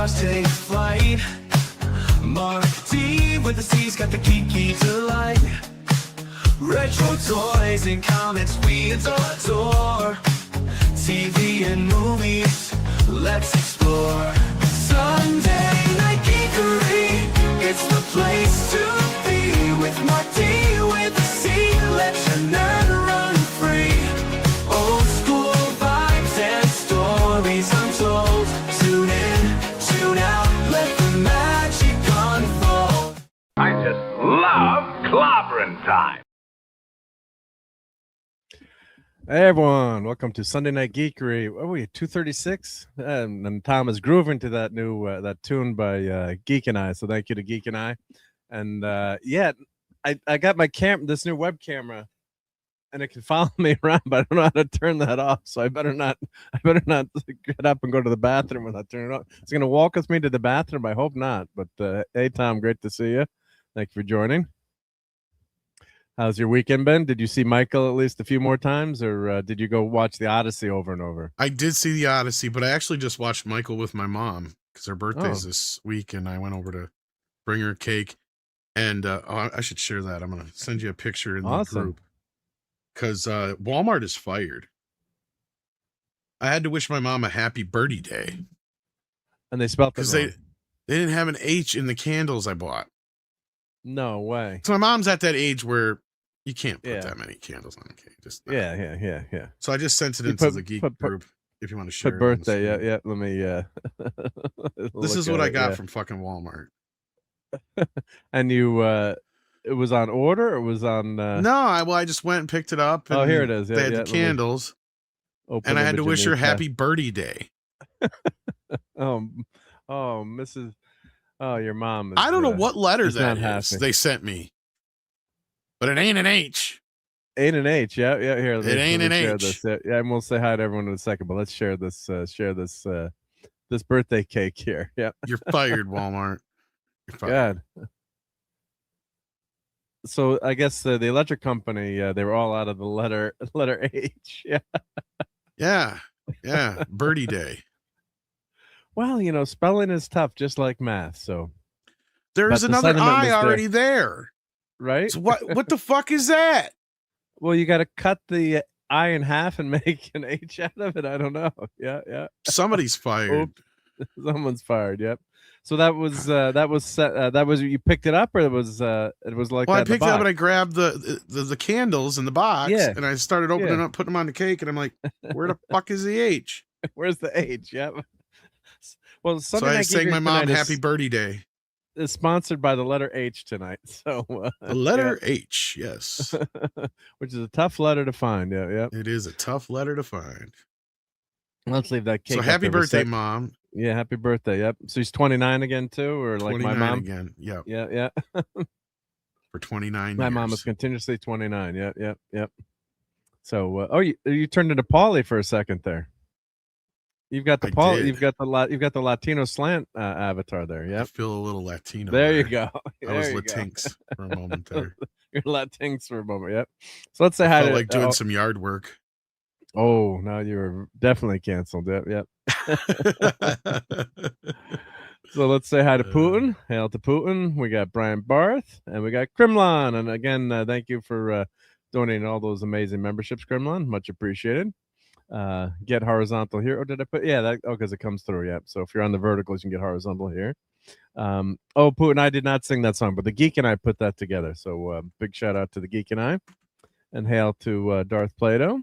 stars take flight. Marc D with the C's got the geeky delight. Retro toys and comics we adore. TV and movies, let's explore. Sunday Night Geekery, it's the place to be. With Marc D with the C, let your nerd run free. Old school vibes and stories untold. Tune in, tune out, let the magic unfold. I just love clobbering time. Hey everyone, welcome to Sunday Night Geekery. What are we, 236? And Tom is grooving to that new that tune by Geek and I. So thank you to Geek and I. And yeah, I got my this new web camera, and it can follow me around, but I don't know how to turn that off. So I better not get up and go to the bathroom without turning it off. It's gonna walk with me to the bathroom. I hope not. But hey Tom, great to see you. Thank you for joining. How's your weekend been? Did you see Michael at least a few more times, or did you go watch the Odyssey over and over? I did see the Odyssey, but I actually just watched Michael with my mom because her birthday's this week, and I went over to bring her a cake. And I should share that. I'm going to send you a picture in the group because Walmart is fired. I had to wish my mom a happy birthday day. And they spelled it because wrong. They didn't have an H in the candles I bought. No way. So my mom's at that age where you can't put that many candles on a cake. Just yeah. So I just sent it into the geek group if you want to share. Put birthday, yeah. Let me. This is what I got from fucking Walmart. And you, it was on order. Or it was on. No, I just went and picked it up. And here it is. They had the candles, and I had to wish her happy birthday day. Mrs. Oh, your mom. Is, I don't know what letter that is happy. They sent me, but it ain't an H. Ain't an H. Yeah. Here, it ain't an H. Yeah, and we'll say hi to everyone in a second. But let's share this. This birthday cake here. Yeah. You're fired, Walmart. You're fired. God. So I guess the electric company, they were all out of the letter H. Yeah. Yeah. Birdie day. Well, spelling is tough, just like math. So there's another I already there. Right? So what the fuck is that? Well, you got to cut the I in half and make an H out of it. I don't know. Yeah. Somebody's fired. Someone's fired. Yep. So that was you picked it up, or it was like well, I picked it up and I grabbed the candles in the box, and I started opening up, putting them on the cake, and I'm like, where the fuck is the H? Where's the H? Yep. Well, so I sang my mom happy birthday day. Is sponsored by the letter H tonight. So the letter H, yes. Which is a tough letter to find. Yeah. It is a tough letter to find. Let's leave that cake. So happy birthday, Mom. Yeah, happy birthday. Yep. So he's 29 again too, or like my mom again. Yep. Yeah. For 29 My years. mom is continuously 29. Yep. So you turned into Paulie for a second there. You've got the you've got the Latino slant avatar there. Yeah, I feel a little Latino. There you go. I was Latinx for a moment there. You're Latinx for a moment. Yep. So let's say hi to doing some yard work. Oh, now you're definitely canceled. Yep. So let's say hi to Putin. Hail to Putin. We got Brian Barth and we got Krimlon. And again, thank you for donating all those amazing memberships, Krimlon. Much appreciated. Get horizontal here. Oh, did I put? Yeah, because it comes through. Yeah. So if you're on the verticals, you can get horizontal here. Putin, I did not sing that song, but the Geek and I put that together. So big shout out to the Geek and I, and hail to Darth Plato.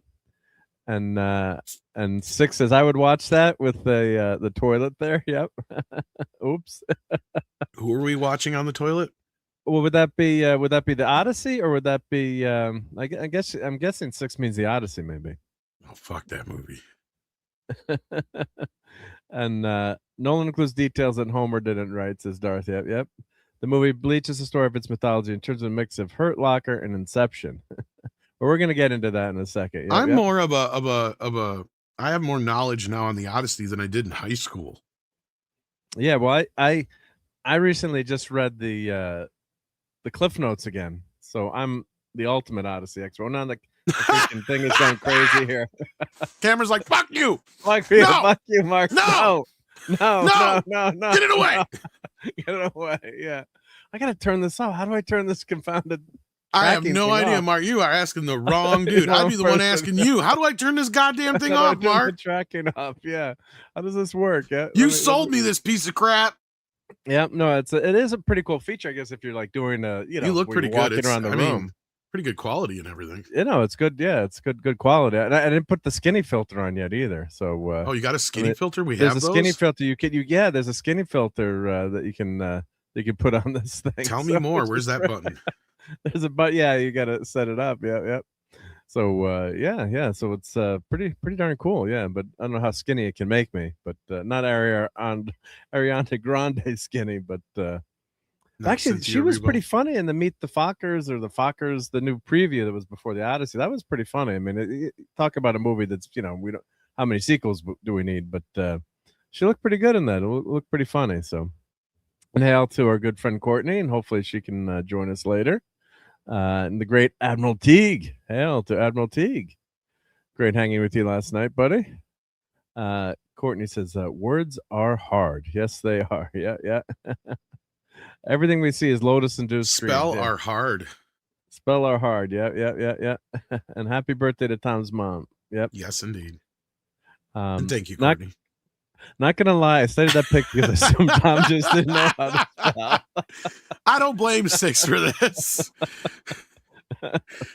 And Six says I would watch that with the toilet there. Yep. Oops. Who are we watching on the toilet? Well, would that be the Odyssey, or would that be I guess I'm guessing Six means the Odyssey, maybe. Oh, fuck that movie. And Nolan includes details that Homer didn't write, says Darth. Yep. The movie Bleach is the story of its mythology in terms of a mix of Hurt Locker and Inception. But we're gonna get into that in a second. I'm more of a I have more knowledge now on the Odyssey than I did in high school. Yeah, well, I recently just read the Cliff Notes again, so I'm the ultimate Odyssey expert. Now the freaking thing is going crazy here. Cameron's like, fuck you. Fuck you, Mark. No. No, No! no. Get it away! Get it away. Yeah. I gotta turn this off. How do I turn this confounded I have tracking no thing idea, off? Mark. You are asking the wrong dude. I'd Wrong be the one person. asking you. How do I turn this goddamn thing How do I off, turn the Mark? tracking off? Yeah. How does this work? Yeah. You sold me this piece of crap. Yeah, no, it is a pretty cool feature, I guess, if you're like doing You look where pretty you're good. walking around the room. Pretty good quality and everything. It's good. Yeah, it's good quality. And I didn't put the skinny filter on yet either. So Oh, you got a skinny filter? We there's have a those? skinny filter. Yeah, there's a skinny filter that you can put on this thing. Tell me more. Where's that button? There's a button. Yeah, you got to set it up. Yeah. So yeah. So it's pretty darn cool. Yeah, but I don't know how skinny it can make me, but not Ariana Grande skinny, but actually she was pretty funny in the Meet the Fockers the new preview that was before the Odyssey. That was pretty funny. I mean, talk about a movie that's we don't, how many sequels do we need, but she looked pretty good in that. It looked pretty funny. So, and hail to our good friend Courtney, and hopefully she can join us later. And the great Admiral Teague. Hail to Admiral Teague. Great hanging with you last night, buddy. Courtney says, words are hard. Yes, they are. Yeah. Everything we see is Lotus induced. Spell are hard. Spell are hard. Yeah. And happy birthday to Tom's mom. Yep. Yes, indeed. And thank you, Courtney. Not gonna lie, I studied that pic because Tom just didn't know how to spell. I don't blame Six for this.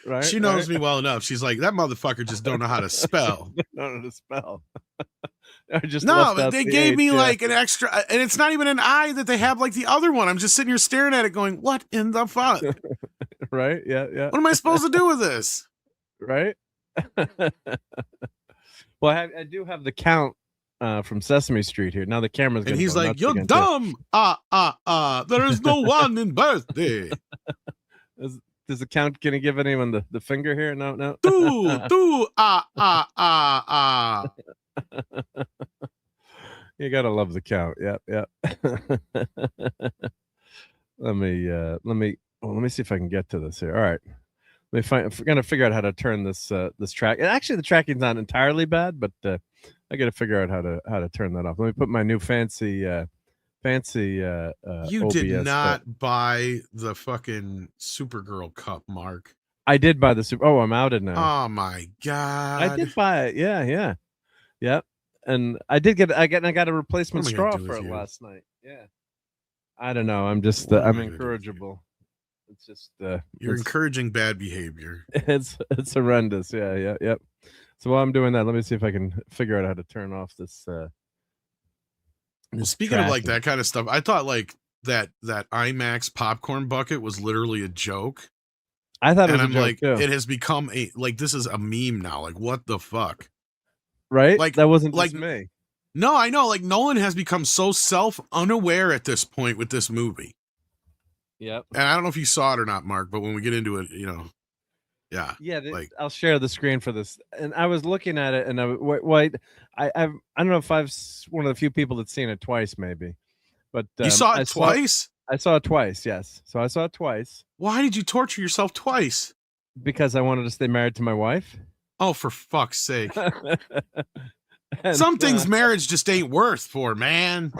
Right? She knows me well enough. She's like, that motherfucker just don't know how to spell. Don't know how to spell. But they gave me like an extra, and it's not even an I that they have like the other one. I'm just sitting here staring at it going, what in the fuck? Right? Yeah. What am I supposed to do with this? Right? Well, I do have the count from Sesame Street here. Now the camera's going and he's like, you're dumb. There is no one in birthday. Does the count gonna give anyone the finger here? No. You gotta love the count. Yep. Let me see if I can get to this here. All right. Let me find. I'm gonna figure out how to turn this track. And actually, the tracking's not entirely bad, but I got to figure out how to turn that off. Let me put my new fancy. You OBS did not buy the fucking Supergirl cup, Mark. I did buy the super. Oh, I'm outed now. Oh my god! I did buy it. Yeah. Yep. And I got a replacement straw for it last night. Yeah. I don't know. I'm just I'm incorrigible. It's just you're encouraging bad behavior. It's horrendous. Yeah. Yep. So while I'm doing that, let me see if I can figure out how to turn off this. Well, speaking of like that kind of stuff, I thought like that IMAX popcorn bucket was literally a joke. I thought it was a joke too. It has become this is a meme now. Like, what the fuck? Right? Like that wasn't like just me. No, I know. Like Nolan has become so self-unaware at this point with this movie. Yep. And I don't know if you saw it or not, Mark, but when we get into it, yeah. I'll share the screen for this. And I was looking at it, and I don't know if I've one of the few people that's seen it twice, maybe. But you saw it twice? I saw it twice. Yes. So I saw it twice. Why did you torture yourself twice? Because I wanted to stay married to my wife. Oh, for fuck's sake! Some things marriage just ain't worth for, man.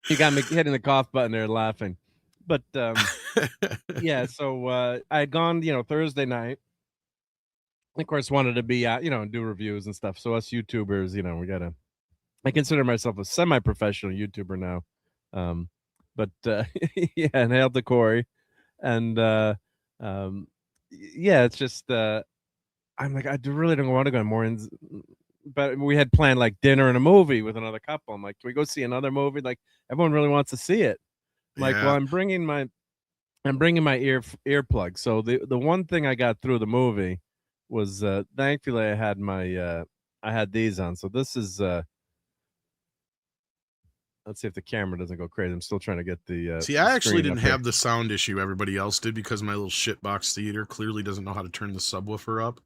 You got me hitting the cough button there, laughing. But yeah, so I had gone, Thursday night. Of course, wanted to be out, do reviews and stuff. So us YouTubers, I consider myself a semi-professional YouTuber now. But yeah, and hail to Corey. And yeah, it's just I'm like, I really don't want to go more in, but we had planned like dinner and a movie with another couple. I'm like, can we go see another movie? Like everyone really wants to see it. Like, well, I'm bringing my earplugs. So the one thing I got through the movie was thankfully I had these on. So this is let's see if the camera doesn't go crazy. I'm still trying to get the see. I actually didn't have the sound issue everybody else did because my little shitbox theater clearly doesn't know how to turn the subwoofer up.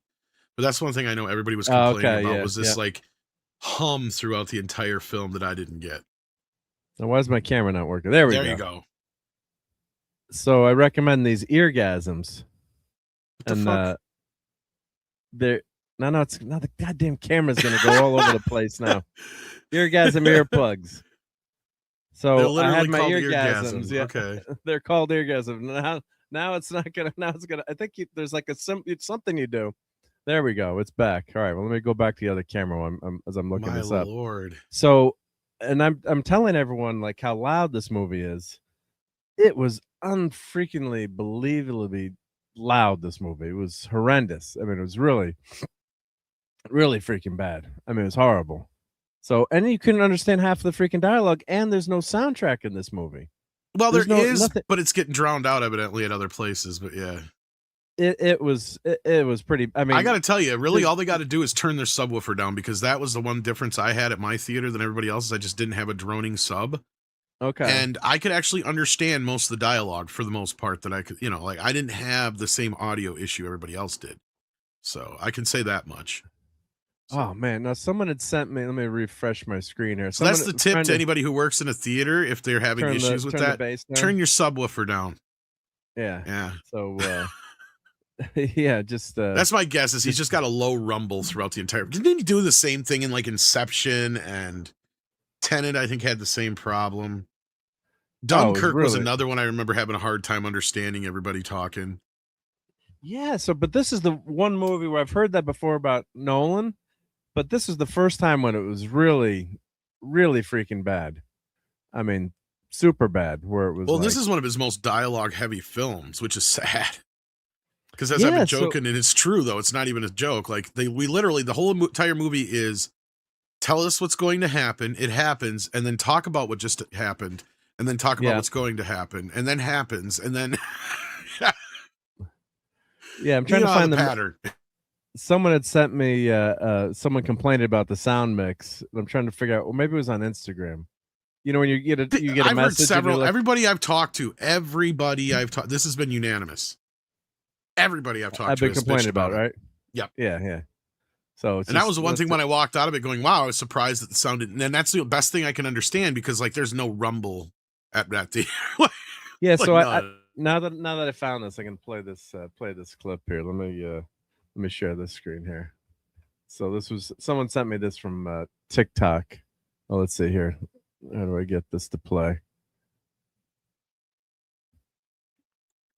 But that's one thing I know everybody was complaining about was this like hum throughout the entire film that I didn't get. Now, why is my camera not working? There you go. So I recommend these eargasms. What the fuck? No, it's now the goddamn camera's gonna go all over the place now. Eargasm earplugs. They're So I had literally my called eargasms. Yeah, Okay. they're called eargasms. Now it's not gonna. Now it's gonna. I think there's like it's something you do. There we go. It's back. All right. Well, let me go back to the other camera as I'm looking My this up. Lord. So, and I'm telling everyone like how loud this movie is. It was unfreakingly believably loud. This movie. It was horrendous. I mean, it was really, really freaking bad. I mean, it was horrible. So, and you couldn't understand half of the freaking dialogue, and there's no soundtrack in this movie. Well, there is, nothing, but it's getting drowned out evidently at other places. But yeah, it was pretty. I mean, I got to tell you, really, all they got to do is turn their subwoofer down, because that was the one difference I had at my theater than everybody else's. I just didn't have a droning sub. Okay. And I could actually understand most of the dialogue for the most part. That I could, like I didn't have the same audio issue everybody else did. So I can say that much. So. Oh man! Now someone had sent me. Let me refresh my screen here. So that's the tip to anybody who works in a theater if they're having issues with that. Turn your subwoofer down. Yeah. Yeah. So yeah, just that's my guess. Is he's just got a low rumble throughout the entire. Didn't he do the same thing in like Inception and Tenet? I think had the same problem. Dunkirk was another one I remember having a hard time understanding everybody talking. Yeah. So, but this is the one movie where I've heard that before about Nolan. But this is the first time when it was really, really freaking bad. I mean, super bad. Where it was. Well, this is one of his most dialogue-heavy films, which is sad. Because as I've been joking, and it's true though, it's not even a joke. Like we literally, the whole entire movie is tell us what's going to happen. It happens, and then talk about what just happened, and then talk about what's going to happen, and then happens, and then. Yeah, I'm trying to find the pattern. Someone had sent me someone complained about the sound mix. I'm trying to figure out, well, maybe it was on Instagram. You know, when you get a I've message. Heard several, like, everybody I've talked to, this has been unanimous. Everybody I've talked to been complaining about it, right? Yep. Yeah. So that was the one thing when I walked out of it going, wow, I was surprised that the sound didn't, and that's the best thing I can understand, because like there's no rumble at that theater. Yeah, so I now that I found this, I can play this clip here. Let me share this screen here. So this was someone sent me this from TikTok. Oh, let's see here. How do I get this to play?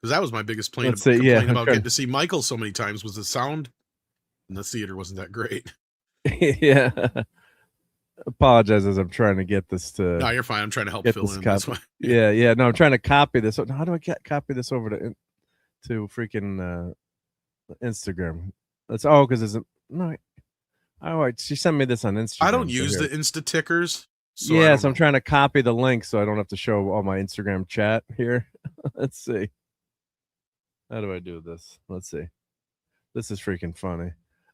Because that was my biggest complaint about getting to see Michael so many times, was the sound in the theater wasn't that great. Yeah. Apologize as I'm trying to get this to. No, you're fine. I'm trying to help fill in. That's why. Yeah. No, I'm trying to copy this. How do I copy this over to freaking Instagram? That's because it's no. Oh, right. She sent me this on Instagram. I don't use the Insta tickers. So so I'm trying to copy the link so I don't have to show all my Instagram chat here. Let's see. How do I do this? Let's see. This is freaking funny.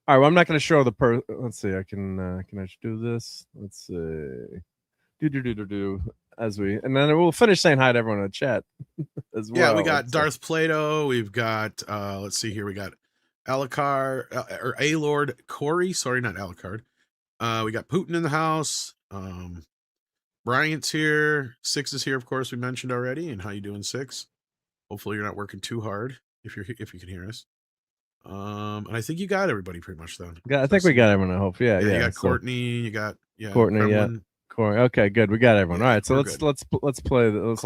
All right, well, I'm not going to show the let's see. Can I do this? Let's see. Do and then we'll finish saying hi to everyone in the chat as well. Yeah, we got Darth Plato. We've got let's see here. We got Alucard or A-Lord Corey. Sorry, not Alucard. We got Putin in the house. Bryant's here. Six is here, of course. We mentioned already. And how you doing, Six? Hopefully you're not working too hard if you can hear us. And I think you got everybody pretty much then. I think we got everyone. I hope. Yeah. You got Courtney. You got Courtney. Kremlin. Yeah. Corey. Okay, good. We got everyone. All right. So let's play. Let's play this.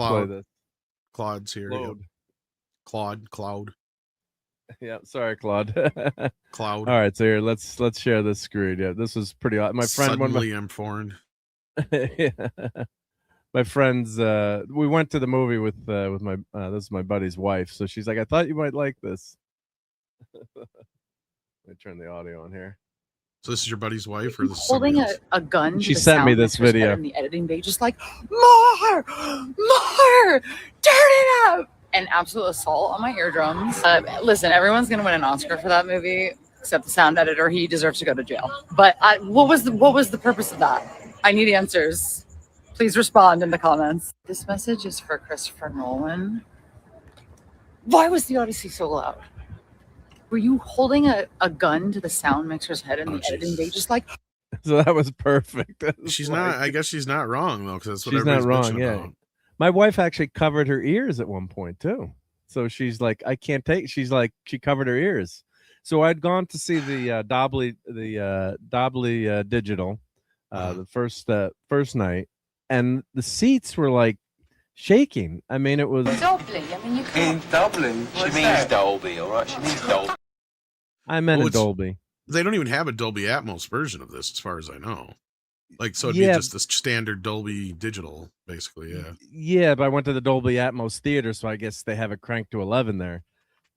Claude's here. Load. Cloud. Yeah. Sorry, Claude. Cloud. All right. So here, let's share this screen. Yeah. This was pretty. My friend. Suddenly I'm foreign. Yeah. My friends. We went to the movie with my. This is my buddy's wife. So she's like, I thought you might like this. Let me turn the audio on here. So this is your buddy's wife, or this is holding a gun? She sent me this video in the editing bay, just like more, turn it up, and absolute assault on my eardrums. Listen, everyone's gonna win an Oscar for that movie, except the sound editor. He deserves to go to jail. But what was the purpose of that? I need answers. Please respond in the comments. This message is for Christopher Nolan. Why was the Odyssey so loud? Were you holding a gun to the sound mixer's head in the editing bay, just like? So that was perfect. She's not. I guess she's not wrong though, because that's what she's not everybody's wrong. Yeah, about. My wife actually covered her ears at one point too. So she's like, I can't take. She's like, she covered her ears, So I'd gone to see the Dobley digital the first night, and the seats were like shaking. I mean, it was Dolby. I mean, you can. In Dublin, she means Dolby, all right? She means Dolby. I meant Well, a Dolby. They don't even have a Dolby Atmos version of this, as far as I know. Like, so it'd be just the standard Dolby digital, basically. Yeah. Yeah, but I went to the Dolby Atmos theater, so I guess they have it cranked to 11 there.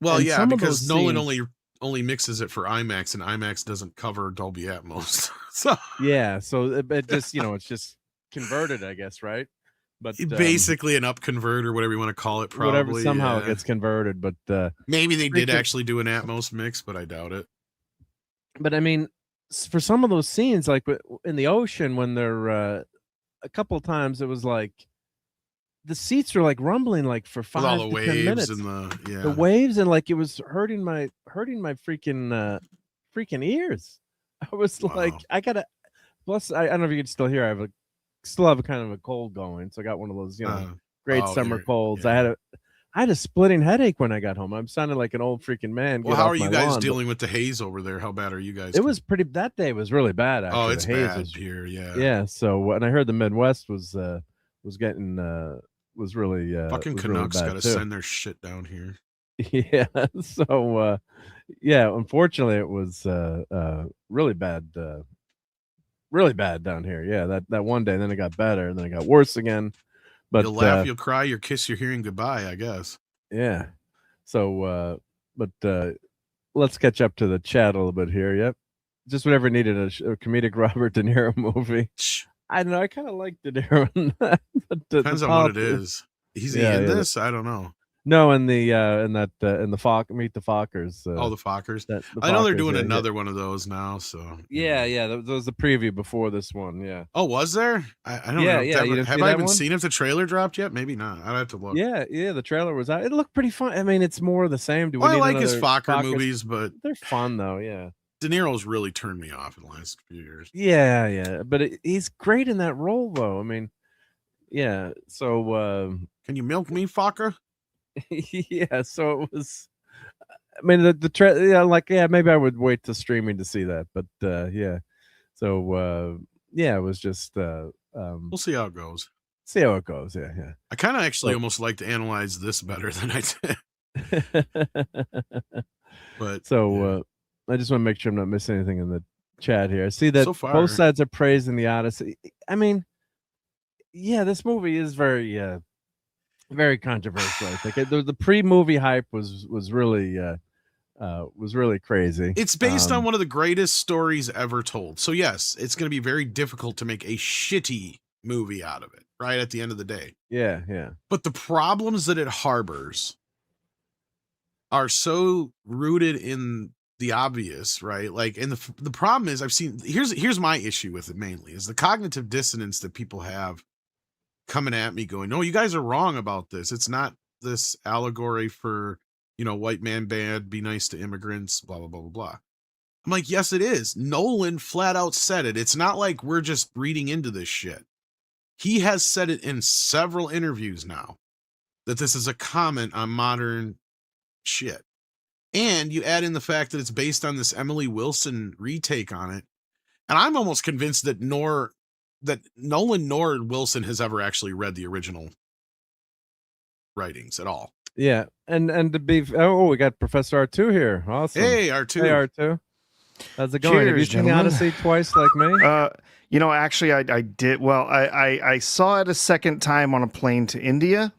Well, And yeah, some of because those Nolan scenes- only mixes it for IMAX, and IMAX doesn't cover Dolby Atmos. So Yeah, so it just it's just converted, I guess, right? But basically an up convert or whatever you want to call it, probably. whatever, somehow it gets converted. But maybe they did freaking- actually do an Atmos mix, but I doubt it. But I mean, for some of those scenes, like in the ocean, when they're a couple of times, it was like the seats were like rumbling like for 5 With all the to 10 waves minutes. and The waves, and like it was hurting my freaking ears. I was like, I gotta. Plus, I don't know if you can still hear. I still have a kind of a cold going, so I got one of those great summer colds. yeah. I had a splitting headache when I got home. I'm sounding like an old freaking man. Well, how are you guys dealing with the haze over there? How bad are you guys? It was pretty. That day was really bad. Actually. Oh, it's the haze bad was, here. Yeah. Yeah. So, and I heard the Midwest was getting was really Fucking was Canucks really got to too. send their shit down here. Yeah. So, yeah. Unfortunately, it was really bad. Really bad down here. Yeah. That one day, and then it got better, and then it got worse again. But You'll laugh, you'll cry, you'll kiss your hearing goodbye, I guess. Yeah. So, but let's catch up to the chat a little bit here. Yep. Just whenever needed a comedic Robert De Niro movie. I don't know. I kind of like De Niro. But Depends on what it is. Is he in this? I don't know. No, in the in the Meet the Fockers. The Fockers. I I know they're doing another one of those now. So yeah. That was the preview before this one. Yeah. Oh, was there? I don't know. Have I even seen if the trailer dropped yet? Maybe not. I'd have to look. Yeah. The trailer was out. It looked pretty fun. I mean, it's more of the same. Do we I need like his another Fokker movies, but they're fun though. Yeah. De Niro's really turned me off in the last few years. Yeah. But he's great in that role, though. I mean, yeah. So, can you milk me, Fokker? Yeah. So it was. I mean, the maybe I would wait to streaming to see that, but yeah. So it was just. We'll see how it goes. See how it goes. Yeah. I kind of actually almost like to analyze this better than I did. But so I just want to make sure I'm not missing anything in the chat here. I see that so far, both sides are praising the Odyssey. I mean, yeah, this movie is very very controversial. I think the pre-movie hype was really crazy. It's based on one of the greatest stories ever told. So yes, it's going to be very difficult to make a shitty movie out of it, right? At the end of the day. Yeah. But the problems that it harbors are so rooted in the obvious, right? Like, and the problem is here's my issue with it mainly is the cognitive dissonance that people have coming at me going, no, you guys are wrong about this. It's not this allegory for, white man bad, be nice to immigrants, blah, blah, blah, blah, blah. I'm like, yes, it is. Nolan flat out said it. It's not like we're just reading into this shit. He has said it in several interviews now that this is a comment on modern shit. And you add in the fact that it's based on this Emily Wilson retake on it. And I'm almost convinced that Nolan nor Wilson has ever actually read the original writings at all. Yeah. And to be, we got Professor R2 here. Awesome. Hey, R2. Hey, R2. How's it going? Cheers, Have you seen gentlemen. Odyssey twice like me? Actually, I did. Well, I saw it a second time on a plane to India.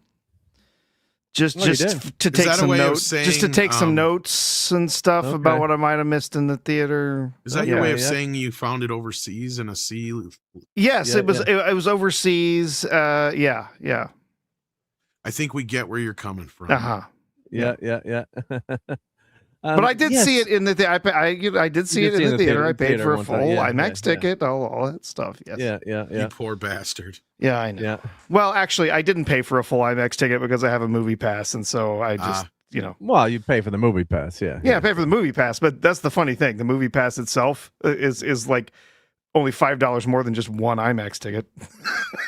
Just to take some notes, just to take some notes and stuff about what I might have missed in the theater. Is that your way of saying you found it overseas in a sea? Yes, it was. It was overseas. Yeah. I think we get where you're coming from. Yeah. But I did see it in the. I did see it in the theater. I paid for a full IMAX ticket, all that stuff. Yes. Yeah. You poor bastard. Yeah, I know. Yeah. Well, actually, I didn't pay for a full IMAX ticket because I have a movie pass, and so I just, Well, you pay for the movie pass, yeah. Yeah, I pay for the movie pass, but that's the funny thing. The movie pass itself is like only $5 more than just one IMAX ticket.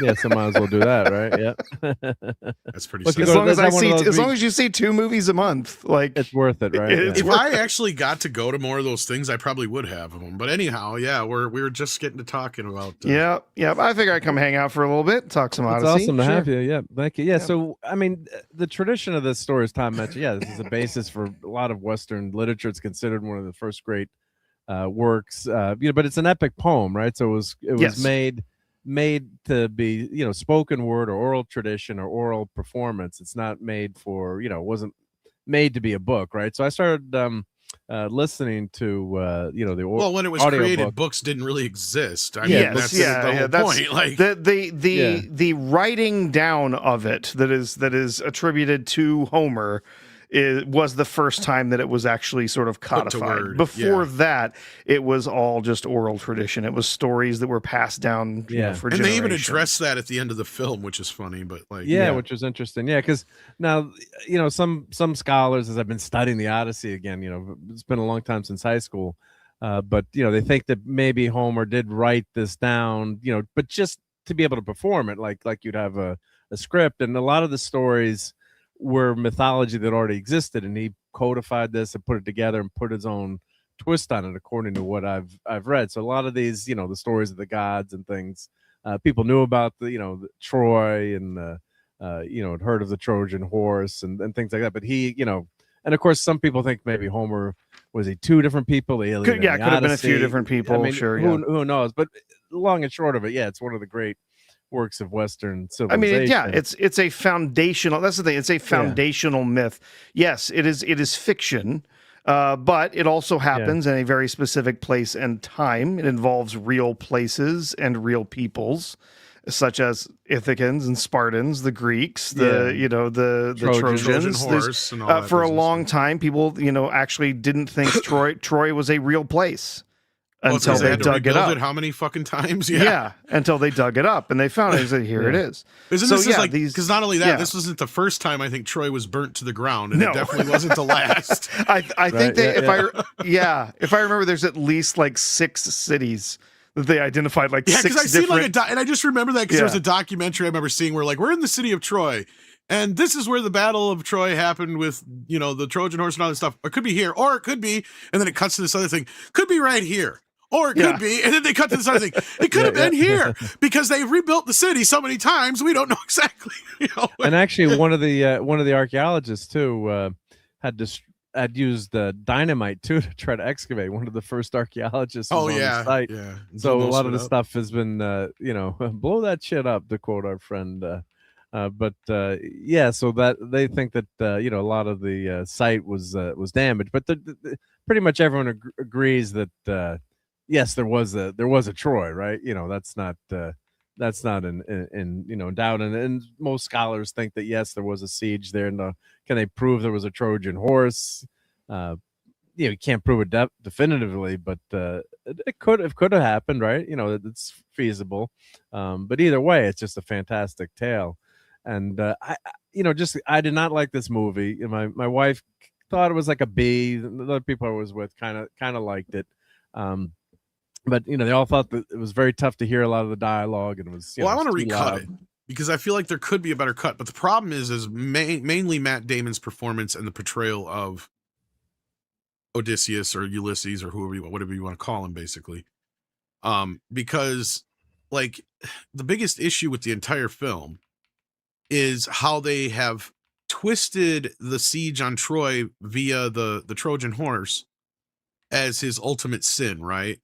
Yeah, so might as well do that, right? Yeah. That's pretty. Look, As long as you see 2 movies a month, like it's worth it, right? If I actually got to go to more of those things, I probably would have them. But anyhow, yeah, we were just getting to talking about. Yeah. I figure I'd come hang out for a little bit, talk some Odyssey. It's awesome to have you. Yeah, thank you. Yeah, so I mean, the tradition of this story, as Tom mentioned, yeah, this is a basis for a lot of Western literature. It's considered one of the first great works, but it's an epic poem, right? So it was made to be, spoken word or oral tradition or oral performance. It's not made for, it wasn't made to be a book, right? So I started listening to well, when it was created, books didn't really exist. I mean, that's the whole point. Like the writing down of it that is attributed to Homer was the first time that it was actually sort of codified. Before that, it was all just oral tradition. It was stories that were passed down for generations. And they even address that at the end of the film, which is funny, but which was interesting. Yeah, because now, some scholars, as I've been studying the Odyssey again, it's been a long time since high school, but they think that maybe Homer did write this down, but just to be able to perform it, like you'd have a script, and a lot of the stories were mythology that already existed, and he codified this and put it together and put his own twist on it according to what I've read. So a lot of these, the stories of the gods and things, people knew about the Troy and had heard of the Trojan horse and things like that. But he, and of course some people think maybe Homer was he 2 different people. Could have been a few different people. Who knows? But long and short of it, it's one of the great works of Western civilization. I mean, it's a foundational. That's the thing. It's a foundational myth. Yes, it is fiction, but it also happens in a very specific place and time. It involves real places and real peoples, such as Ithacans and Spartans, the Greeks, the Trojans. Trojan horse and all that for a long time, people actually didn't think Troy was a real place. Until they dug it up. How many fucking times? Yeah, until they dug it up and they found it. They said, "Here it is." Because not only that, this wasn't the first time I think Troy was burnt to the ground, and it definitely wasn't the last. I think if I remember, there's at least like 6 cities that they identified, like 6 different. And I just remember that because there was a documentary I remember seeing where we're in the city of Troy. And this is where the Battle of Troy happened with, the Trojan horse and all this stuff. It could be here, or it could be, and then it cuts to this other thing. Could be right here. Or it could be, and then they cut to this other thing. It could have been here because they've rebuilt the city so many times. We don't know exactly. And actually, one of the archaeologists too had used dynamite too to try to excavate. One of the first archaeologists. On the site. Yeah. So a lot of the stuff has been, blow that shit up, to quote our friend. So that they think that a lot of the site was damaged, but pretty much everyone agrees that. Yes, there was a Troy, right? That's not in doubt. And most scholars think that yes, there was a siege there. And can they prove there was a Trojan horse? You can't prove it definitively, but it could have happened, right? It's feasible. But either way, it's just a fantastic tale. And I did not like this movie. My wife thought it was like a B. The other people I was with kind of liked it. But they all thought that it was very tough to hear a lot of the dialogue, and it was. I want to recut it because I feel like there could be a better cut. But the problem is mainly Matt Damon's performance and the portrayal of Odysseus or Ulysses or whatever you want to call him, basically. Because the biggest issue with the entire film is how they have twisted the siege on Troy via the Trojan horse as his ultimate sin, right?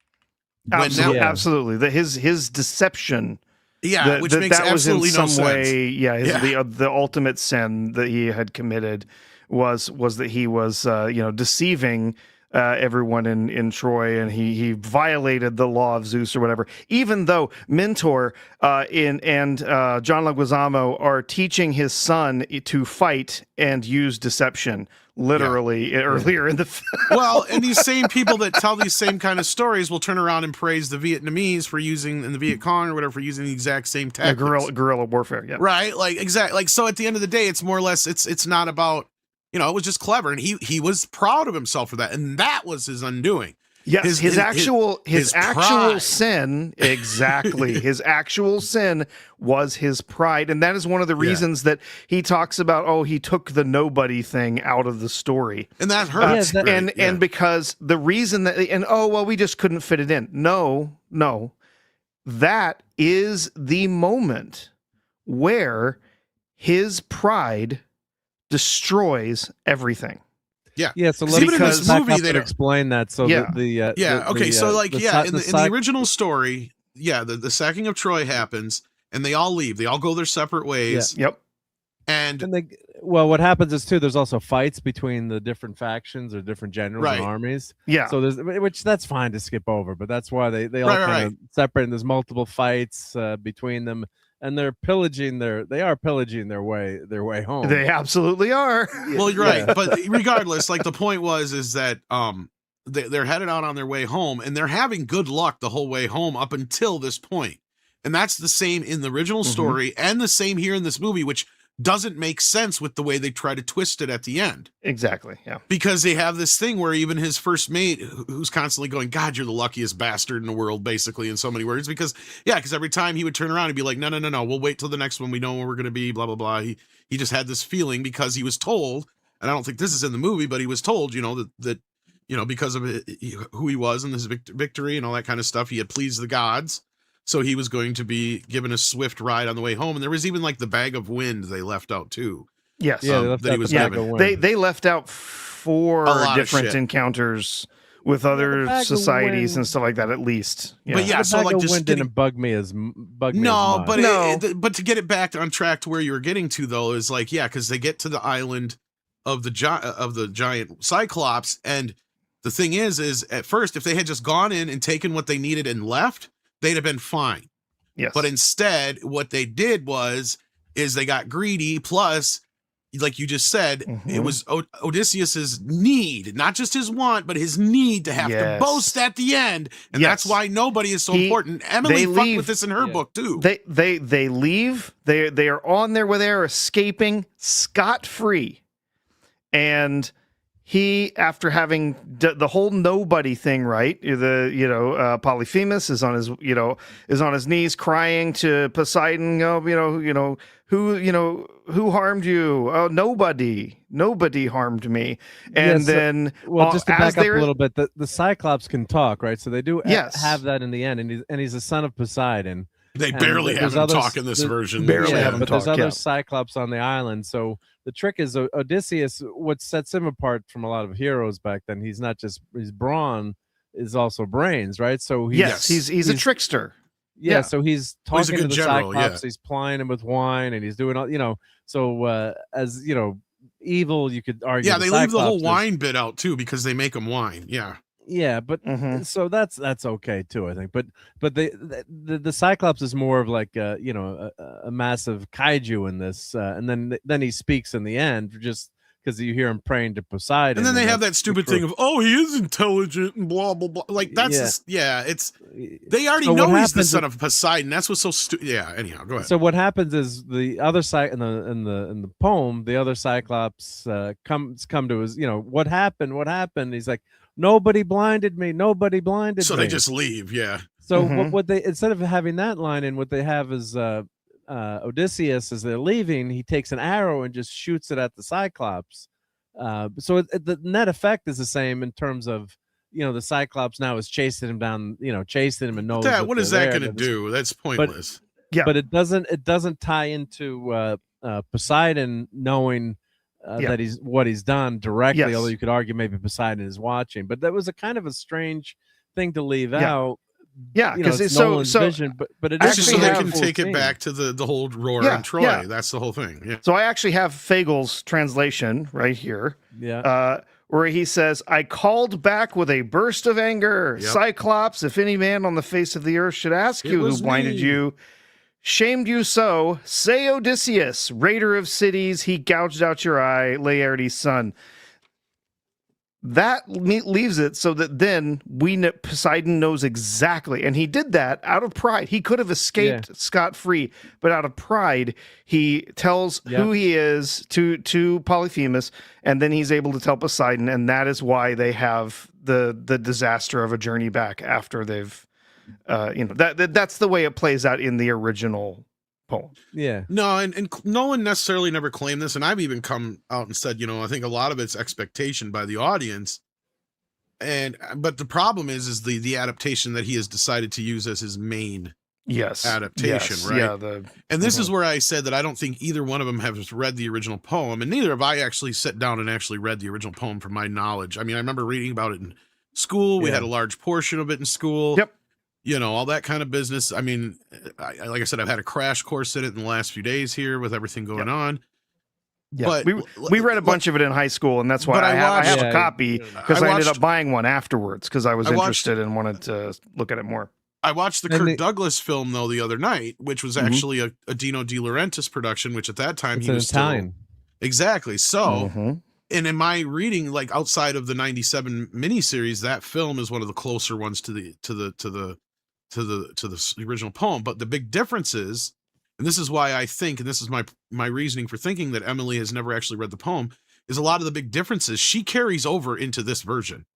Absolutely. His deception. Yeah, which makes absolutely no sense. The ultimate sin that he had committed was that he was deceiving everyone in Troy, and he violated the law of Zeus or whatever. Even though Mentor and John Leguizamo are teaching his son to fight and use deception. Literally earlier in the film. Well, and these same people that tell these same kind of stories will turn around and praise the Vietnamese for using, and the Viet Cong or whatever, for using the exact same tactics. Guerrilla warfare, yeah. Right? Exactly. So at the end of the day, it's more or less, it's not about, it was just clever. And he was proud of himself for that. And that was his undoing. Yes, his actual pride. sin, exactly. His actual sin was his pride, and that is one of the reasons that he talks about. Oh, he took the nobody thing out of the story, and that hurts. And because the reason that we just couldn't fit it in. No, that is the moment where his pride destroys everything. Yeah. So let's even in this movie they explain that. So in the original story, the sacking of Troy happens, and they all leave. They all go their separate ways. Yeah. Yep. And what happens is too. There's also fights between the different factions or different generals and armies. Yeah. So that's fine to skip over, but that's why they all kind of separate. And there's multiple fights between them. And they're pillaging their way home. They absolutely are. Well, you're right. But regardless, like the point is that they're headed out on their way home, and they're having good luck the whole way home up until this point. And that's the same in the original story and the same here in this movie, which doesn't make sense with the way they try to twist it at the end. Exactly. Yeah. Because they have this thing where even his first mate, who's constantly going, God, you're the luckiest bastard in the world, basically, in so many words, because every time he would turn around and be like, no, we'll wait till the next one. We know where we're going to be, blah, blah, blah. He just had this feeling because he was told, and I don't think this is in the movie, but he was told, that because of who he was and his victory and all that kind of stuff, he had pleased the gods. So he was going to be given a swift ride on the way home. And there was even like the bag of wind they left out too. Yes. That he was given. They left out 4 different encounters with other societies and stuff like that, at least. Yeah. But so like just didn't bug me as much. But to get it back on track to where you were getting to though, is like, because they get to the island of the giant Cyclops. And the thing is at first, if they had just gone in and taken what they needed and left, they'd have been fine. Yes. But instead, what they did is they got greedy. Plus, like you just said, it was Odysseus's need, not just his want, but his need to have to boast at the end. And that's why nobody is so important. Emily fucked with this in her book too. They leave. They are on their way there, escaping scot-free. And he, after having the whole nobody thing, right? Polyphemus is on his knees crying to Poseidon. Who harmed you? Oh, nobody harmed me. And then, just to back up a little bit, the Cyclops can talk, right? So they do have that in the end, and he's a son of Poseidon. They barely have him talk in this version. Barely have him talk. There's other Cyclops on the island, so. The trick is Odysseus, what sets him apart from a lot of heroes back then, he's not just his brawn, is also brains, right? So he's a trickster. Yeah, so he's talking to the general, Cyclops, he's plying him with wine, and he's doing all, so as evil, you could argue. Yeah, they leave the whole wine bit out too because they make him wine. Yeah, but so that's okay too, I think. But the Cyclops is more of like a massive kaiju in this, and then he speaks in the end just because you hear him praying to Poseidon. And then they have that stupid thing of he is intelligent and blah blah blah. Like that's it's they already know he's the son of Poseidon. That's what's so stupid. Yeah. Anyhow, go ahead. So what happens is the other in the poem, the other Cyclops come to his what happened. He's like, nobody blinded me. So they just leave. Yeah. So what they, instead of having that line in, what they have is Odysseus, as they're leaving, he takes an arrow and just shoots it at the Cyclops. So the net effect is the same in terms of the Cyclops now is chasing him down, chasing him and knows what is that going to do? That's pointless. But it doesn't tie into Poseidon knowing. That he's done directly, although you could argue maybe Poseidon is watching, but that was a kind of a strange thing to leave out. Yeah, because it's Nolan's vision, but it actually so they can take it back to the whole roar and Troy. Yeah. That's the whole thing. Yeah. So I actually have Fagel's translation right here. Yeah. Where he says, "I called back with a burst of anger, Cyclops. If any man on the face of the earth should ask you who blinded you, shamed you so, say Odysseus, raider of cities, he gouged out your eye, Laertes' son." that leaves it so that then Poseidon knows exactly, and he did that out of pride. He could have escaped scot-free, but out of pride, he tells who he is to Polyphemus, and then he's able to tell Poseidon, and that is why they have the disaster of a journey back after they've, that's the way it plays out in the original poem. Yeah. No, and Nolan necessarily never claimed this, and I've even come out and said, I think a lot of it's expectation by the audience. But the problem is the adaptation that he has decided to use as his main adaptation, right? Yeah. And this is where I said that I don't think either one of them has read the original poem, and neither have I actually sat down and actually read the original poem from my knowledge. I mean, I remember reading about it in school. We had a large portion of it in school. Yep. All that kind of business. I mean, like I said, I've had a crash course in it in the last few days here with everything going on. Yeah, but we read a bunch of it in high school, and that's why I have a copy, because I ended up buying one afterwards because I was interested and wanted to look at it more. I watched the Kirk Douglas film, though, the other night, which was actually a Dino De Laurentiis production, which at that time he was Italian. Exactly. So, and in my reading, like outside of the 97 miniseries, that film is one of the closer ones to the original poem. But the big difference is, and this is why I think, and this is my reasoning for thinking that Emily has never actually read the poem, is a lot of the big differences she carries over into this version.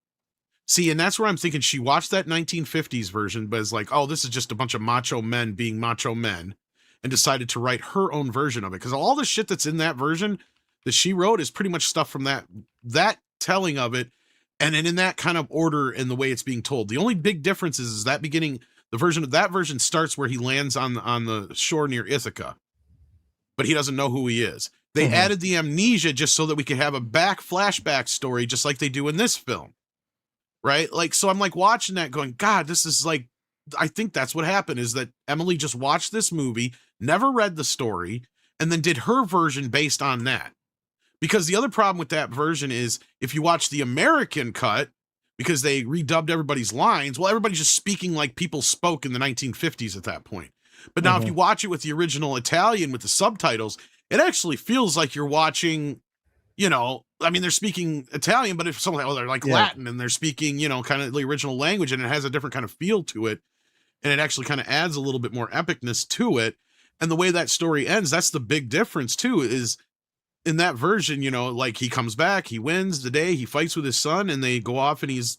See, and that's where I'm thinking she watched that 1950s version, but is like, oh, this is just a bunch of macho men being macho men, and decided to write her own version of it. Because all the shit that's in that version that she wrote is pretty much stuff from that telling of it, and in that kind of order in the way it's being told. The only big difference is that beginning. The version of that version starts where he lands on the shore near Ithaca, but he doesn't know who he is. They added the amnesia just so that we could have a flashback story, just like they do in this film, right? Like, so I'm like watching that going, God, this is like, I think that's what happened, is that Emily just watched this movie, never read the story, and then did her version based on that. Because the other problem with that version is if you watch the American cut, because they redubbed everybody's lines, well, everybody's just speaking like people spoke in the 1950s at that point. But now if you watch it with the original Italian with the subtitles, it actually feels like you're watching, I mean, they're speaking Italian, but if someone, they're like Latin, and they're speaking, kind of the original language, and it has a different kind of feel to it. And it actually kind of adds a little bit more epicness to it. And the way that story ends, that's the big difference too, is in that version, like he comes back, he wins the day, he fights with his son, and they go off, and he's,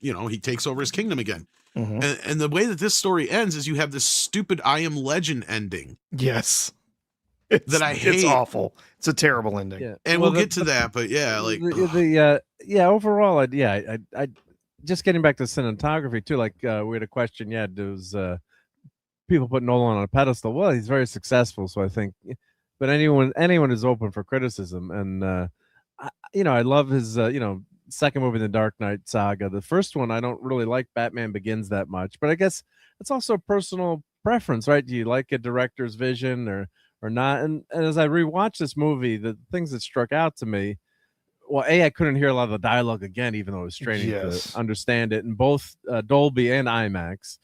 he takes over his kingdom again. And the way that this story ends is you have this stupid I Am Legend ending. Yes. That I hate. It's awful. It's a terrible ending. Yeah. And we'll get to that, but like overall, I just getting back to cinematography too. Like we had a question. Yeah, there's people put Nolan on a pedestal. Well, he's very successful, so I think. But anyone is open for criticism, and I love his second movie, The Dark Knight saga. The first one, I don't really like Batman Begins that much, but I guess it's also a personal preference, right? Do you like a director's vision or not? And as I rewatched this movie, the things that struck out to me, well, I couldn't hear a lot of the dialogue again, even though I was straining to understand it in both Dolby and IMAX.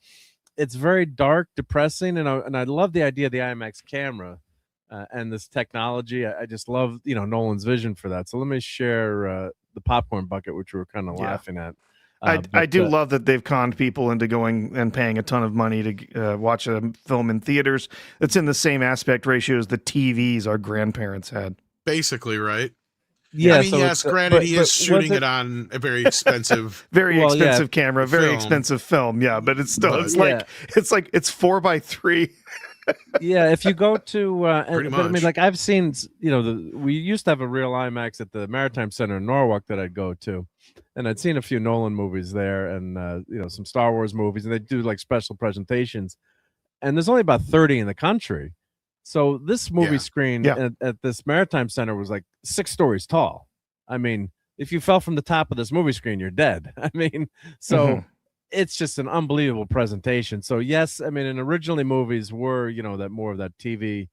It's very dark, depressing, and I love the idea of the IMAX camera. And this technology, I just love, Nolan's vision for that. So let me share the popcorn bucket, which we were kind of laughing at. I do love that they've conned people into going and paying a ton of money to watch a film in theaters. It's in the same aspect ratio as the TVs our grandparents had. Basically, right? Yeah, I mean, yes, granted, he is shooting it on a very expensive, camera, very expensive film. Yeah, but it's still, it's 4x3. Yeah, if you go to but I mean, like I've seen, we used to have a real IMAX at the Maritime Center in Norwalk that I'd go to, and I'd seen a few Nolan movies there, and some Star Wars movies, and they do like special presentations, and there's only about 30 in the country, so this movie screen at this Maritime Center was like 6 stories tall. I mean, if you fell from the top of this movie screen, you're dead. I mean, so. It's just an unbelievable presentation. So yes, I mean, and originally movies were, that more of that TV,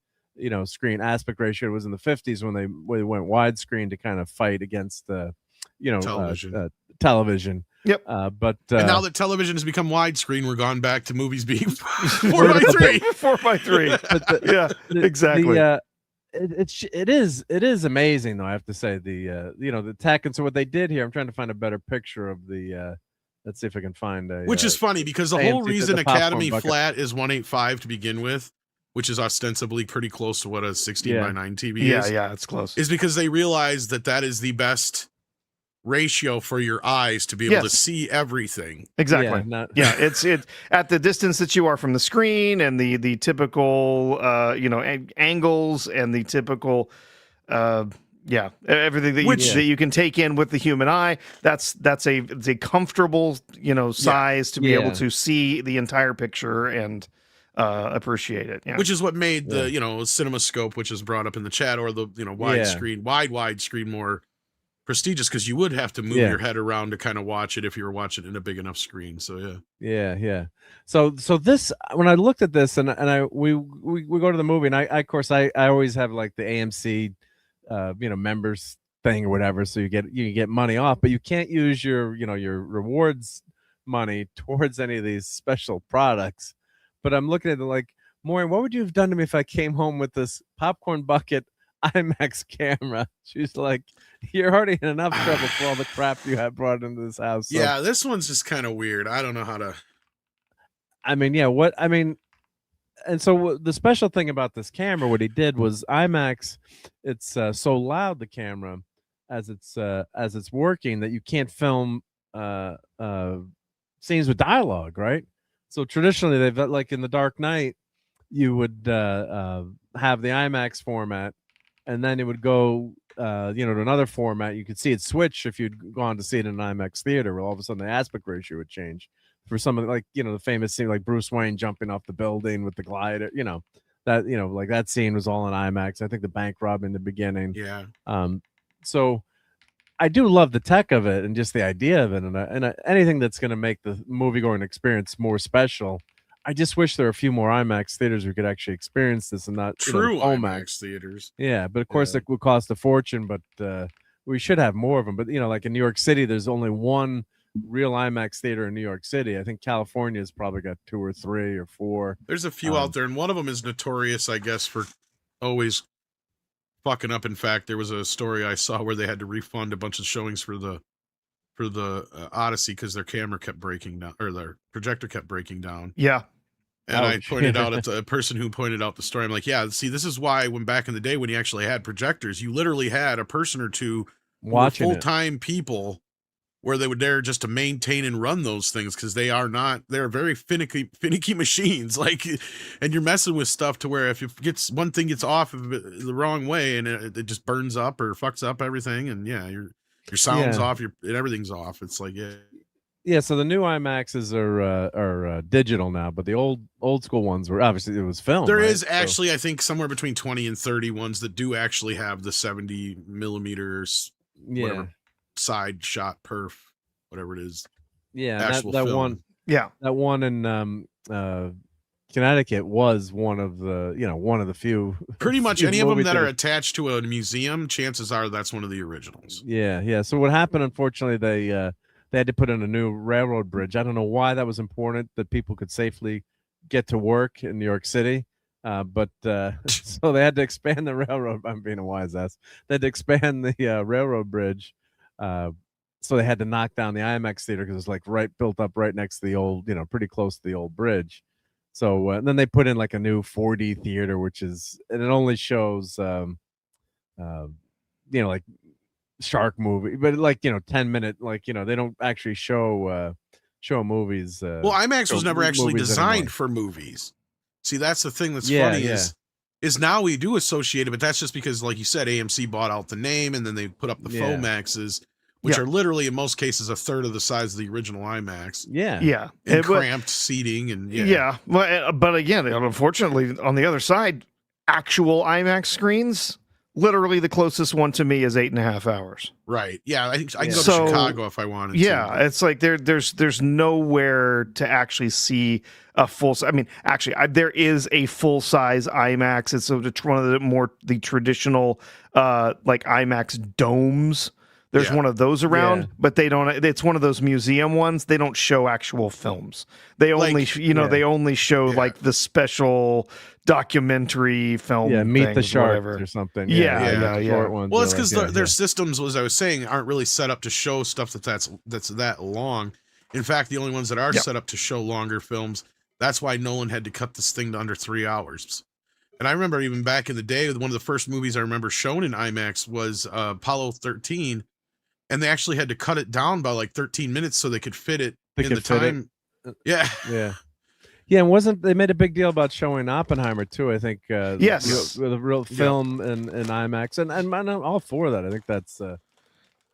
screen aspect ratio. It was in the 50s when they went widescreen to kind of fight against the, television. Yep. But and now that television has become widescreen, we're gone back to movies being 4x3. 4x3. Yeah, exactly. it is amazing though. I have to say the tech, and so what they did here. I'm trying to find a better picture of the. Let's see if I can find a. Which is funny because the whole reason Academy flat is 185 to begin with, which is ostensibly pretty close to what a 16:9 TV is. Yeah, it's close. Is because they realize that is the best ratio for your eyes to be able to see everything. Exactly. It's at the distance that you are from the screen, and the typical angles and the typical everything that you can take in with the human eye. It's a comfortable size to be able to see the entire picture and appreciate it. Which is what made the CinemaScope, which is brought up in the chat, or the wide screen more prestigious, because you would have to move your head around to kind of watch it if you were watching it in a big enough screen. So yeah. So this, when I looked at this, and we go to the movie, and I of course I always have like the AMC members thing or whatever, so you get money off, but you can't use your rewards money towards any of these special products. But I'm looking at it like, Maureen, what would you have done to me if I came home with this popcorn bucket IMAX camera? She's like, you're already in enough trouble for all the crap you have brought into this house. So, this one's just kind of weird. I don't know how to. And so the special thing about this camera, what he did was IMAX. It's so loud, the camera, as it's working, that you can't film scenes with dialogue, right? So traditionally, they've like in The Dark Knight, you would have the IMAX format, and then it would go to another format. You could see it switch if you'd gone to see it in an IMAX theater, where all of a sudden the aspect ratio would change. For some of the famous scene, like Bruce Wayne jumping off the building with the glider, like that scene was all in IMAX. I think the bank rob in the beginning. Yeah. So I do love the tech of it and just the idea of it, and anything that's going to make the movie-going experience more special. I just wish there were a few more IMAX theaters we could actually experience this, and not true IMAX theaters. Yeah, but of course it would cost a fortune. But we should have more of them. But like in New York City, there's only one real IMAX theater in New York City. I think California's probably got 2 or 3 or 4. There's a few out there, and one of them is notorious, I guess, for always fucking up. In fact, there was a story I saw where they had to refund a bunch of showings for the Odyssey because their camera kept breaking down, or their projector kept breaking down. Yeah. And I pointed out, it's a person who pointed out the story. I'm like, see, this is why when back in the day when you actually had projectors, you literally had a person or two watching full-time people where they would there just to maintain and run those things, because they're very finicky machines. Like, and you're messing with stuff to where if one thing gets off the wrong way, and it just burns up or fucks up everything, and your sound's off, and everything's off. It's like so the new IMAXs are digital now, but the old school ones were obviously it was filmed. There is actually, I think, somewhere between 20 and 30 ones that do actually have the 70 millimeters. Whatever side shot perf, whatever it is. That one. Yeah, that one in Connecticut was one of the few. Pretty much any of them that are attached to a museum, chances are that's one of the originals. Yeah. So what happened? Unfortunately, they had to put in a new railroad bridge. I don't know why that was important, that people could safely get to work in New York City. But so they had to expand the railroad. I'm being a wise ass. They had to expand the railroad bridge. So they had to knock down the IMAX theater because it's like built up right next to the old, pretty close to the old bridge. So and then they put in like a new 4D theater, and it only shows, like shark movie, but 10-minute, they don't actually show movies. Well, IMAX was never actually designed for movies. See, that's the thing that's funny is now we do associate it, but that's just because, like you said, AMC bought out the name, and then they put up the FOMAXs, which are literally in most cases a third of the size of the original IMAX. And cramped seating and but again, unfortunately, on the other side, actual IMAX screens, literally the closest one to me is 8.5 hours. Right. Yeah. I can go to Chicago if I wanted to. Yeah. It's like there's nowhere to actually see a full. I mean, actually, there is a full size IMAX. It's one of the traditional like IMAX domes There's one of those around, but they don't. It's one of those museum ones. They don't show actual films. They only, they only show like the special documentary film. Yeah, Meet the things, Shark whatever. or something. Yeah. Short ones well, it's because their systems, as I was saying, aren't really set up to show stuff that's that long. In fact, the only ones that are set up to show longer films. That's why Nolan had to cut this thing to under 3 hours. And I remember even back in the day, one of the first movies I remember shown in IMAX was Apollo 13. And they actually had to cut it down by like 13 minutes so they could fit it in the time. Yeah. And they made a big deal about showing Oppenheimer too? I think. Yes. With a real film in IMAX, and I'm all for that.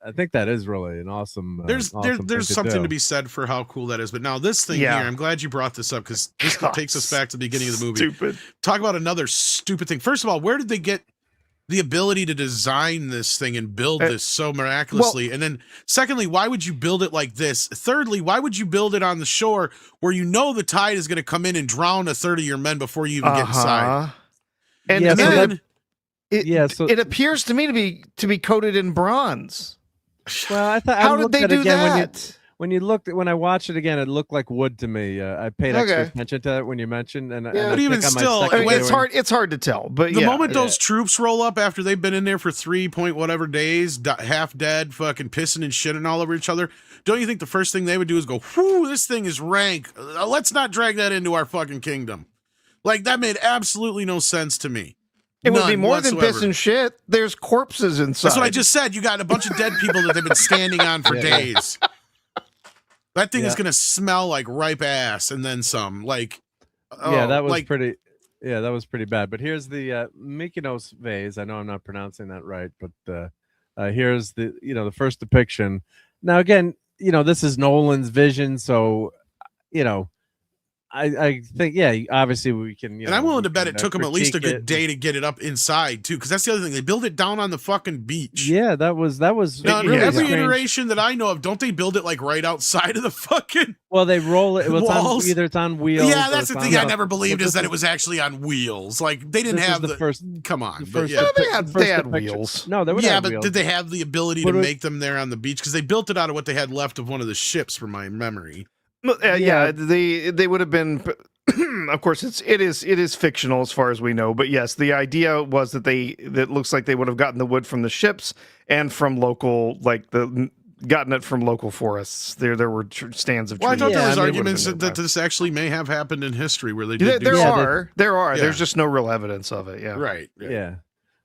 I think that is really an awesome. There's something to be said for how cool that is. But now this thing here, I'm glad you brought this up because this takes us back to the beginning of the movie. Stupid. Talk about another stupid thing. First of all, where did they get the ability to design this thing and build this so miraculously? And then secondly, why would you build it like this? Thirdly, why would you build it on the shore where you know the tide is going to come in and drown a third of your men before you even get inside? And then it appears to me to be coated in bronze. Well, I thought, how did they do that? When I watched it again, it looked like wood to me. I paid extra attention to that when you mentioned, but even still, it's hard to tell. But the moment those troops roll up after they've been in there for 3 point whatever days, half dead, fucking pissing and shitting all over each other, don't you think the first thing they would do is go, "Whew, this thing is rank. Let's not drag that into our fucking kingdom." Like that made absolutely no sense to me. It would be more than piss and shit. There's corpses inside. That's what I just said. You got a bunch of dead people that they've been standing on for days. That thing is going to smell like ripe ass and then some. Like, that was pretty. Yeah, that was pretty bad. But here's the Mykonos vase. I know I'm not pronouncing that right, but here's the first depiction. Now again, this is Nolan's vision, so I think, obviously we can. And I'm willing to bet it took them at least a good day to get it up inside too, because that's the other thing. They build it down on the fucking beach. Yeah, that was. Now, really every iteration that I know of, don't they build it like right outside of the fucking? Well, they roll it. Walls. Either it's on wheels. Yeah, that's the thing I never believed is that it was actually on wheels. Like they didn't have the first. Come on, they had wheels. No, they would. Yeah, but did they have the ability to make them there on the beach? Because they built it out of what they had left of one of the ships, from my memory. They would have been. Of course, it is fictional as far as we know, but yes, the idea was that it looks like they would have gotten the wood from the ships and from local, gotten it from local forests. There were stands of trees. Well, I thought there was arguments that this actually may have happened in history where they did. There are. Yeah. There's just no real evidence of it. Yeah. Right. Yeah.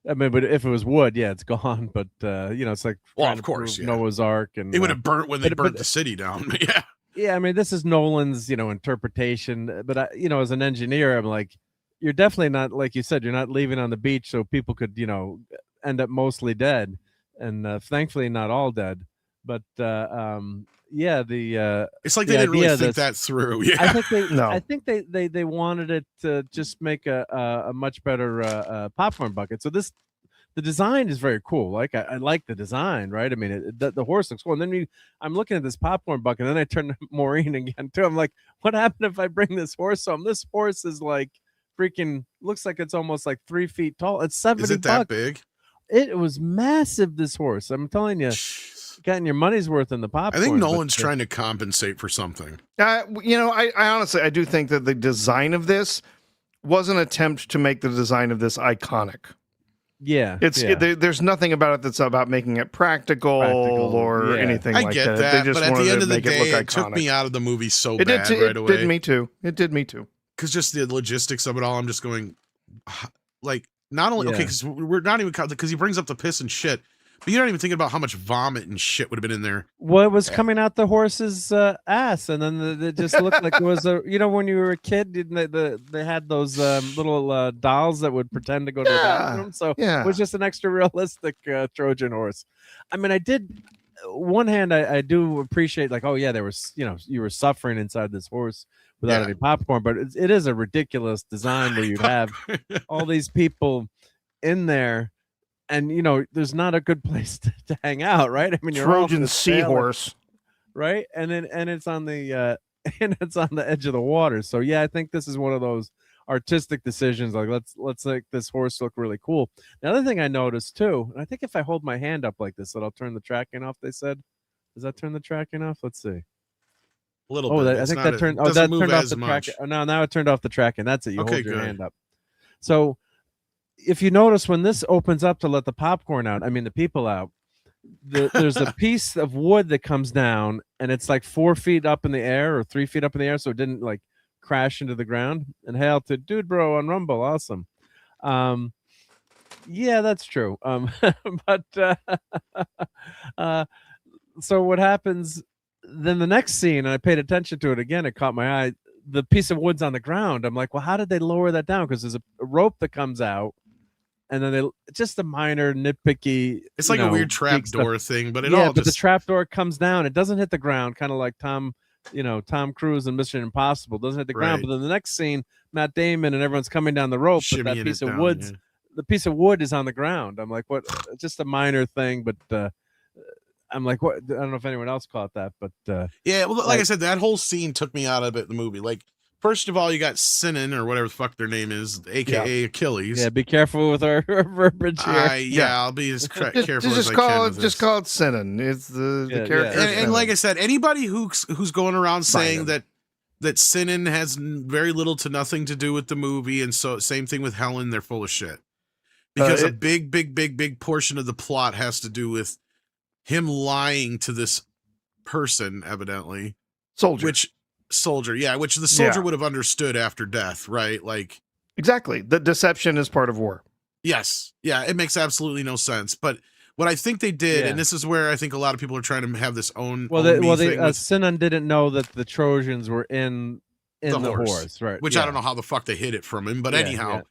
I mean, but if it was wood, it's gone. But it's like of course, Noah's Ark, and it would have burnt when they burnt the city down. Yeah. Yeah, I mean, this is Nolan's, interpretation. But as an engineer, I'm like, you're definitely not, like you said, you're not leaving on the beach so people could, end up mostly dead, and thankfully not all dead. But it's like they didn't really think that through. Yeah, I think they wanted it to just make a much better popcorn bucket. So the design is very cool. Like I like the design, right? I mean, the horse looks cool. And then I'm looking at this popcorn bucket, and then I turn to Maureen again too. I'm like, what happened if I bring this horse home? This horse is like freaking, looks like it's almost like 3 feet tall. It's $70. Is it that big? It was massive. This horse, I'm telling you, getting your money's worth in the popcorn. I think Nolan's trying to compensate for something. I honestly, I do think that the design of this was an attempt to make the design of this iconic. Yeah, there's nothing about it that's about making it practical or anything like that. I get that, but at the end of the day, it took me out of the movie so bad right away. It did me too. Because just the logistics of it all, I'm just going, like, not only because we're not even, because he brings up the piss and shit, but you're not even thinking about how much vomit and shit would have been in there. Well, it was coming out the horse's ass, and then it just looked like it was when you were a kid, they had those little dolls that would pretend to go to the bathroom. So it was just an extra realistic Trojan horse. I mean, one hand, I do appreciate, like, there was, you were suffering inside this horse without any popcorn, but it is a ridiculous design where you have all these people in there. And there's not a good place to hang out, right? I mean, you're Trojan seahorse, right? And it's on the edge of the water. So I think this is one of those artistic decisions. Like let's make this horse look really cool. The other thing I noticed too, and I think if I hold my hand up like this, that'll turn the tracking off. They said, does that turn the tracking off? Let's see. A little bit. I think that turned. Oh, that turned off the tracking. Oh, no, now it turned off the tracking. That's it. You hold your hand up. So if you notice when this opens up to let the popcorn out, I mean the people out, there's a piece of wood that comes down, and it's like 4 feet up in the air or 3 feet up in the air, so it didn't like crash into the ground. And hail to Dude Bro on Rumble. Awesome. Yeah, that's true. But so what happens then the next scene, and I paid attention to it again, it caught my eye. The piece of wood's on the ground. I'm like, well, how did they lower that down? Because there's a rope that comes out, and then just a minor nitpicky. It's like a weird trap door thing, but but the trap door comes down. It doesn't hit the ground, kind of like Tom Cruise in Mission Impossible doesn't hit the ground. But then the next scene, Matt Damon and everyone's coming down the rope, but that piece of wood, the piece of wood is on the ground. I'm like, what? Just a minor thing, but. I'm like, what? I don't know if anyone else caught that, but yeah. Well, like I said, that whole scene took me out of it. The movie, like, first of all, you got Sinan or whatever the fuck their name is, aka Achilles. Yeah, be careful with our verbiage here. I'll be as careful as I can. Just call it Sinan. It's the character. And like I said, anybody who's going around saying that Sinan has very little to nothing to do with the movie, and so same thing with Helen, they're full of shit. Because a big portion of the plot has to do with him lying to this person, evidently. Which the soldier would have understood after death, right? Like, exactly. The deception is part of war. Yes. Yeah, it makes absolutely no sense. But what I think they did, and this is where I think a lot of people are trying to have this own. Sinan didn't know that the Trojans were in the horse, right? Which I don't know how the fuck they hid it from him, but anyhow.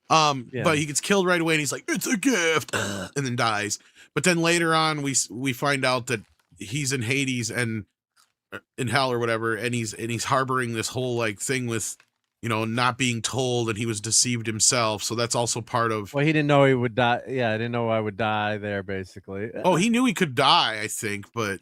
But he gets killed right away, and he's like, "It's a gift," and then dies. But then later on, we find out that he's in Hades and in hell or whatever, and he's harboring this whole like thing with, not being told, and he was deceived himself. So that's also part of. Well, he didn't know he would die. Yeah, I didn't know I would die there. Basically. Oh, he knew he could die, I think, but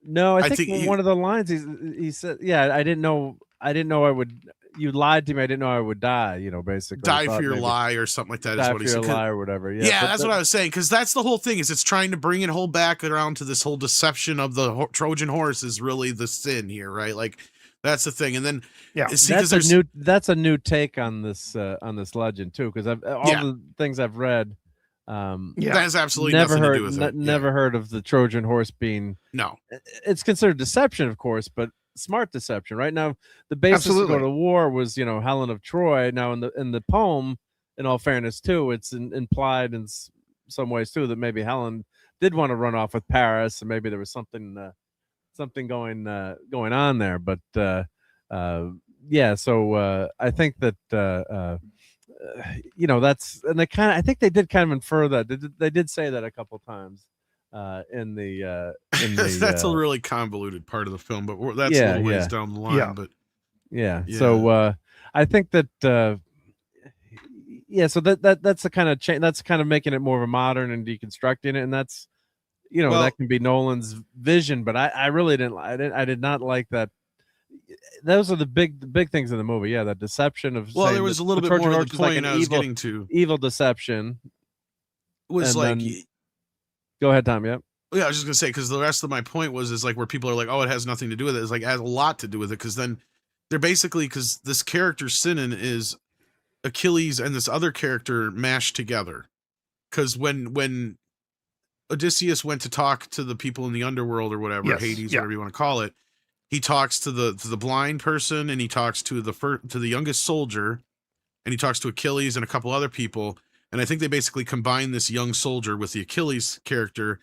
no, I think one of the lines he said, "Yeah, I didn't know I would." You lied to me. I didn't know I would die. Basically die for your lie or something like that. Is what he said. Lie or whatever. Yeah, that's what I was saying. Because that's the whole thing. Is it's trying to bring it whole back around to this whole deception of the Trojan horse is really the sin here, right? Like that's the thing. And then that's a new take on this legend too. Because the things I've read. That has absolutely never nothing heard, to do with it. Never heard of the Trojan horse being. No, it's considered deception, of course, but. Smart deception, right? Now the basis to go to war was Helen of Troy. Now in the poem, in all fairness too, it's implied in some ways too that maybe Helen did want to run off with Paris, and maybe there was something going on there. But so I think that that's, and I think they did kind of infer that they did say that a couple times. That's a really convoluted part of the film, but that's a little ways down the line. But so I think that so that's the kind of change. That's kind of making it more of a modern and deconstructing it, and that's that can be Nolan's vision. But I really I did not like that. Those are the big things in the movie. Yeah, the deception of. Well, there was a little bit more of the point I was getting to. Evil deception was like. Go ahead, Tom. Yep. Yeah, I was just gonna say, because the rest of my point is like where people are like, oh, it has nothing to do with it. It's like it has a lot to do with it, because then they're basically, because this character Sinan is Achilles and this other character mashed together. Because when Odysseus went to talk to the people in the underworld or whatever, Hades, whatever you want to call it, he talks to the blind person, and he talks to the youngest soldier, and he talks to Achilles and a couple other people. And I think they basically combine this young soldier with the Achilles character.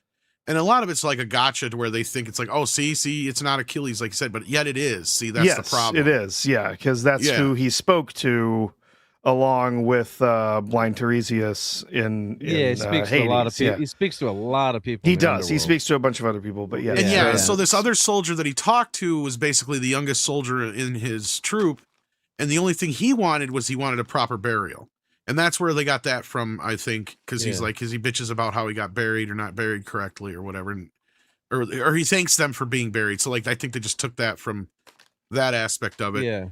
And a lot of it's like a gotcha to where they think it's like, oh, see, it's not Achilles, like you said, but yet it is. See, that's the problem. It is, because that's who he spoke to along with blind Tiresias in he speaks Hades. To a lot of people. He speaks to a lot of people. He does. He speaks to a bunch of other people, but so this other soldier that he talked to was basically the youngest soldier in his troop. And the only thing he wanted a proper burial. And that's where they got that from, I think, because he's like, because he bitches about how he got buried or not buried correctly or whatever, and or he thanks them for being buried. So like, I think they just took that from that aspect of it. Yeah.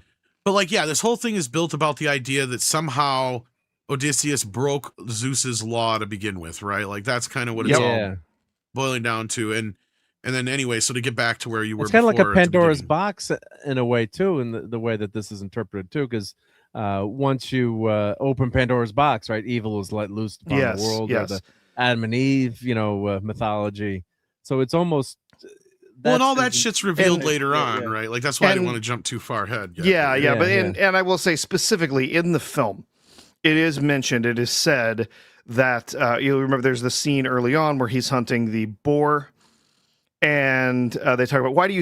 But like, yeah, this whole thing is built about the idea that somehow Odysseus broke Zeus's law to begin with, right? Like that's kind of what it's all boiling down to. And then anyway, so to get back to where you were, it's kind of like a Pandora's box in a way too, in the way that this is interpreted too, because once you open Pandora's box, right, evil is let loose upon the world, or the Adam and Eve, mythology. So it's almost and all that shit's revealed later on, right? Like that's why I didn't want to jump too far ahead. And I will say specifically in the film, it is mentioned, it is said that you'll remember there's the scene early on where he's hunting the boar, and they talk about why do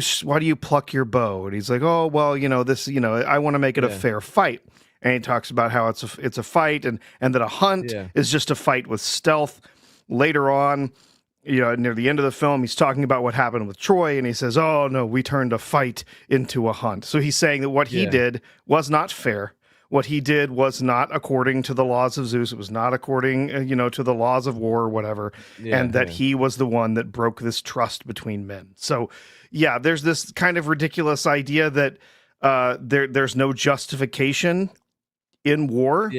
you pluck your bow, and he's like, oh well, I want to make it a fair fight, and he talks about how it's a fight, and that a hunt is just a fight with stealth. Later on, near the end of the film, he's talking about what happened with Troy, and he says, oh no, we turned a fight into a hunt. So he's saying that what he did was not fair. What he did was not according to the laws of Zeus. It was not according, to the laws of war or whatever. And that he was the one that broke this trust between men. So, there's this kind of ridiculous idea that there's no justification in war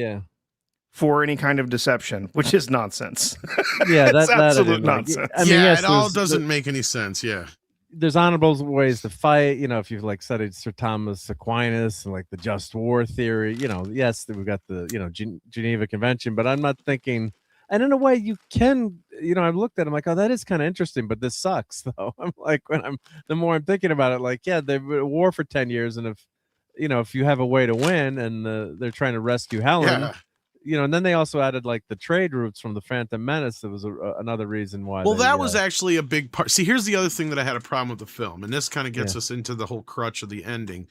for any kind of deception, which is nonsense. That's absolute nonsense. I mean, it all doesn't make any sense. There's honorable ways to fight, if you've like studied Sir Thomas Aquinas and like the just war theory, yes, we've got the Geneva Convention, but I'm not thinking, and in a way you can, I've looked at it, I'm like, oh, that is kind of interesting, but this sucks though. I'm like, the more I'm thinking about it, like, they've been at war for 10 years, and if you have a way to win, and they're trying to rescue Helen, and then they also added like the trade routes from the Phantom Menace. That was another reason why. Well, that was actually a big part. See, here's the other thing that I had a problem with the film, and this kind of gets us into the whole crutch of the ending,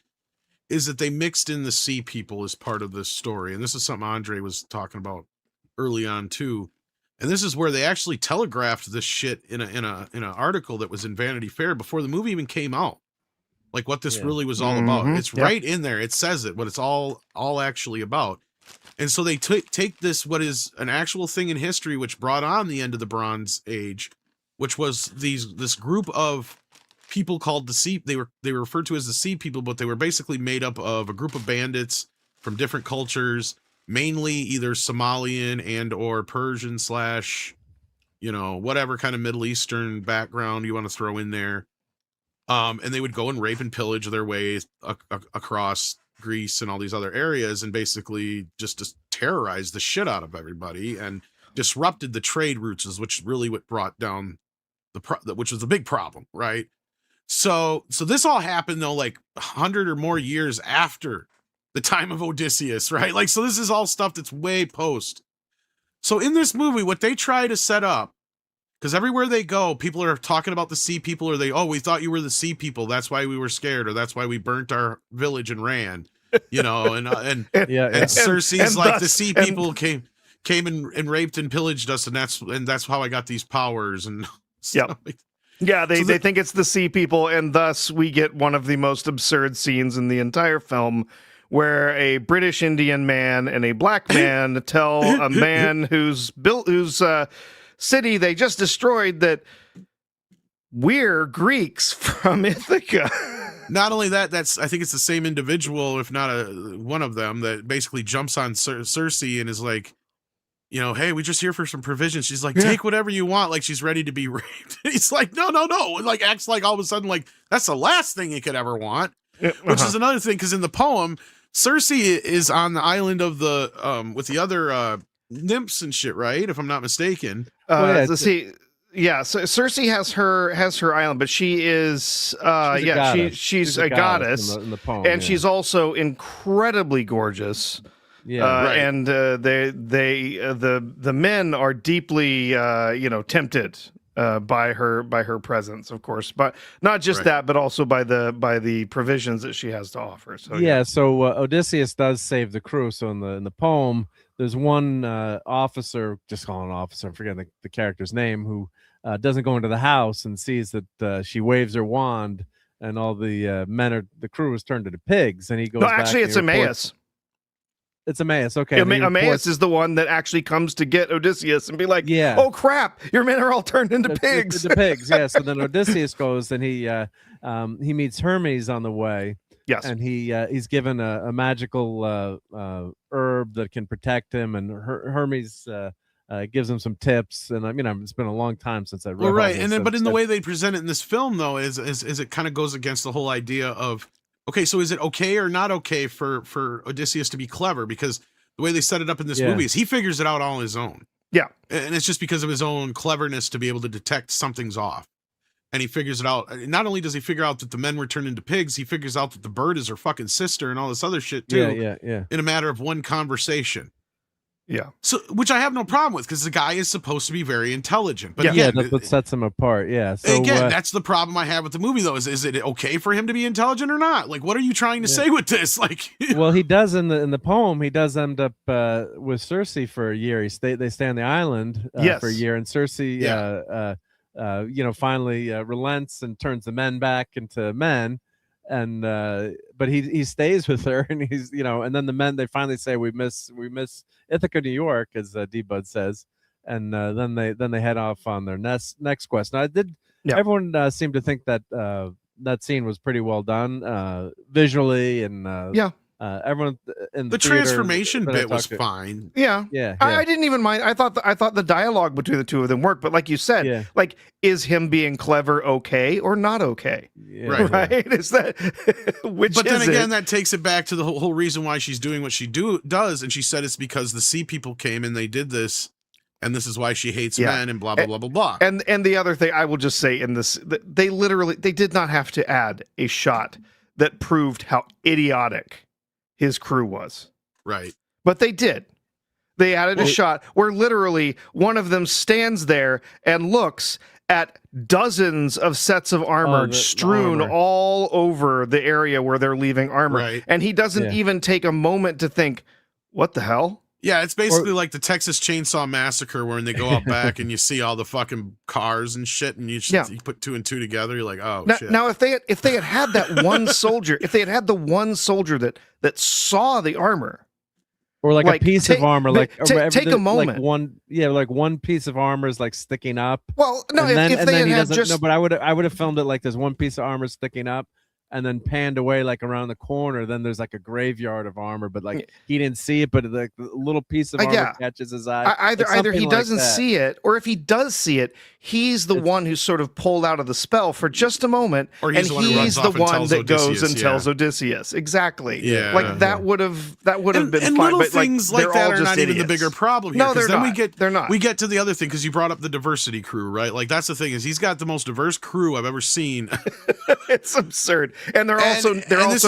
is that they mixed in the sea people as part of this story. And this is something Andre was talking about early on too. And this is where they actually telegraphed this shit in an article that was in Vanity Fair before the movie even came out. Like what this really was all about. It's right in there. It says it, what it's all actually about. And so they take this, what is an actual thing in history, which brought on the end of the Bronze Age, which was this group of people called the Sea. They were referred to as the Sea People, but they were basically made up of a group of bandits from different cultures, mainly either Somalian and or Persian / whatever kind of Middle Eastern background you want to throw in there. And they would go and rape and pillage their way across Greece and all these other areas, and basically just terrorize the shit out of everybody and disrupted the trade routes, which really what brought down which was a big problem, right? So this all happened though, like 100 or more years after the time of Odysseus, right? Like, so this is all stuff that's way post. So in this movie, what they try to set up, because everywhere they go, people are talking about the Sea People, or we thought you were the Sea People, that's why we were scared, or that's why we burnt our village and ran, and Circe's like, the Sea People came and raped and pillaged us, and that's how I got these powers, and they think it's the Sea People, and thus we get one of the most absurd scenes in the entire film, where a British Indian man and a black man tell a man whose city they just destroyed that we're Greeks from Ithaca. Not only that, I think it's the same individual, if not one of them, that basically jumps on Circe and is like, hey, we're just here for some provisions. She's like, take whatever you want, like she's ready to be raped. He's like, no, like acts like all of a sudden like that's the last thing he could ever want, which is another thing, because in the poem, Circe is on the island of the with the other nymphs and shit, right? If I'm not mistaken. So Circe has her island, but she is she's a goddess in the poem, and she's also incredibly gorgeous. And the men are deeply tempted by her presence, of course, but not just that, but also by the provisions that she has to offer. So so Odysseus does save the crew. So in the poem, there's one officer, just call him an officer, I'm forgetting the character's name, who doesn't go into the house and sees that she waves her wand and all the the crew is turned into pigs, and he goes. No, actually, it's Emmaus. It's Emmaus, okay. Emmaus is the one that actually comes to get Odysseus and be like, oh crap, your men are all turned into pigs. Into pigs, yeah. So then Odysseus goes and he meets Hermes on the way, Yes. And he's given a magical herb that can protect him, and Hermes gives him some tips. And it's been a long time since I read. Well, right, and then but in the way they present it in this film, though, is it kind of goes against the whole idea of, okay, so is it okay or not okay for Odysseus to be clever? Because the way they set it up in this movie is he figures it out all on his own. Yeah, and it's just because of his own cleverness to be able to detect something's off. And he figures it out. Not only does he figure out that the men were turned into pigs, he figures out that the bird is her fucking sister and all this other shit too. Yeah. In a matter of one conversation. Yeah. So, which I have no problem with, because the guy is supposed to be very intelligent. But again, that's what sets him apart. Yeah. So again, that's the problem I have with the movie, though. Is it okay for him to be intelligent or not? Like, what are you trying to say with this? Like, well, he does in the poem. He does end up with Circe for a year. They stay on the island for a year, and Circe, finally relents and turns the men back into men. And but he stays with her, and he's and then the men, they finally say we miss Ithaca, New York, as D-Bud says, and then they head off on their next quest. Now everyone seemed to think that that scene was pretty well done visually, and everyone in the transformation bit was fine. Yeah. I didn't even mind. I thought the dialogue between the two of them worked, but like you said, like, is him being clever okay or not okay? Right? Is that which? But then again, that takes it back to the whole reason why she's doing what she does, and she said it's because the sea people came and they did this, and this is why she hates men, and blah blah blah blah blah. And the other thing I will just say in this, they did not have to add a shot that proved how idiotic his crew was. Right. But they did. They added a shot where literally one of them stands there and looks at dozens of sets of armor strewn all over the area where they're leaving armor. Right. And he doesn't even take a moment to think, what the hell? Yeah, it's basically like the Texas Chainsaw Massacre, when they go out back and you see all the fucking cars and shit, and you put two and two together, you're like, oh, shit. Now, if they had that one soldier, if they had the one soldier that saw the armor, or like a piece of armor, take a moment, like one piece of armor is like sticking up. Well, no, if they had just no, but I would have filmed it like there's one piece of armor sticking up, and then panned away like around the corner. Then there's like a graveyard of armor, but like he didn't see it, but the little piece of armor catches his eye. Either he doesn't see it, or if he does see it, he's the one who's sort of pulled out of the spell for just a moment, or he's the one that goes and tells Odysseus. Exactly. Yeah. Like that would have been and fine. Little but things like that are not even the bigger problem here. No, they're not. They're not. We get to the other thing, because you brought up the diversity crew, right? Like, that's the thing, is he's got the most diverse crew I've ever seen. It's absurd, and they're also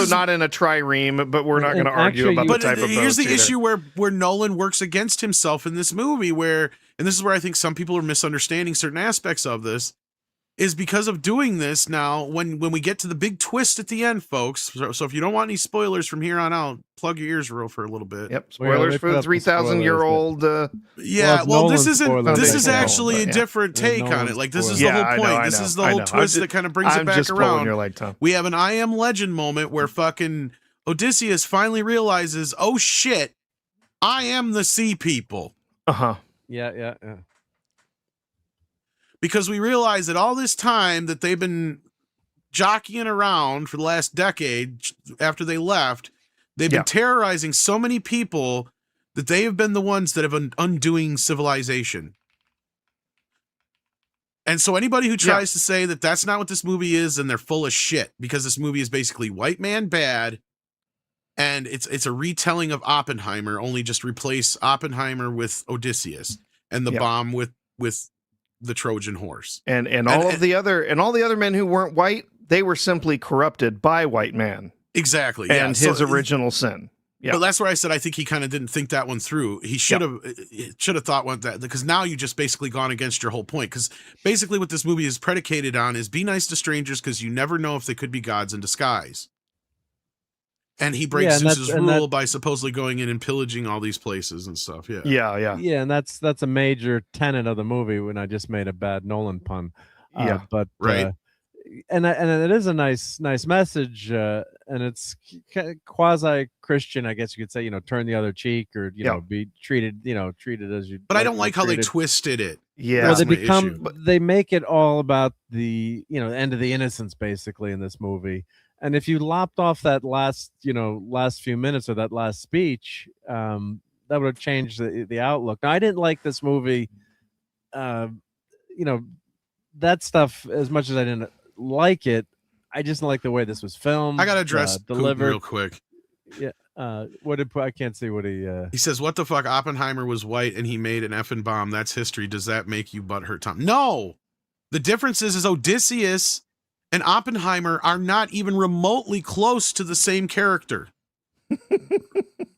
not in a trireme, but we're not going to argue about the type of boats. Here's the issue where Nolan works against himself in this movie, and this is where I think some people are misunderstanding certain aspects of this, is because of doing this now, when we get to the big twist at the end, folks. So if you don't want any spoilers from here on out, plug your ears for a little bit. Yep, spoilers for the 3,000-year-old. This is actually a different take on it. Like, this is the whole point. This is the whole twist that kind of brings it back around. Your leg, Tom. We have an I Am Legend moment where fucking Odysseus finally realizes, oh shit, I am the sea people. Yeah. Because we realize that all this time that they've been jockeying around for the last decade after they left, they've been terrorizing so many people that they have been the ones that have been undoing civilization. And so anybody who tries to say that that's not what this movie is, then they're full of shit, because this movie is basically white man bad, and it's a retelling of Oppenheimer, only just replace Oppenheimer with Odysseus and the bomb with the Trojan horse. And all the other men who weren't white, they were simply corrupted by white man. Exactly. And his original sin. Yeah. But that's where I said I think he kind of didn't think that one through. He should have thought that, because now you just basically gone against your whole point. Because basically what this movie is predicated on is be nice to strangers, because you never know if they could be gods in disguise. And he breaks Zeus's rule by supposedly going in and pillaging all these places and stuff. Yeah, and that's a major tenet of the movie. When I just made a bad Nolan pun, but right, and it is a nice message, and it's quasi Christian, I guess you could say. Turn the other cheek, or be treated as you. But I don't like how they twisted it. Yeah, well, they make it all about the end of the innocence, basically, in this movie. And if you lopped off that last few minutes of that last speech, that would have changed the outlook. Now, I didn't like this movie. That stuff, as much as I didn't like it, I just didn't like the way this was filmed. I got to address delivered real quick. Yeah. What did I can't see what he says, what the fuck? Oppenheimer was white and he made an effing bomb. That's history. Does that make you butthurt, Tom? No. The difference is Odysseus and Oppenheimer are not even remotely close to the same character.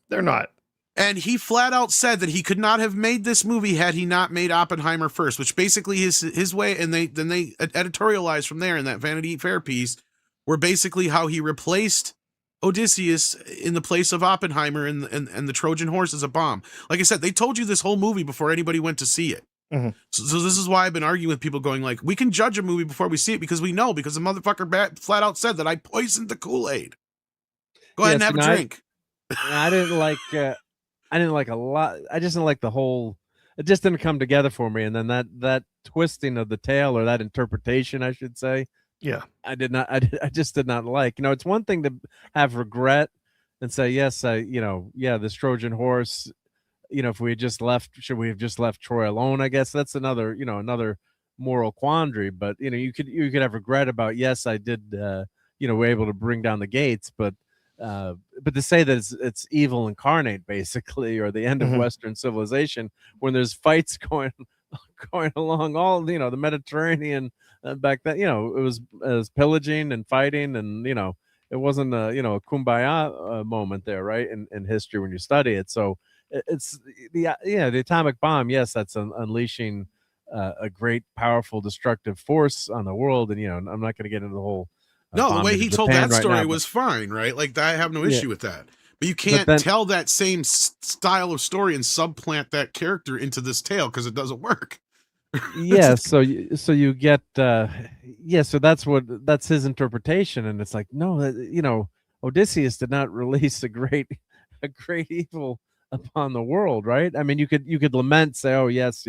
They're not. And he flat out said that he could not have made this movie had he not made Oppenheimer first, which basically his way, and they editorialized from there in that Vanity Fair piece, were basically how he replaced Odysseus in the place of Oppenheimer and the Trojan horse as a bomb. Like I said, they told you this whole movie before anybody went to see it. Mm-hmm. So this is why I've been arguing with people going like, we can judge a movie before we see it because the motherfucker flat out said that I poisoned the Kool-Aid. Go ahead and have a drink. I didn't like a lot. I just didn't like the whole. It just didn't come together for me. And then that twisting of the tale, or that interpretation, I should say. Yeah, I just did not like. It's one thing to have regret and say, yes, this Trojan horse. If we had just left, should we have just left Troy alone? I guess that's another moral quandary. But you could have regret about, yes, I did. We're able to bring down the gates, but to say that it's evil incarnate, basically, or the end of Western civilization, when there's fights going along all the Mediterranean back then, it was pillaging and fighting, and it wasn't a kumbaya moment there, right, in history when you study it. So it's the atomic bomb. Yes, that's unleashing a great, powerful, destructive force on the world, and I'm not going to get into the whole. No, the way he told that story was fine, right? Like, I have no issue with that. But you can't tell that same style of story and subplant that character into this tale because it doesn't work. Yeah, so you get so that's his interpretation, and it's like, no, Odysseus did not release a great evil upon the world, right? I mean, you could lament, say, oh yes,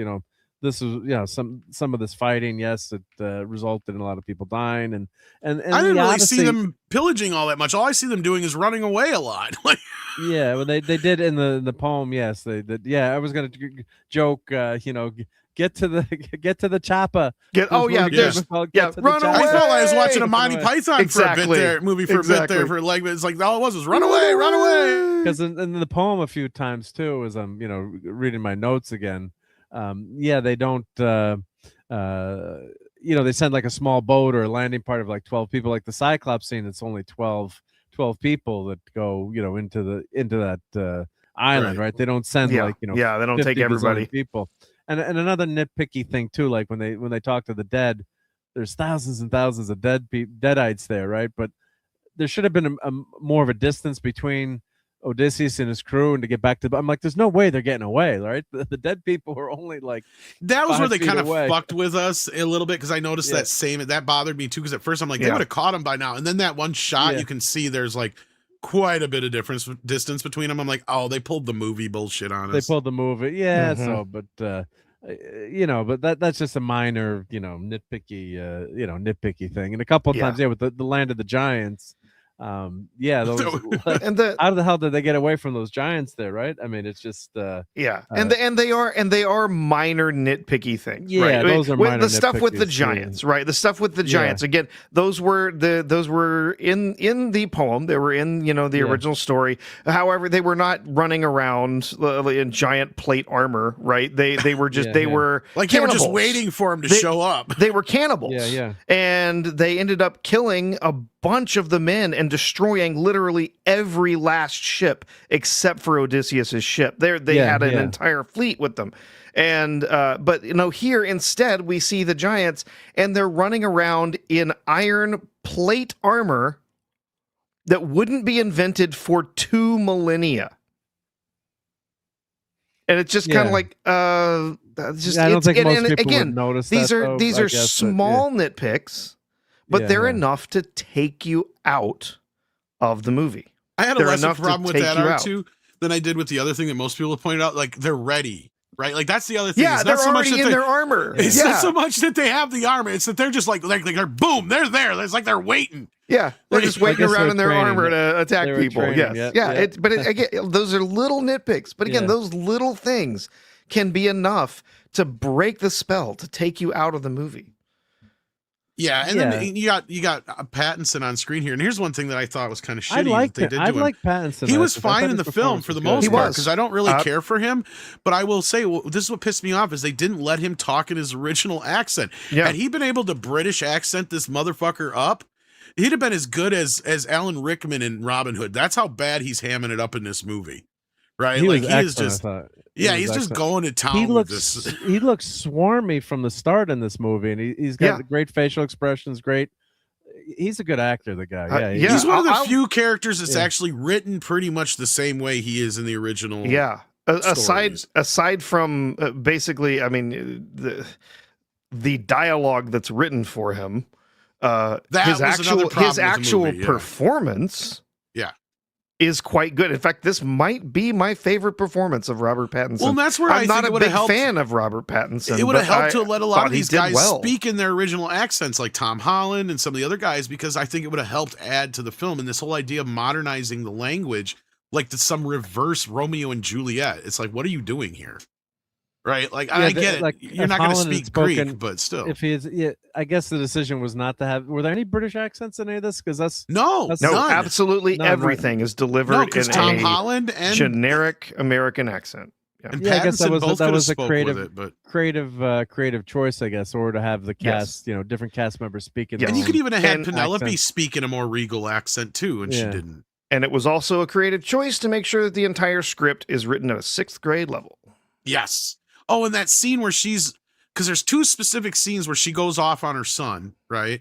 this is some of this fighting, yes, it resulted in a lot of people dying, and I didn't really see them pillaging all that much. All I see them doing is running away a lot. Yeah, well, they did in the poem. Yes, they did. Yeah, I was gonna joke, get to the chopper. Run away. I felt I was watching a Monty Python for a bit there, for like, it's like all it was run away. Because in the poem a few times too, as I'm reading my notes again. They don't they send like a small boat or a landing party of like 12 people, like the Cyclops scene. It's only 12 people that go into that island, right? They don't send they don't take everybody, people. And another nitpicky thing too, like when they talk to the dead, there's thousands and thousands of deadites there, right? But there should have been a more of a distance between Odysseus and his crew, and to get back to, I'm like, there's no way they're getting away, right? The dead people were only like that was where they kind of fucked with us a little bit, because I noticed that bothered me too, because at first I'm like, they would have caught him by now, and then that one shot you can see there's like quite a bit of distance between them. I'm like, oh, they pulled the movie bullshit on us. They pulled the movie, so but but that's just a minor nitpicky thing. And a couple of times with the Land of the Giants. Those and how the hell did they get away from those giants there, right? I mean, it's just and they are minor nitpicky things, right? Those are minor the stuff with the giants, right? The stuff with the giants, again, those were in the poem. They were in the original story. However, they were not running around in giant plate armor, right? They were just were like cannibals. They were just waiting for him to show up. They were cannibals, and they ended up killing a bunch of the men and destroying literally every last ship except for Odysseus's ship. They had an entire fleet with them. And but here instead we see the giants, and they're running around in iron plate armor that wouldn't be invented for 2 millennia. And it's just kind of like I don't think most people would notice these that, these are small nitpicks, but they're enough to take you out of the movie. I had a lesser problem with that art too than I did with the other thing that most people have pointed out. Like, they're ready. right? Like that's the other thing. Yeah, it's they're not so much already in their armor. It's not so much that they have the armor. It's that they're just like they're boom, they're there. It's like they're waiting. Yeah, they're just waiting around in their armor to attack people. Training, Yes, yeah. But again, those are little nitpicks. But again, those little things can be enough to break the spell, to take you out of the movie. Yeah, and then you got Pattinson on screen here, and here's one thing that I thought was kind of shitty. I like Pattinson. He was fine in the film for the most part because I don't really care for him. But I will say, this is what pissed me off is they didn't let him talk in his original accent. Yeah. Had he been able to British accent this motherfucker up, he'd have been as good as Alan Rickman in Robin Hood. That's how bad he's hamming it up in this movie, right? He like was he is excellent, just. Yeah, he's just going to town with this. He looks swarmy from the start in this movie, and he's got great facial expressions. Great, he's a good actor. The guy, he's one of the few characters that's actually written pretty much the same way he is in the original. Yeah, aside from basically, I mean the dialogue that's written for him, his actual performance. Is quite good. In fact, this might be my favorite performance of Robert Pattinson. Well, that's where I'm not a big helped, fan of Robert Pattinson. It would have helped to let a lot of these guys speak in their original accents, like Tom Holland and some of the other guys, because I think it would have helped add to the film. And this whole idea of modernizing the language, like some reverse Romeo and Juliet. It's like, what are you doing here? Right? Like, I get it. Like, you're not going to speak Greek, but still. If he is, I guess the decision was not to have. Were there any British accents in any of this? Because that's no, absolutely everything is delivered in Tom Holland and generic American accent. Yeah, I guess that was a creative choice, I guess, or to have the cast, different cast members speaking. And you could even have had Penelope speak in a more regal accent too, and she didn't. And it was also a creative choice to make sure that the entire script is written at a 6th grade level. Yes. Oh, and that scene where because there's 2 specific scenes where she goes off on her son, right?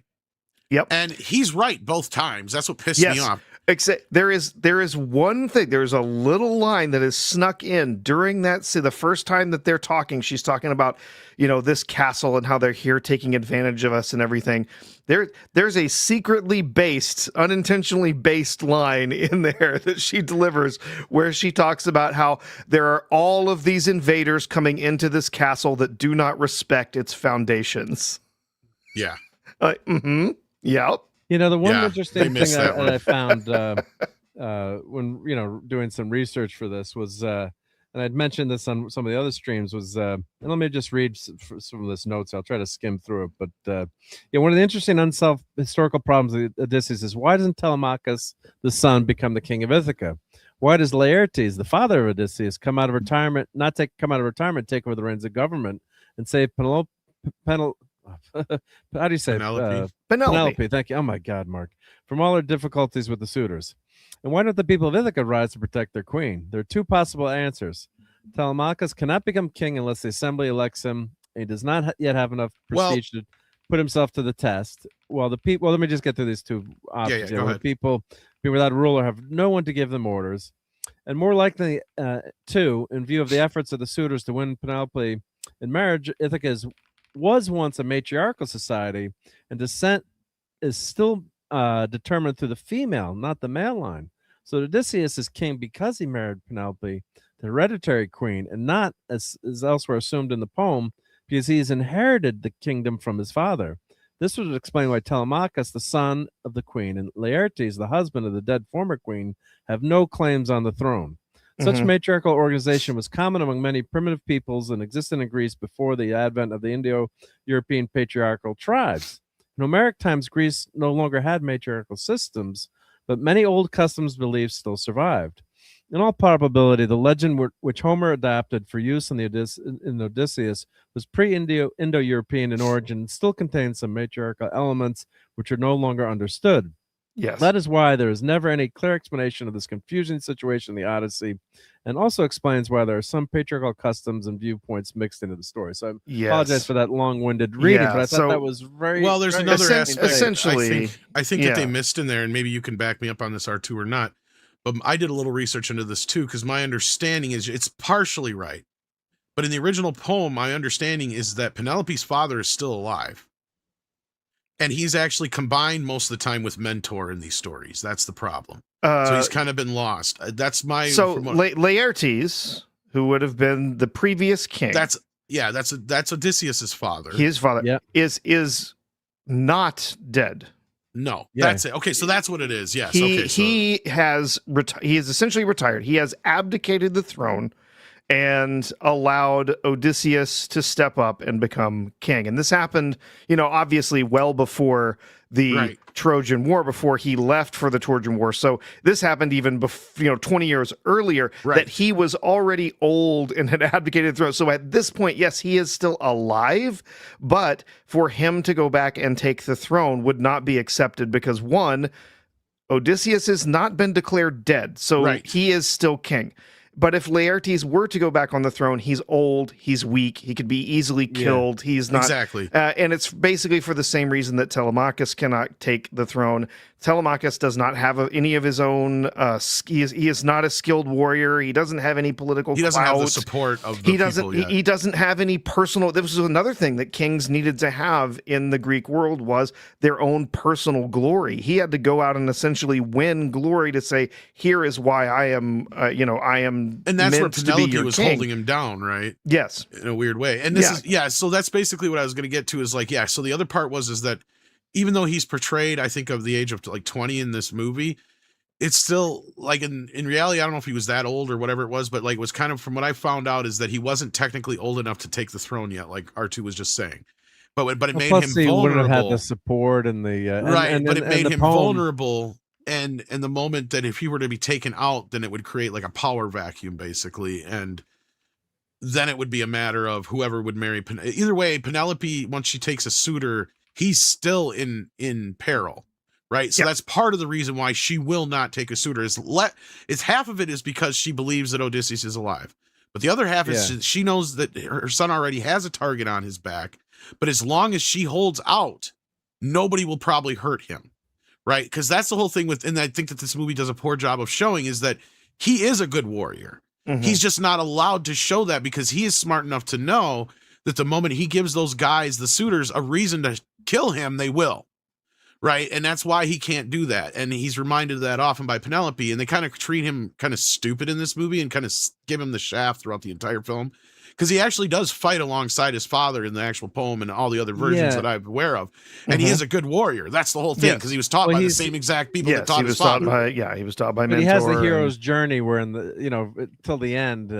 Yep. And he's right both times. That's what pissed me off. Except there is one thing. There's a little line that is snuck in during that. See, the first time that they're talking, she's talking about, this castle and how they're here taking advantage of us and everything. There's a secretly based, unintentionally based line in there that she delivers where she talks about how there are all of these invaders coming into this castle that do not respect its foundations. Yeah. Yep. The one interesting thing that I found when doing some research for this was, and I'd mentioned this on some of the other streams, was, and let me just read some of this notes. I'll try to skim through it, but one of the interesting unsolved historical problems of Odysseus is, why doesn't Telemachus, the son, become the king of Ithaca? Why does Laertes, the father of Odysseus, come out of retirement, take over the reins of government and save Penelope? How do you say Penelope? Thank you. Oh my God, Mark. From all her difficulties with the suitors. And why don't the people of Ithaca rise to protect their queen? There are 2 possible answers. Telemachus cannot become king unless the assembly elects him. He does not yet have enough prestige to put himself to the test. Well, let me just get through these 2 options. Go ahead. People without a ruler have no one to give them orders. And more likely, 2, in view of the efforts of the suitors to win Penelope in marriage, Ithaca was once a matriarchal society, and descent is still determined through the female, not the male line. So Odysseus is king because he married Penelope, the hereditary queen, and not, as is elsewhere assumed in the poem, because he has inherited the kingdom from his father. This would explain why Telemachus, the son of the queen, and Laertes, the husband of the dead former queen, have no claims on the throne. Such matriarchal organization was common among many primitive peoples and existed in Greece before the advent of the Indo-European patriarchal tribes. In Homeric times, Greece no longer had matriarchal systems, but many old customs beliefs still survived. In all probability, the legend which Homer adapted for use in Odysseus was pre-Indo-European in origin and still contains some matriarchal elements which are no longer understood. Yes. That is why there is never any clear explanation of this confusing situation in the Odyssey, and also explains why there are some patriarchal customs and viewpoints mixed into the story. So I apologize for that long-winded reading, but I thought that was very well. There's another aspect. Essentially, I think that they missed in there, and maybe you can back me up on this, R2, or not. But I did a little research into this too, because my understanding is it's partially right. But in the original poem, my understanding is that Penelope's father is still alive. And he's actually combined most of the time with Mentor in these stories. That's the problem. So he's kind of been lost. That's my... So Laertes, who would have been the previous king. That's Odysseus's father. His father is not dead. No, that's it. Okay, so that's what it is. Yes. He has essentially retired. He has abdicated the throne and allowed Odysseus to step up and become king. And this happened, obviously well before the Trojan War, before he left for the Trojan War. So this happened even before, 20 years earlier, that he was already old and had abdicated the throne. So at this point, yes, he is still alive, but for him to go back and take the throne would not be accepted because, one, Odysseus has not been declared dead, so he is still king. But if Laertes were to go back on the throne, he's old, he's weak, he could be easily killed. He's not exactly, and it's basically for the same reason that Telemachus cannot take the throne. Telemachus does not have any of his own. He is not a skilled warrior. He doesn't have any political. He doesn't clout. have the support of the people yet. He doesn't have any personal. This was another thing that kings needed to have in the Greek world was their own personal glory. He had to go out and essentially win glory to say, "Here is why I am. I am." And that's where meant to be Penelope your was king. holding him down, right? Yes, in a weird way. And this is So that's basically what I was going to get to. Is so the other part was that. Even though he's portrayed, I think, of the age of 20 in this movie, it's still in reality, I don't know if he was that old or whatever it was, but it was kind of, from what I found out, is that he wasn't technically old enough to take the throne yet, like R2 was just saying. But it made him vulnerable. He wouldn't have had the support and the but it made him vulnerable. And the moment that if he were to be taken out, then it would create a power vacuum, basically, and then it would be a matter of whoever would marry. Either way, Penelope, once she takes a suitor, he's still in peril, right? So that's part of the reason why she will not take a suitor. It's half of it is because she believes that Odysseus is alive, but the other half is she knows that her son already has a target on his back. But as long as she holds out, nobody will probably hurt him, right? Because that's the whole thing and I think that this movie does a poor job of showing is that he is a good warrior. Mm-hmm. He's just not allowed to show that because he is smart enough to know that the moment he gives those guys, the suitors, a reason to kill him, they will, right? And that's why he can't do that. And he's reminded of that often by Penelope, and they kind of treat him kind of stupid in this movie and kind of give him the shaft throughout the entire film, because he actually does fight alongside his father in the actual poem and all the other versions that I'm aware of. And he is a good warrior. That's the whole thing, because he was taught by the same exact people that taught his father. He was taught by But mentor. he has the hero's journey where till the end.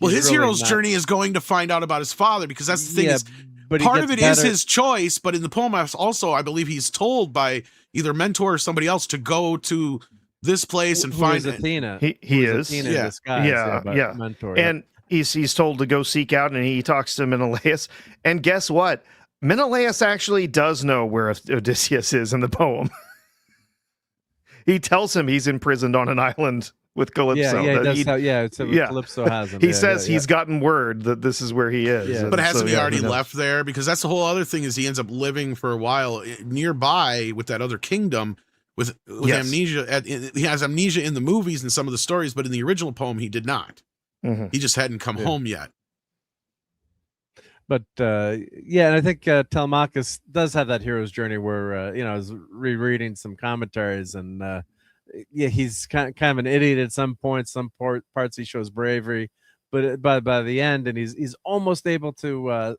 His hero's journey is going to find out about his father, because that's the thing but part of it is his choice, but in the poem also, I believe he's told by either mentor or somebody else to go to this place and find Athena. He is. Athena in disguise, mentor. And he's told to go seek out, and he talks to Menelaus. And guess what? Menelaus actually does know where Odysseus is in the poem. He tells him he's imprisoned on an island with Calypso. Calypso has him. He says he's gotten word that this is where he is. Yeah. But hasn't he already left there? Because that's the whole other thing, is he ends up living for a while nearby with that other kingdom with amnesia. He has amnesia in the movies and some of the stories, but in the original poem, he did not. Mm-hmm. He just hadn't come home yet. But and I think Telemachus does have that hero's journey where I was rereading some commentaries, and he's kind of an idiot at some points. Some parts he shows bravery, but by the end, and he's almost able to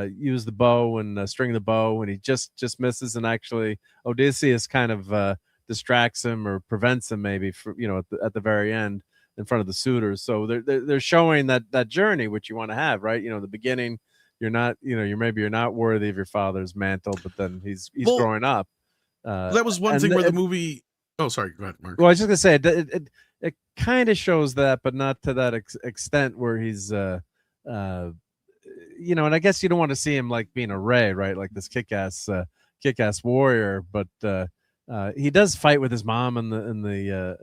use the bow and string the bow, and he just misses. And actually, Odysseus kind of distracts him or prevents him, maybe at the very end, in front of the suitors. So they're showing that journey which you want to have, right? The beginning, you're not you're not worthy of your father's mantle, but then he's growing up. That was one thing where the movie. Oh, sorry. Go ahead, Mark. Well, I was just gonna say it kind of shows that, but not to that extent where he's and I guess you don't want to see him like being a Ray, right? Like this kick-ass warrior, but he does fight with his mom in the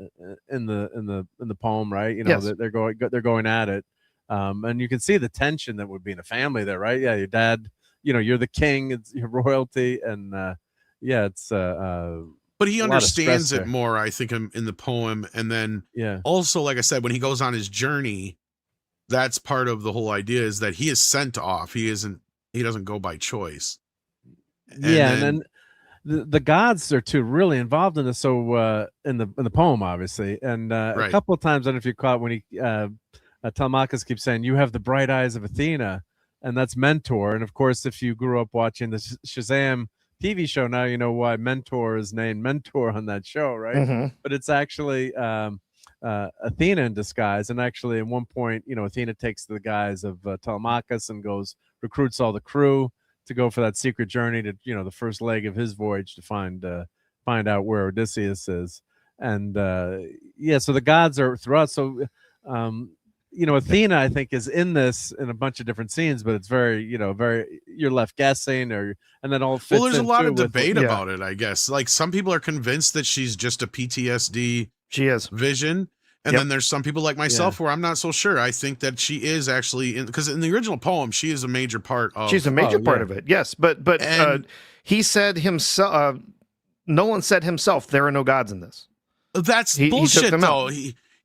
poem, right? They're going at it, and you can see the tension that would be in a family there, right? Yeah, your dad, you're the king, it's your royalty, and it's but he understands it more, I think, in the poem, and then also, like I said, when he goes on his journey, that's part of the whole idea, is that he is sent off. He doesn't go by choice. And then the gods are too really involved in this. So in the poem, obviously, and a couple of times, I don't know if you caught when he Telemachus keeps saying, "You have the bright eyes of Athena," and that's Mentor. And of course, if you grew up watching the Shazam TV show, now you know why Mentor is named Mentor on that show, right? Mm-hmm. But it's actually Athena in disguise. And actually, at one point, Athena takes the guise of Telemachus and recruits all the crew to go for that secret journey to, the first leg of his voyage to find out where Odysseus is. And so the gods are throughout. So Athena, I think, is in this in a bunch of different scenes, but it's very you're left guessing, and then all fits. Well, there's a lot of debate about it, I guess. Like, some people are convinced that she's just a PTSD vision, and then there's some people like myself where I'm not so sure. I think that she is actually because in the original poem, she is a major part of. She's a major part of it, yes. But he said himself. Nolan said himself, there are no gods in this. That's bullshit, though.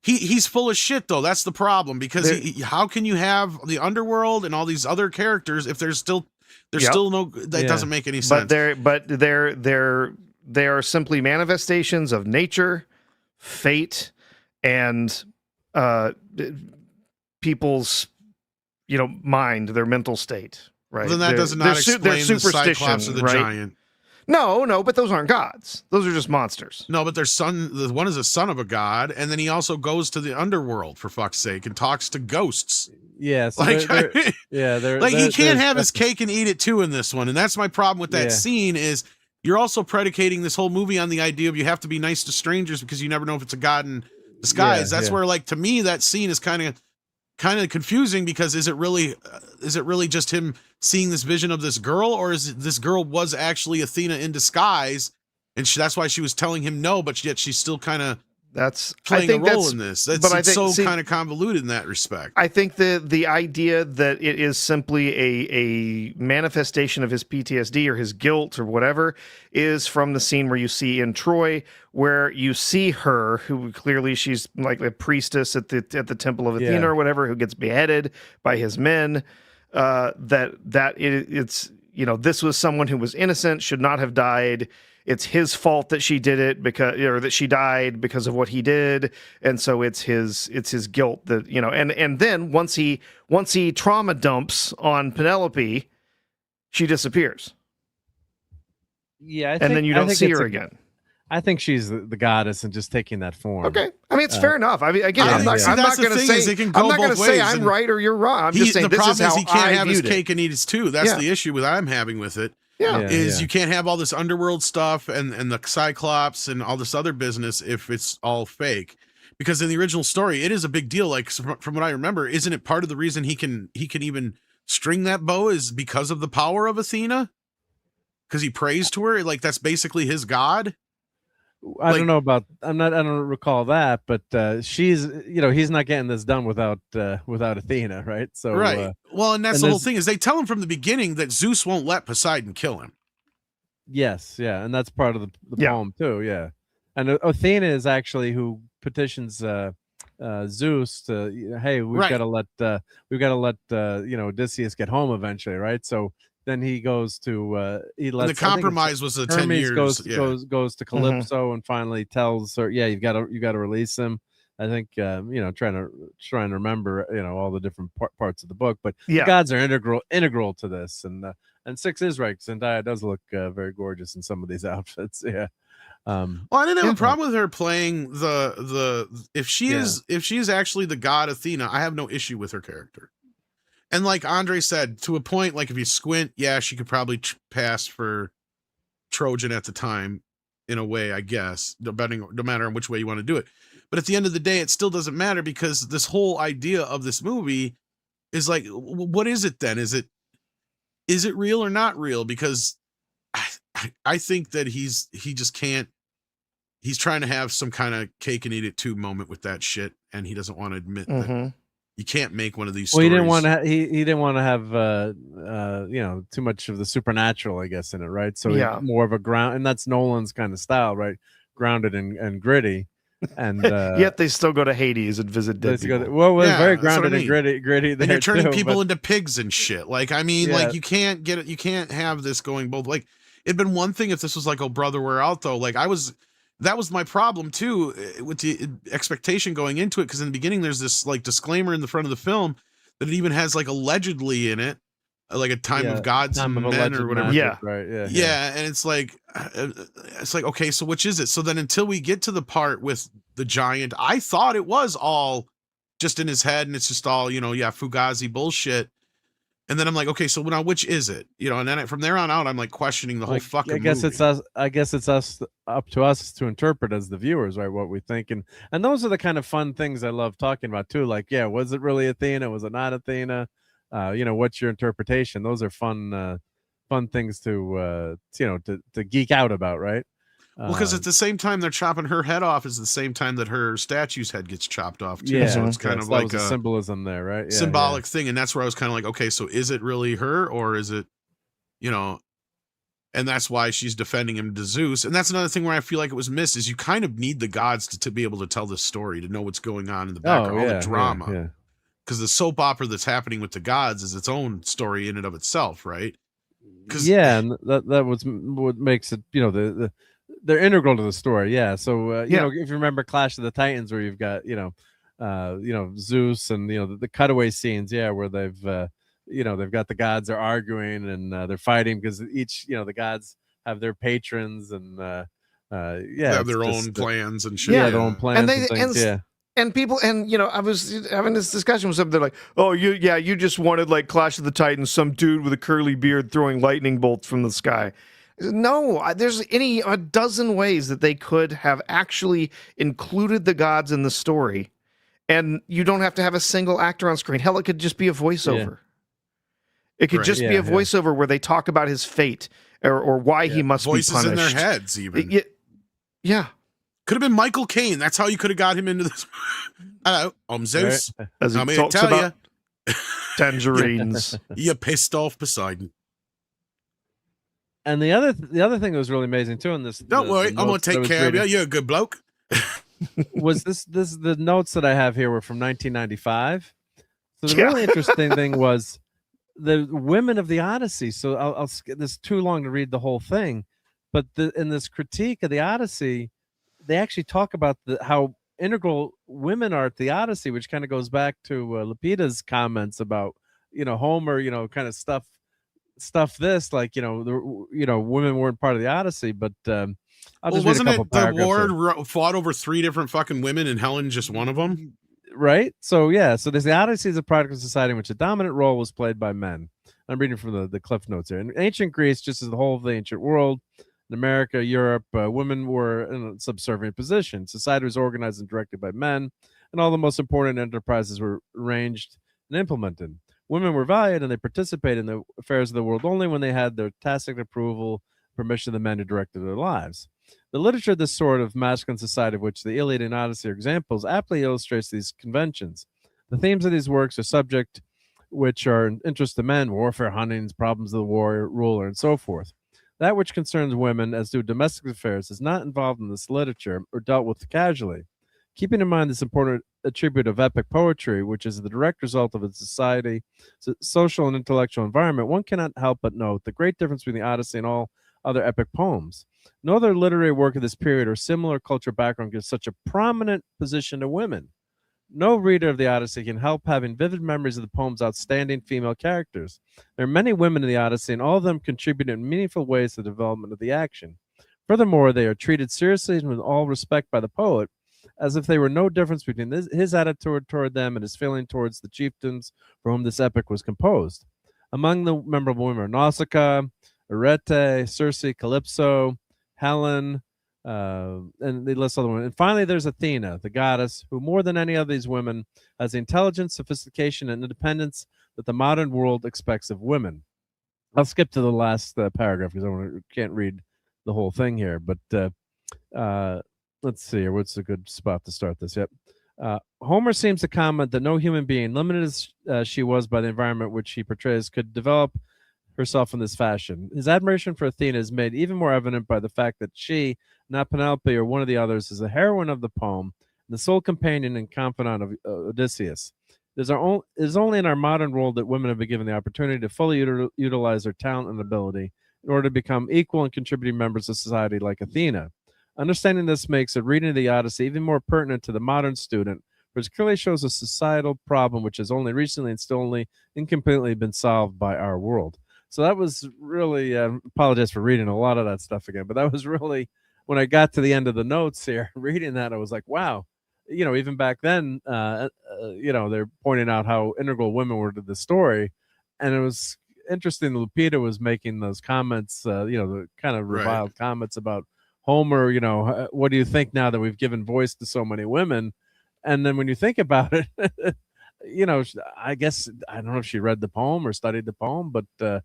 He's full of shit, though. That's the problem, because how can you have the underworld and all these other characters if there's still no? That doesn't make any sense. They are simply manifestations of nature, fate, and people's mind, their mental state. Right. Well, then that does not explain the Cyclops or the Giant. No, but those aren't gods. Those are just monsters. No, but the one is a son of a god, and then he also goes to the underworld, for fuck's sake, and talks to ghosts. Yes, he can't have his cake and eat it too in this one, and that's my problem with that scene. Is you're also predicating this whole movie on the idea of you have to be nice to strangers because you never know if it's a god in disguise. That's where, like, to me, that scene is kind of confusing, because is it really just him seeing this vision of this girl, or is this girl was actually Athena in disguise, and that's why she was telling him no, but yet she's still kind of playing a role in this. It's kind of convoluted in that respect. I think the idea that it is simply a manifestation of his PTSD or his guilt or whatever is from the scene where you see in Troy, where you see her, who clearly she's like a priestess at the temple of Athena or whatever, who gets beheaded by his men. It's this was someone who was innocent, should not have died. It's his fault that she did it that she died because of what he did, and so it's his guilt that and then once he trauma dumps on Penelope, she disappears. Yeah, and then you don't see her again. I think she's the goddess and just taking that form. Okay, I mean, it's fair enough. I mean, again, I'm not going to say I'm right or you're wrong. I'm just saying the problem is he can't have his cake and eat it too. That's the issue that I'm having with it. You can't have all this underworld stuff and the Cyclops and all this other business if it's all fake. Because in the original story, it is a big deal. Like, from what I remember, isn't it part of the reason he can even string that bow is because of the power of Athena? Because he prays to her, like that's basically his god. I don't know about. I don't recall that, but she's. He's not getting this done without Athena, right? So right. Well, and that's the whole thing is they tell him from the beginning that Zeus won't let Poseidon kill him. Yes, yeah, and that's part of the poem too. Yeah, and Athena is actually who petitions Zeus to, hey, we've got to let Odysseus get home eventually, right? So. Then he goes to he lets, and the compromise was the 10 years. Goes to Calypso and finally tells her, you got to release him. I think trying to remember all the different parts of the book, but the gods are integral to this, and 6 is right. Zendaya does look very gorgeous in some of these outfits. Yeah. Well, I didn't have a problem with her playing if she is actually the god Athena. I have no issue with her character. And like Andre said, to a point, like if you squint, she could probably pass for Trojan at the time, in a way, I guess, no matter on which way you want to do it. But at the end of the day, it still doesn't matter, because this whole idea of this movie is like, what is it then? Is it real or not real? Because I think that he just can't. He's trying to have some kind of cake and eat it too moment with that shit, and he doesn't want to admit that. You can't make one of these stories. Well, he didn't want to have too much of the supernatural, I guess, in it, right? So more of a ground, and that's Nolan's kind of style, right? Grounded and gritty, and yet they still go to Hades and visit dead people. Very grounded and gritty. And you're turning people into pigs and shit. Like, I mean, like you can't have this going both. Like, it'd been one thing if this was like, Oh Brother, We're Out, though. Like, I was that was my problem too with the expectation going into it, because in the beginning there's this like disclaimer in the front of the film that it even has like allegedly in it, like a time of gods and men or whatever. Magic, right? Yeah, and it's like okay, so which is it? So then until we get to the part with the giant, I thought it was all just in his head and it's just all Fugazi bullshit. And then I'm like, okay, so now which is it? And then from there on out, I'm like questioning the whole fucking movie. I guess it's up to us to interpret as the viewers, right? What we think, and those are the kind of fun things I love talking about too. Like, was it really Athena? Was it not Athena? What's your interpretation? Those are fun things to geek out about, right? Well, because at the same time they're chopping her head off is the same time that her statue's head gets chopped off too. So it's kind of like a symbolism there, right? Symbolic thing. And that's where I was kind of like, okay, so is it really her or is it, and that's why she's defending him to Zeus. And that's another thing where I feel like it was missed is you kind of need the gods to be able to tell this story, to know what's going on in the background, all the drama. Because the soap opera that's happening with the gods is its own story in and of itself, right? And that was what makes it, they're integral to the story. So if you remember Clash of the Titans, where you've got Zeus and the cutaway scenes, where they've got the gods, they're arguing and they're fighting because each the gods have their patrons and they have their own plans and shit. Their own plans and things, And people, and I was having this discussion with something like, oh, you just wanted like Clash of the Titans, some dude with a curly beard throwing lightning bolts from the sky. No, there's a dozen ways that they could have actually included the gods in the story, and you don't have to have a single actor on screen. Hell, it could just be a voiceover. It could just be a voiceover where they talk about his fate or why he must be punished. Voices in their heads, even. Could have been Michael Caine. That's how you could have got him into this. Hello, I'm Zeus. As he talks about tangerines. You pissed off Poseidon. And the other thing that was really amazing too in this. Don't worry, I'm gonna take care of you. You're a good bloke. Was the notes that I have here were from 1995. So the really interesting thing was the women of the Odyssey. So I'll this is too long to read the whole thing, but in this critique of the Odyssey, they actually talk about how integral women are to the Odyssey, which kind of goes back to Lapida's comments about Homer, kind of stuff this like women weren't part of the Odyssey, but I'll just read a couple paragraphs. The war fought over 3 different fucking women and Helen just one of them, right? So so there's the Odyssey is a product of society in which a dominant role was played by men. I'm reading from the cliff notes here. In ancient Greece, just as the whole of the ancient world, in America, Europe, women were in a subservient position. Society was organized and directed by men, and all the most important enterprises were arranged and implemented. Women were valued, and they participated in the affairs of the world only when they had their tacit approval, permission of the men who directed their lives. The literature of this sort of masculine society, of which the Iliad and Odyssey are examples, aptly illustrates these conventions. The themes of these works are subject which are in interest to men: warfare, huntings, problems of the warrior, ruler, and so forth. That which concerns women, as do domestic affairs, is not involved in this literature or dealt with casually. Keeping in mind this important attribute of epic poetry, which is the direct result of a society, social and intellectual environment, one cannot help but note the great difference between the Odyssey and all other epic poems. No other literary work of this period or similar cultural background gives such a prominent position to women. No reader of the Odyssey can help having vivid memories of the poem's outstanding female characters. There are many women in the Odyssey, and all of them contribute in meaningful ways to the development of the action. Furthermore, they are treated seriously and with all respect by the poet, as if there were no difference between his attitude toward them and his feeling towards the chieftains for whom this epic was composed. Among the memorable women are Nausicaa, Arete, Circe, Calypso, Helen, and they list other women. And finally, there's Athena, the goddess, who more than any of these women has the intelligence, sophistication, and independence that the modern world expects of women. I'll skip to the last paragraph because I can't read the whole thing here. But let's see here. What's a good spot to start this? Yep. Homer seems to comment that no human being, limited as she was by the environment which he portrays, could develop herself in this fashion. His admiration for Athena is made even more evident by the fact that she, not Penelope or one of the others, is the heroine of the poem, the sole companion and confidant of Odysseus. It is only in our modern world that women have been given the opportunity to fully utilize their talent and ability in order to become equal and contributing members of society like Athena. Understanding this makes a reading of the Odyssey even more pertinent to the modern student, which clearly shows a societal problem which has only recently and still only incompletely been solved by our world. So that was really, apologize for reading a lot of that stuff again, but that was really, when I got to the end of the notes here, reading that, I was like, wow, even back then, they're pointing out how integral women were to the story. And it was interesting. Lupita was making those comments, the kind of reviled comments about Homer, what do you think now that we've given voice to so many women? And then when you think about it, I guess, I don't know if she read the poem or studied the poem, but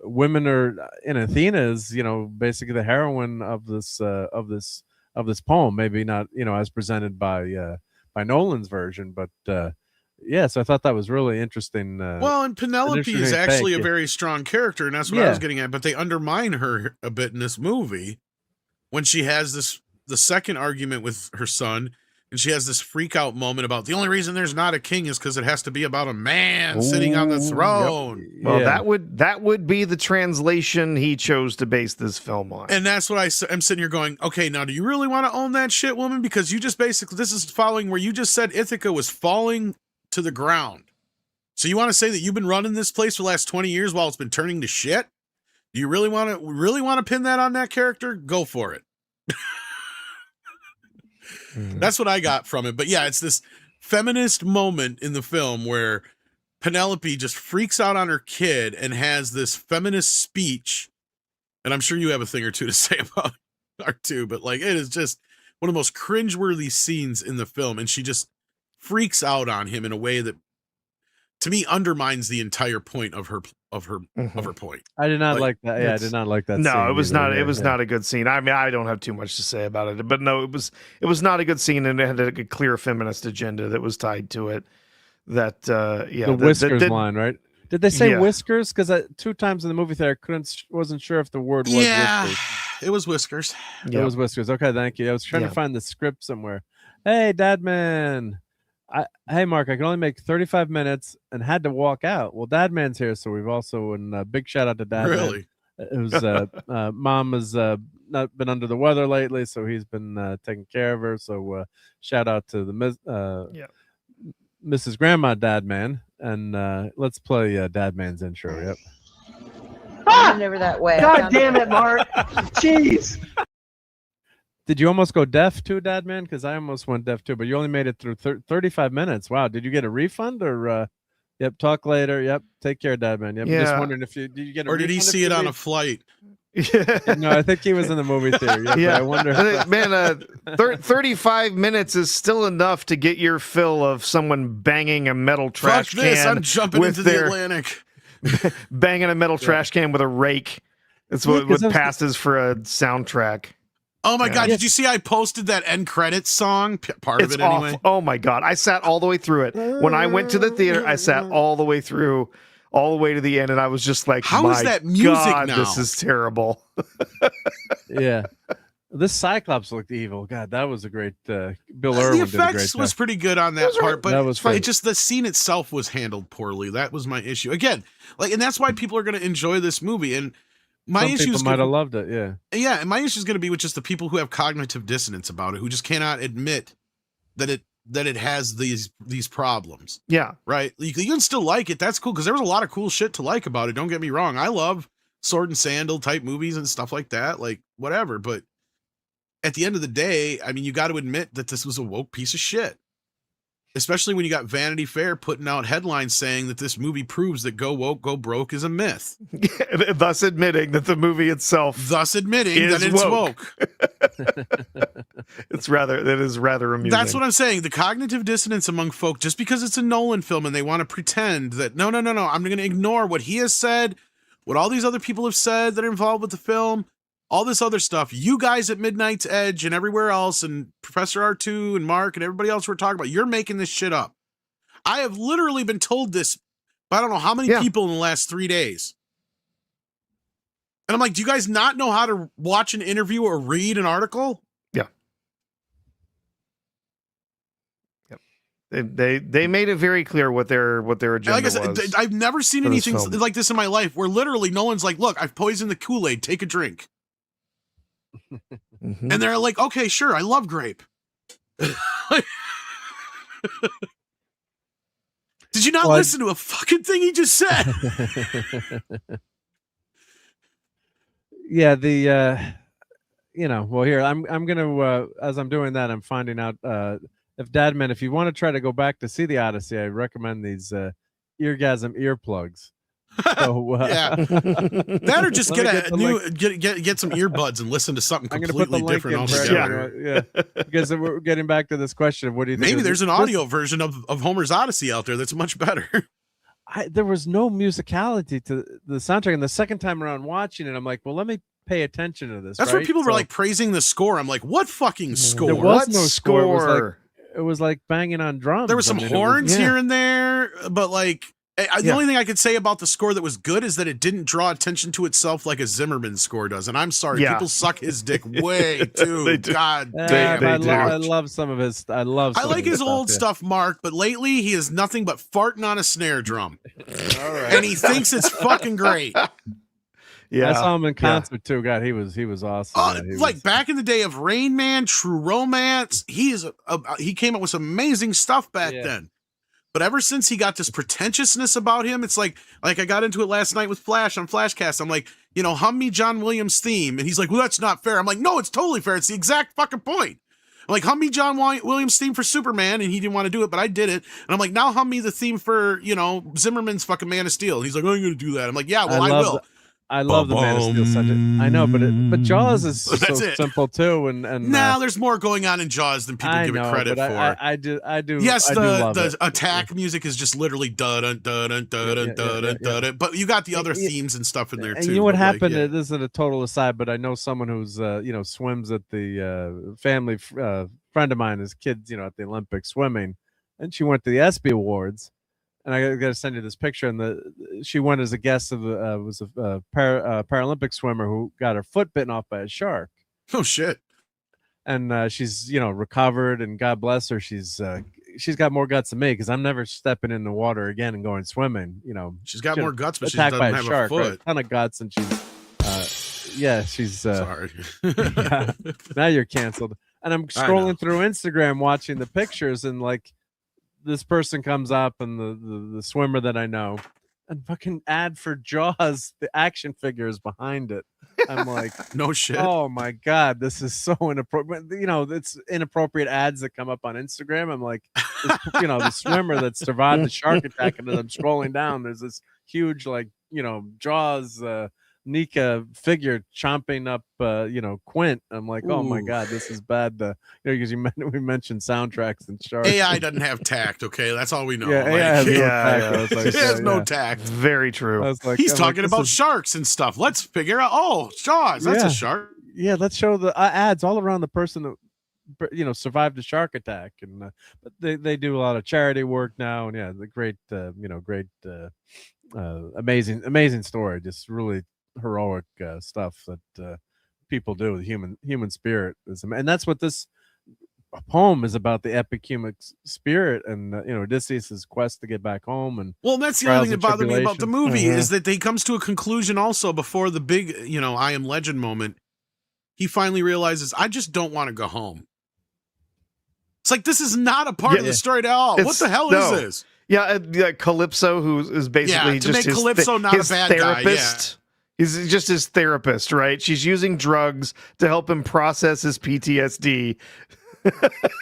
women are in Athena is, basically the heroine of this poem. Maybe not, as presented by Nolan's version, but so I thought that was really interesting. Well, and Penelope is actually a very strong character, and that's what I was getting at. But they undermine her a bit in this movie when she has the second argument with her son. And she has this freak out moment about the only reason there's not a king is because it has to be about a man sitting on the throne. Yep. Well, that would be the translation he chose to base this film on. And that's what I'm sitting here going, okay, now do you really want to own that shit, woman? Because you just basically, this is following where you just said Ithaca was falling to the ground. So you want to say that you've been running this place for the last 20 years while it's been turning to shit? Do you really want to pin that on that character? Go for it. That's what I got from it. But yeah, it's this feminist moment in the film where Penelope just freaks out on her kid and has this feminist speech. And I'm sure you have a thing or two to say about it too, but like, it is just one of the most cringeworthy scenes in the film. And she just freaks out on him in a way that, to me, undermines the entire point of her point. I did not like that. Yeah, I did not like that. No, it was not. It was not a good scene. I mean, I don't have too much to say about it, but no, it was not a good scene, and it had a clear feminist agenda that was tied to it. That the whiskers line, right? Did they say whiskers? Because 2 times in the movie theater, wasn't sure if the word was whiskers. It was whiskers. It was whiskers. Okay, thank you. I was trying to find the script somewhere. Hey, Dadman. Hey, Mark, I can only make 35 minutes and had to walk out. Well, Dadman's here, so we've also, and big shout out to Dadman. Really? Who's Mom has not been under the weather lately, so he's been taking care of her. So shout out to the Mrs. Grandma Dadman, and let's play Dadman's intro. Yep. Over that way. God damn it, Mark! Jeez. Did you almost go deaf too, Dadman? Because I almost went deaf too, but you only made it through 35 minutes. Wow. Did you get a refund or? Yep. Talk later. Yep. Take care, Dadman. Yep. Yeah. Just wondering if did you get a or did he see it on a flight? No, I think he was in the movie theater. Yep, yeah. I wonder. Man, 35 minutes is still enough to get your fill of someone banging a metal trash Fuck this, can. I'm jumping into the Atlantic. Banging a metal trash can with a rake. That's what passes for a soundtrack. Oh my God! Did you see I posted that end credits song? Part of it anyway. Awful. Oh my God! I sat all the way through it. When I went to the theater, I sat all the way through, all the way to the end, and I was just like, "How is that music God, now? This is terrible." Yeah, this Cyclops looked evil. God, that was a great. Bill Irwin the did a great effects job. was pretty good on that part, but that was it just the scene itself was handled poorly. That was my issue. Again, and that's why people are going to enjoy this movie. And my issue people might have loved it. Yeah, and my issue is going to be with just the people who have cognitive dissonance about it, who just cannot admit that it has these problems. Yeah, right. You can still like it. That's cool because there was a lot of cool shit to like about it. Don't get me wrong. I love sword and sandal type movies and stuff like that. Like whatever. But at the end of the day, I mean, you got to admit that this was a woke piece of shit. Especially when you got Vanity Fair putting out headlines saying that this movie proves that go woke, go broke is a myth. Thus admitting that the movie itself that it's woke. That is rather amusing. That's what I'm saying. The cognitive dissonance among folk, just because it's a Nolan film and they want to pretend that no, I'm going to ignore what he has said, what all these other people have said that are involved with the film, all this other stuff. You guys at Midnight's Edge and everywhere else, and Professor R2 and Mark and everybody else we're talking about, you're making this shit up. I have literally been told this by I don't know how many people in the last 3 days. And I'm like, do you guys not know how to watch an interview or read an article? Yeah. Yep. They made it very clear what their agenda like I said, was. I've never seen anything like this in my life where literally no one's like, look, I've poisoned the Kool-Aid, take a drink. And they're like, okay, sure, I love grape. Did you not listen to a fucking thing he just said? Yeah, well, here I'm gonna as I'm doing that, I'm finding out if Dadman, if you want to try to go back to see the Odyssey, I recommend these eargasm earplugs. So, yeah, that or just get some earbuds and listen to something completely different altogether. Yeah, because we're getting back to this question of what do you think? Maybe there's an audio version of Homer's Odyssey out there that's much better. There was no musicality to the soundtrack, and the second time around watching it, I'm like, well, let me pay attention to this. That's where people were like praising the score. I'm like, what fucking score? There was no score. It was like banging on drums. There were some horns here and there, but like. The only thing I could say about the score that was good is that it didn't draw attention to itself like a Zimmerman score does. And I'm sorry, people suck his dick way too. God damn. I love some of his. I like his old stuff, Mark, but lately he is nothing but farting on a snare drum. All right. And he thinks it's fucking great. Yeah, I saw him in concert too. God, he was awesome. Back in the day of Rain Man, True Romance, he came up with some amazing stuff back then. But ever since he got this pretentiousness about him, it's like I got into it last night with Flash on Flashcast. I'm like, hum me John Williams theme. And he's like, well, that's not fair. I'm like, no, it's totally fair. It's the exact fucking point. I'm like, hum me John Williams theme for Superman. And he didn't want to do it, but I did it. And I'm like, now hum me the theme for, Zimmerman's fucking Man of Steel. And he's like, oh, I'm going to do that. I'm like, yeah, well, I will. I love the Man of Steel subject. I know, but Jaws is so simple too. And there's more going on in Jaws than people give it credit for. I do. Yes, the attack music is just literally dun dun dun dun dun dun. But you got the other themes and stuff in there too. And you know what happened? This is a total aside, but I know someone who's swims at the family friend of mine. His kids, at the Olympics swimming, and she went to the ESPY Awards. And I got to send you this picture. And she went as a guest of was a Paralympic swimmer who got her foot bitten off by a shark. Oh shit! And she's recovered, and God bless her. She's got more guts than me because I'm never stepping in the water again and going swimming. She's got more guts, but she doesn't have a foot. Right? A ton of guts, and she's sorry. Now you're canceled. And I'm scrolling through Instagram watching the pictures, and like. This person comes up, and the swimmer that I know, and fucking ad for Jaws, the action figure is behind it. I'm like, no shit. Oh my God, this is so inappropriate. It's inappropriate ads that come up on Instagram. I'm like, the swimmer that survived the shark attack, and as I'm scrolling down, there's this huge Jaws Nika figure chomping up Quint. I'm like, oh my God, this is bad. Because we mentioned soundtracks and sharks. AI doesn't have tact. Okay, that's all we know. It has no tact. Very true. He's talking about sharks and stuff. Let's figure out. Oh, Jaws. That's a shark. Yeah, let's show the ads all around the person that survived the shark attack, and but they do a lot of charity work now, and the great amazing story, just really heroic stuff that people do with human spirit and that's what this poem is about, the epic human spirit, and Odysseus's quest to get back home. And that's the other thing that bothered me about the movie is that he comes to a conclusion also before the big I Am Legend moment. He finally realizes, I just don't want to go home. It's like, this is not a part of the story at all. What the hell is this? Yeah, Calypso, who is basically to just make Calypso not a bad therapist. Guy. He's just his therapist, right? She's using drugs to help him process his PTSD.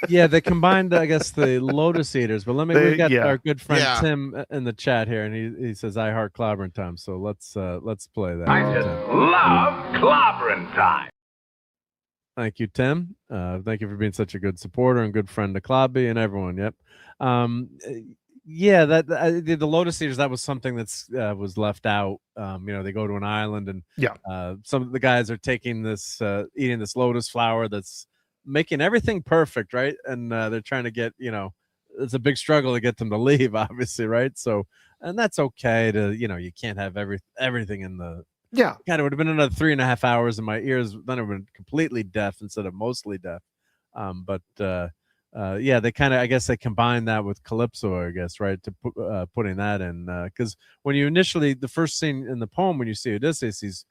They combined, I guess, the Lotus Eaters. But we got our good friend Tim in the chat here, and he says, "I heart clobbering time." So let's play that. I just love clobbering time. Thank you, Tim. Thank you for being such a good supporter and good friend to Clobby and everyone. Yep. The Lotus Eaters, that was something that's was left out. They go to an island, and some of the guys are taking this eating this lotus flower that's making everything perfect, right? And they're trying to get, it's a big struggle to get them to leave, obviously, right? So, and that's okay to, you can't have everything in the God, it would have been another 3.5 hours in my ears, then it would have been completely deaf instead of mostly deaf. They kind of, I guess they combined that with Calypso, I guess, right, to putting that in, because when you initially, the first scene in the poem, when you see Odysseus, he's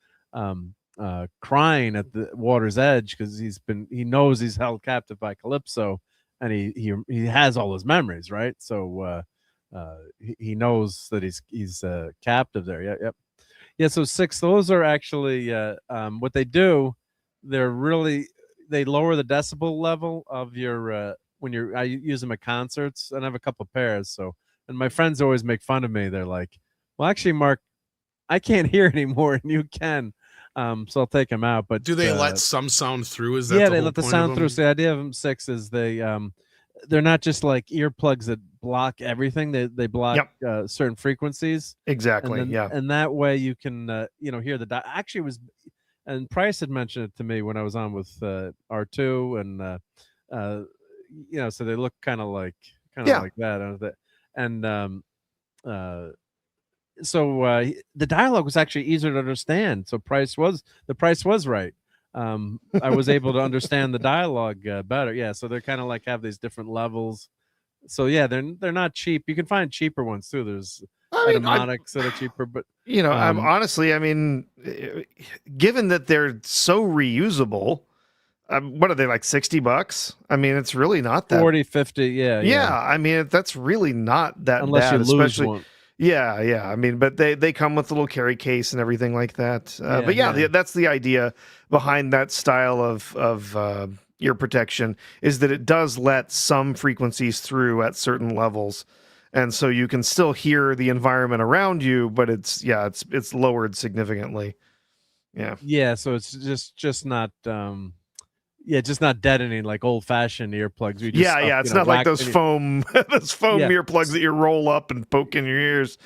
crying at the water's edge because he knows he's held captive by Calypso, and he has all his memories, right? So he knows that he's captive there. Yeah, yep. Yeah, so 6, those are actually what they do. They lower the decibel level of your when I use them at concerts, and I have a couple pairs. So, and my friends always make fun of me. They're like, "Well, actually, Mark, I can't hear anymore, and you can." So I'll take them out. But do they let some sound through? Is that they let the sound through. So the idea of them 6 is they're not just like earplugs that block everything. They block certain frequencies. Exactly. And that way you can hear actually it was, and Price had mentioned it to me when I was on with R2, and so they look kind of like that, and so the dialogue was actually easier to understand. So the price was right. I was able to understand the dialogue better. Yeah, so they're kind of like have these different levels. So yeah, they're not cheap. You can find cheaper ones too. There's Etymonics that are cheaper, but I'm honestly, I mean, given that they're so reusable, what are they, like $60? I mean, it's really not that 40, 50. Yeah. I mean, that's really not that unless bad, you lose especially. one. Yeah. I mean, but they come with a little carry case and everything like that. That's the idea behind that style of ear protection, is that it does let some frequencies through at certain levels, and so you can still hear the environment around you, but it's lowered significantly. Yeah. So it's just not just not deadening like old fashioned earplugs. It's not like those foam earplugs that you roll up and poke in your ears.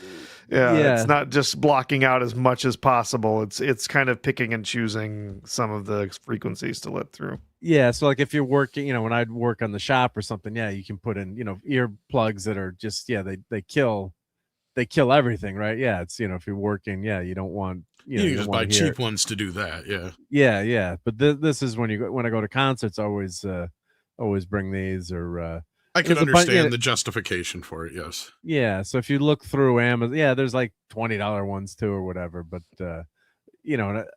It's not just blocking out as much as possible. It's kind of picking and choosing some of the frequencies to let through. Yeah, so like if you're working, when I'd work on the shop or something, you can put in, earplugs that are just they kill everything, right? Yeah, it's if you're working, you don't want you just buy cheap ones to do that. Yeah. But this is when I go to concerts, I always bring these, or I can understand the justification for it. Yes. Yeah. So if you look through Amazon, there's like $20 ones too, or whatever. But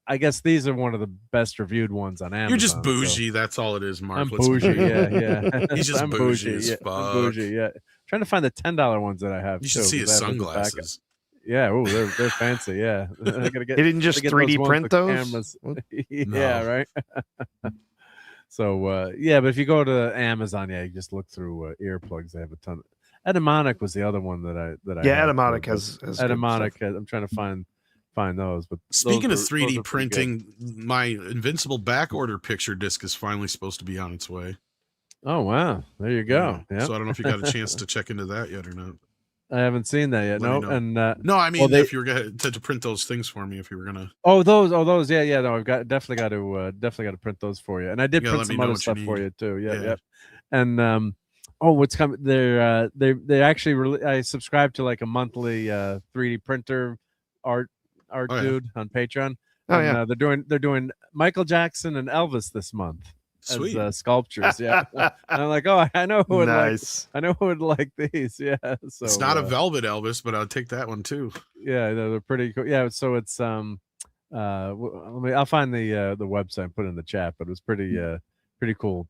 I guess these are one of the best reviewed ones on Amazon. You're just bougie. So. That's all it is, Mark. I'm bougie. Yeah. He's just bougie as fuck. I'm bougie. Yeah. Trying to find the $10 ones that I have. You should see his sunglasses. Yeah, they're fancy. Yeah, I gotta get. They didn't just 3D print those. Yeah, right. So but if you go to Amazon, you just look through earplugs. They have a ton. Etymonic was the other one that I. Yeah, Etymonic has Etymonic. I'm trying to find those. But speaking of 3D printing, my Invincible back order picture disc is finally supposed to be on its way. Oh wow! There you go. Yeah. So I don't know if you got a chance to check into that yet or not. I haven't seen that yet. No, and no, I mean, if you were going to print those things for me, if you were gonna. Those, yeah. No, I've definitely got to print those for you, and I did print some other stuff for you too. Yeah. And what's coming? They actually I subscribed to like a monthly 3D printer art dude on Patreon. They're doing Michael Jackson and Elvis this month. Sweet. As sculptures, yeah. And I'm like, I know who would like these, yeah. So it's not a velvet Elvis, but I'll take that one too. Yeah, they're pretty cool. Yeah, so it's I'll find the website and put it in the chat, but it was pretty cool.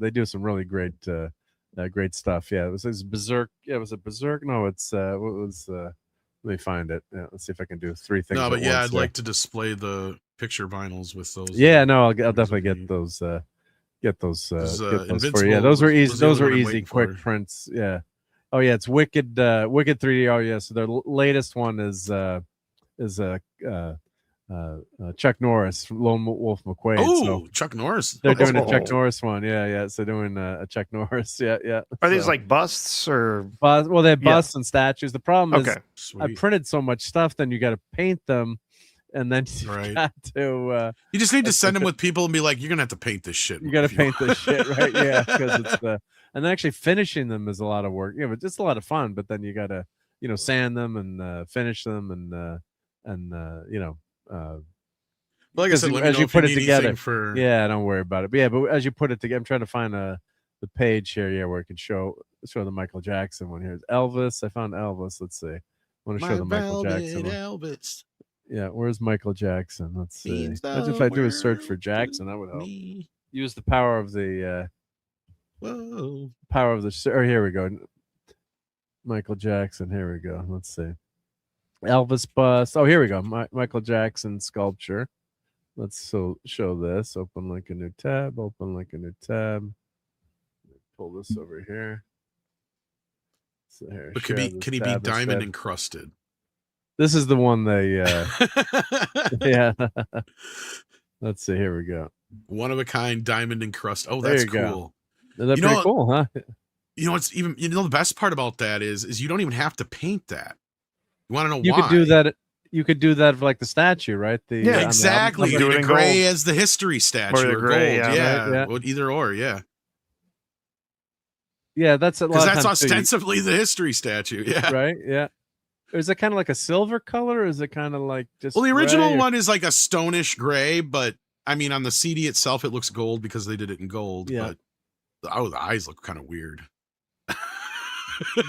They do some really great stuff. Yeah, it was Berserk. Yeah, was it Berserk? No, it's what was let me find it. Yeah, let's see if I can do 3 things. No, but I'd like to display the picture vinyls with those. Yeah, no, I'll definitely get those. Get those for you. Yeah, those were easy. Those were easy, quick prints. Yeah. Oh yeah, it's Wicked 3D. Oh yeah, so their latest one is Chuck Norris from Lone Wolf McQuade. Oh, so Chuck Norris. They're doing a Chuck Norris one. Yeah. So doing a Chuck Norris. Yeah. Are these like busts or? Well, they have busts and statues. The problem is, Sweet. I printed so much stuff. Then you got to paint them. And then you got to. You just need to send them with people and be like, "You're gonna have to paint this shit." You got to paint this shit, right? Yeah, because it's and actually finishing them is a lot of work. Yeah, but it's a lot of fun. But then you got to, sand them and finish them and like I said, as you put it together. Yeah, don't worry about it. But but as you put it together, I'm trying to find the page here. Yeah, where it can show the Michael Jackson one. Here's Elvis. I found Elvis. Let's see. I want to show the Michael Jackson one. Elvis. Yeah, where's Michael Jackson? Let's see. Imagine if I do a search for Jackson, that would help. Use the power of the or here we go. Michael Jackson. Here we go. Let's see. Elvis bust. Oh, here we go. Michael Jackson sculpture. Let's show this. Open link a new tab. Open link a new tab. Pull this over here. So here, but can he be diamond encrusted? This is the one they yeah. Let's see. Here we go. One of a kind diamond encrusted. Oh, that's cool. That's pretty cool, huh? You know, it's even the best part about that is you don't even have to paint that. You want to know you why? Could do that. You could do that for like the statue, right? Exactly. You do it in gray gold. As the history statue or gray, gold. Yeah. Right? Either or, yeah. Yeah, that's a lot. Because that's ostensibly the history statue. Yeah. Right. Yeah. Is it kind of like a silver color? Or is it kind of like just? Well, the original one is like a stonish gray, but I mean, on the CD itself, it looks gold because they did it in gold. Yeah. But the eyes look kind of weird.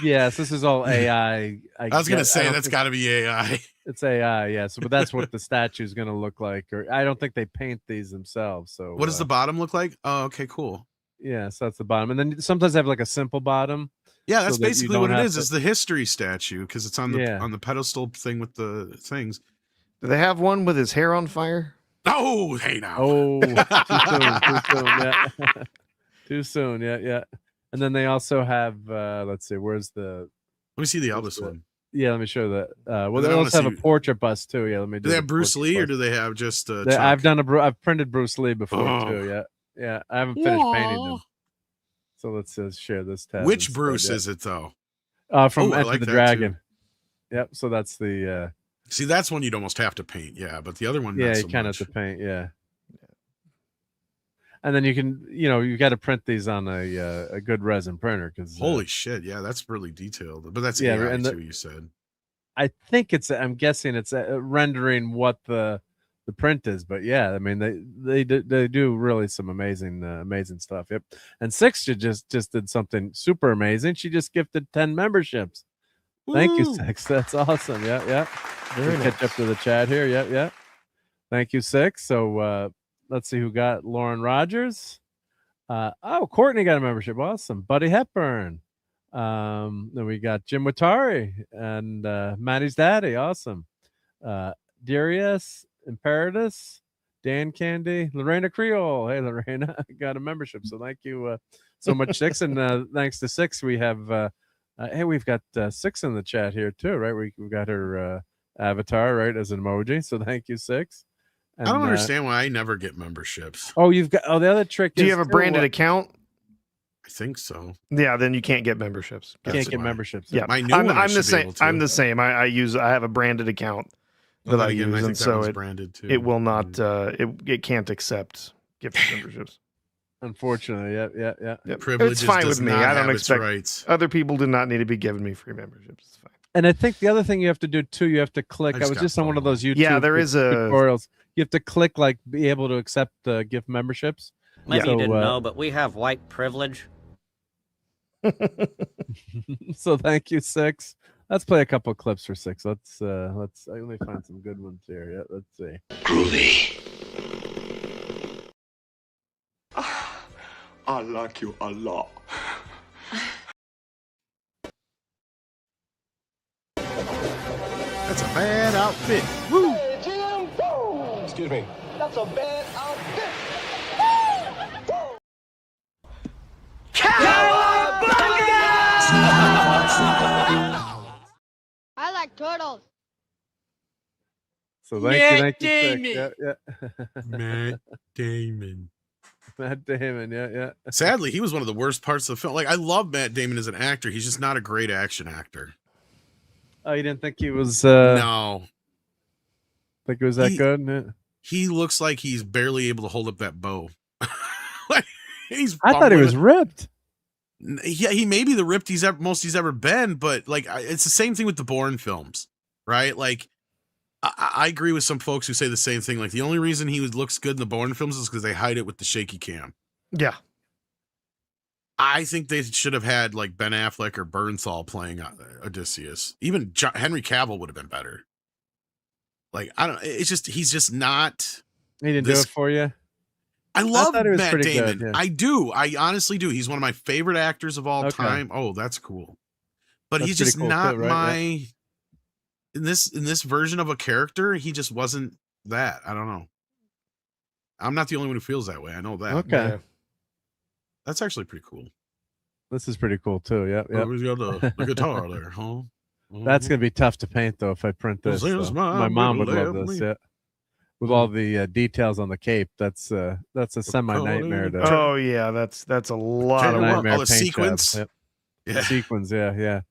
Yes, this is all AI. I was gonna say that's got to be AI. It's AI, yeah. So, but that's what the statue is gonna look like. Or I don't think they paint these themselves. So, what does the bottom look like? Oh, okay, cool. Yeah, so that's the bottom, and then sometimes they have like a simple bottom. Yeah, that's basically what it is. It's the history statue because it's on the pedestal thing with the things. Do they have one with his hair on fire? Oh, hey now. Oh, too soon. Yeah. Too soon. Yeah. And then they also have. Let's see. Where's the? Let me see the Elvis one. Yeah, let me show that. Well, they also have a portrait bust too. Yeah, let me. Do they have Bruce Lee or do they have just? I've printed Bruce Lee before too. Yeah. I haven't finished painting them. So let's share this tab. Which Bruce is it though? From Enter the Dragon. Too. Yep. So that's the. See, that's one you'd almost have to paint. Yeah, but the other one. Yeah, not you so kind of much. have to paint. Yeah. And then you can, you got to print these on a good resin printer because. Holy shit! Yeah, that's really detailed. But that's AI too. You said. I think I'm guessing it's rendering what the print is, but yeah, I mean they do really some amazing stuff. Yep. And Six just did something super amazing. She just gifted 10 memberships. Woo! Thank you, Six. That's awesome. Yeah. We'll catch up to the chat here. Yeah. Thank you, Six. So let's see who got Lauren Rogers. Courtney got a membership. Awesome. Buddy Hepburn. Then we got Jim Watari and Maddie's daddy. Awesome. Darius, Imperatus, Dan Candy, Lorena Creole. Hey, Lorena, got a membership. So thank you so much, Six. And thanks to Six, we have we've got Six in the chat here too, right? We've got her avatar, right, as an emoji. So thank you, Six. And, I don't understand why I never get memberships. Oh, the other trick is, do you have a branded account? I think so. Yeah, then you can't get memberships. Can't get memberships. Yeah, I'm the same. I'm the same. I have a branded account that I use, and so it will not. It can't accept gift memberships. Unfortunately, yeah. It's fine with me. I don't expect other people do not need to be giving me free memberships. It's fine. And I think the other thing you have to do too, you have to click. I was just on one of those YouTube. Yeah, there is tutorials. You have to click be able to accept gift memberships. Maybe you didn't know, but we have white privilege. So thank you, Six. Let's play a couple of clips for Six. Let's let me find some good ones here. Yeah, let's see. Groovy. I like you a lot. That's a bad outfit. Woo! Hey, Jim. Woo! Excuse me. That's a bad outfit. I like turtles. So thank you, Six. Yeah. Matt Damon. Matt Damon, yeah. Sadly, he was one of the worst parts of the film. Like, I love Matt Damon as an actor. He's just not a great action actor. Oh, you didn't think he was? No. Think it was that good? Yeah. He looks like he's barely able to hold up that bow. I thought he was ripped. Yeah, he may be the ripped most he's ever been, but like it's the same thing with the Bourne films, right? Like I agree with some folks who say the same thing. Like the only reason he looks good in the Bourne films is because they hide it with the shaky cam. Yeah. I think they should have had like Ben Affleck or Bernthal playing Odysseus. Even Henry Cavill would have been better. Like, I don't. It's just he's just not. He didn't do it for you. I love thought it was Matt pretty Damon. good, yeah. I do. I honestly do. He's one of my favorite actors of all time. Oh, that's cool. But That's he's just pretty cool not too, right? my in this version of a character. He just wasn't that. I don't know. I'm not the only one who feels that way. I know that. Okay. Yeah. That's actually pretty cool. This is pretty cool too. Yep. Oh, he's got the guitar there, huh? That's gonna be tough to paint though if I print this. My mom would love this. Yeah. With all the details on the cape, that's a semi nightmare. Oh yeah, that's a lot of work. All the sequins. Yep. Yeah. The sequins, yeah.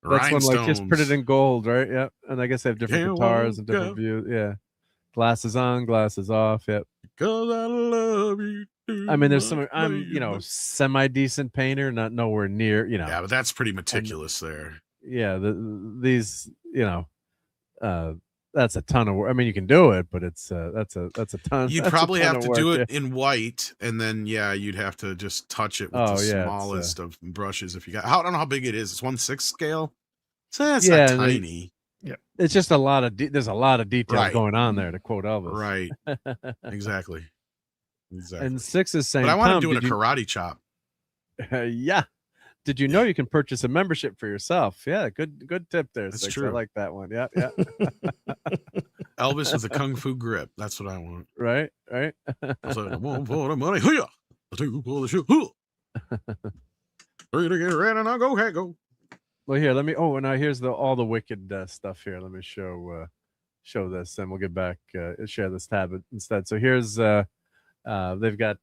That's one like just printed in gold, right? Yep. And I guess they have different guitars and different views. Yeah. Glasses on, glasses off. Yep. Because I love you. I mean, there's some. I'm semi decent painter, not nowhere near. Yeah, but that's pretty meticulous there. Yeah. These. That's a ton of work. I mean, you can do it, but it's that's a ton. You'd probably have to do it in white, and then you'd have to just touch it with the smallest of brushes if you got. I don't know how big it is. It's 1/6 scale. So it's not tiny. Yeah, it's just a lot of. There's a lot of details going on there. To quote Elvis. Right. Exactly. And 6 is saying. But I want to do a karate chop. Yeah. Did you know you can purchase a membership for yourself? Yeah, good tip there. That's 6. true. I like that one. Yeah. Elvis with a kung fu grip. That's what I want. Right. I was like, one for the money, two for the shoe. 3 to get ready, and I'll go. Okay, go. Well, here, let me. Oh, now here's all the wicked stuff here. Let me show this, and we'll get back. Share this tab instead. So here's they've got.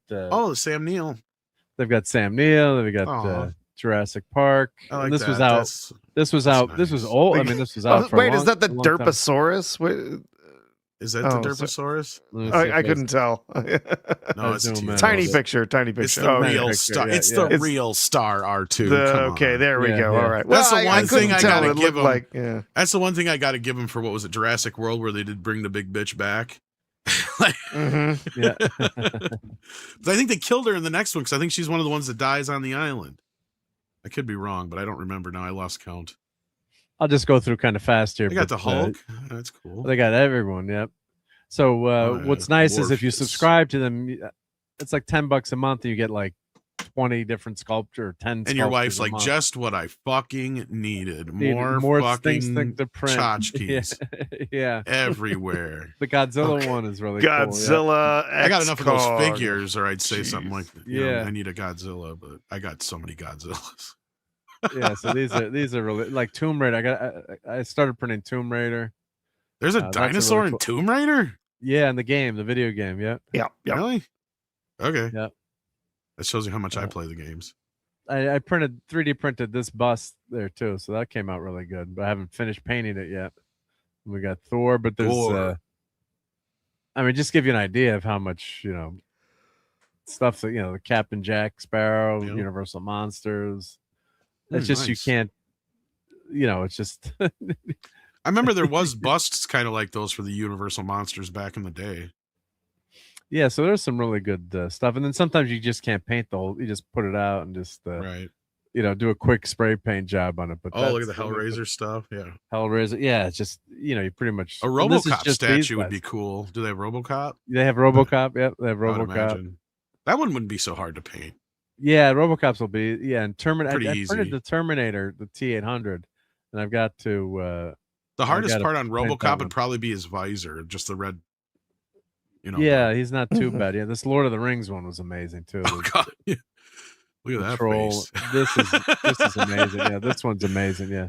Sam Neill. They've got Sam Neill. They've got. Jurassic Park. Like this was that. out. This was out. Nice. This was old. I mean, this was out. Wait, is that the Derposaurus? Is that the Derposaurus? I couldn't tell. No, it's tiny picture. It's the real star. It's the real star R2. Okay, there we go. All right. That's the one thing I gotta give him. That's the one thing I gotta give him for what was it, Jurassic World, where they did bring the big bitch back. Yeah. But I think they killed her in the next one because I think she's one of the ones that dies on the island. I could be wrong, but I don't remember now. I lost count. I'll just go through kind of fast here. They got the Hulk. That's cool. They got everyone. Yep. So what's nice is if you subscribe to them, it's like $10 a month, and you get like 20 different sculpture, 10. And your wife's like, just what I fucking needed. More fucking tchotchkes. Yeah. Everywhere. The Godzilla one is really Godzilla. cool. Yeah. I got enough of those figures, or I'd say something like, I need a Godzilla, but I got so many Godzillas. Yeah, so these are really like Tomb Raider. I started printing Tomb Raider. There's a dinosaur really in Tomb Raider? Yeah, in the game, the video game. Yep. Yeah. Really? Okay. Yep. That shows you how much I play the games. I 3D printed this bust there too, so that came out really good. But I haven't finished painting it yet. We got Thor, but there's I mean, just give you an idea of how much stuff that the Captain Jack Sparrow, Universal Monsters. It's just you can't. It's just. I remember there was busts kind of like those for the Universal Monsters back in the day. Yeah, so there's some really good stuff, and then sometimes you just can't paint the whole. You just put it out and just do a quick spray paint job on it. But look at the Hellraiser stuff. Yeah, Hellraiser. Yeah, it's just you pretty much a RoboCop statue would be cool. Do they have RoboCop? They have RoboCop. Yep, they have RoboCop. That one wouldn't be so hard to paint. Yeah, RoboCops will be. And Terminator. I printed easy. the Terminator, the T800, and I've got to. The hardest part on RoboCop would probably be his visor, just the red. Yeah, he's not too bad. Yeah, this Lord of the Rings one was amazing too. Oh God, look at that face. This is amazing. Yeah, this one's amazing. Yeah,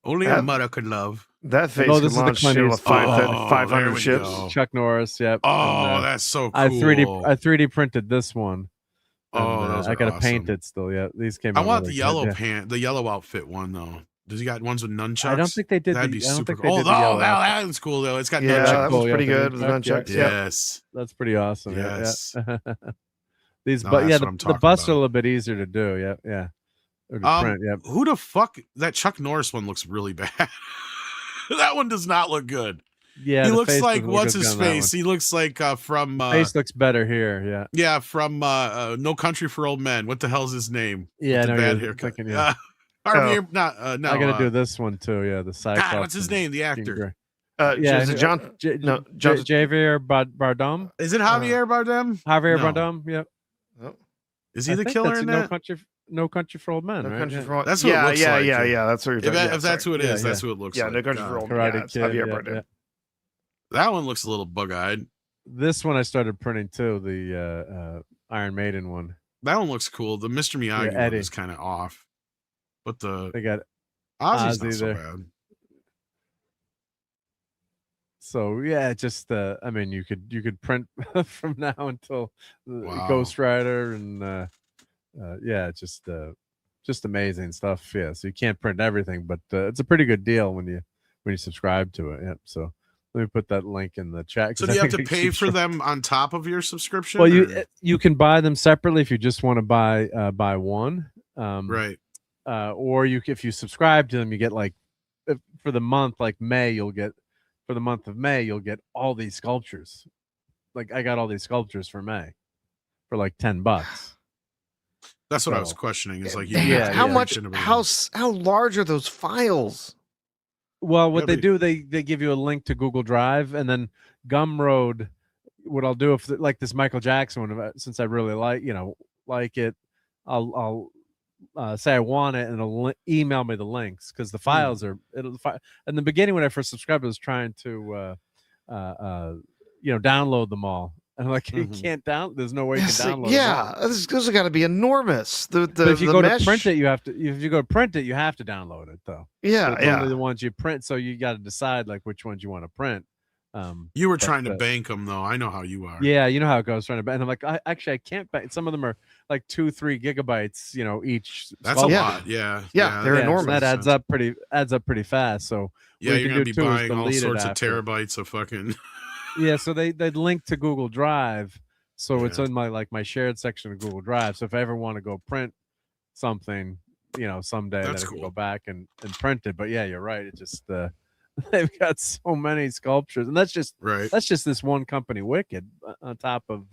only a mother could love. That face could launch 500 ships. Go. Chuck Norris. Yep. Oh, that's so cool. I 3D printed this one. Oh, I gotta paint it still. Yeah, these came. I want the yellow the yellow outfit one though. Does he got ones with nunchucks? I don't think they did. That'd be super cool. That's cool though. It's got nunchucks. That was pretty good with the nunchucks. Yes, that's pretty awesome. Yes. Yeah. These, but the busts are a little bit easier to do. Yeah. Or to print. Yeah. Who the fuck? That Chuck Norris one looks really bad. That one does not look good. Yeah, he looks like what's his face? He looks like from face looks better here. Yeah. Yeah, from No Country for Old Men. What the hell's his name? Yeah, the bad haircut. No, I gotta do this one too. Yeah, the Cyclops. God, what's his name? The actor. Is it John? Javier Bardem. Is it Javier Bardem? Javier Bardem. Yep. Oh. Is he the killer in that? No Country for Old Men. Right? Country for Old. That's what it looks like. Yeah. That's what you're talking about. If that's who it is, that's who it looks like. No Country for Old Men. Karate Kid, Javier Bardem. That one looks a little bug-eyed. This one I started printing too. The Iron Maiden one. That one looks cool. The Mr. Miyagi one is kind of off, but they got Ozzy's not so bad. So yeah, just I mean, you could print from now until Ghost Rider and just amazing stuff. Yeah, so you can't print everything, but it's a pretty good deal when you subscribe to it. Yep. So let me put that link in the chat. So do you have to pay for them on top of your subscription? Well, you can buy them separately if you just want to buy one. Right. Or if you subscribe to them, you get for the month May, for the month of May, you'll get all these sculptures. Like I got all these sculptures for May for like $10. That's what I was questioning. Is like, how much? How large are those files? Well, what they do, they give you a link to Google Drive, and then Gumroad. What I'll do if like this Michael Jackson one, since I really like it, I'll say I want it, and it'll email me the links because the files are. In the beginning when I first subscribed, I was trying to download them all. And I'm like, you can't download. There's no way you can download. Yeah, those have got to be enormous. But if you go to print it, you have to. If you go to print it, you have to download it though. Yeah, so only the ones you print. So you got to decide which ones you want to print. You were trying to bank them though. I know how you are. Yeah, you know how it goes. Trying to bank. And I'm like, I can't bank. Some of them are like 2-3 gigabytes. Each. That's a lot. Yeah, they're enormous. So that adds up pretty fast. So yeah, you're gonna be buying all sorts of terabytes of fucking. Yeah, so they link to Google Drive, so it's in my shared section of Google Drive. So if I ever want to go print something, someday, then I can go back and print it. But yeah, you're right. It just they've got so many sculptures, and that's just this one company, Wicked. On top of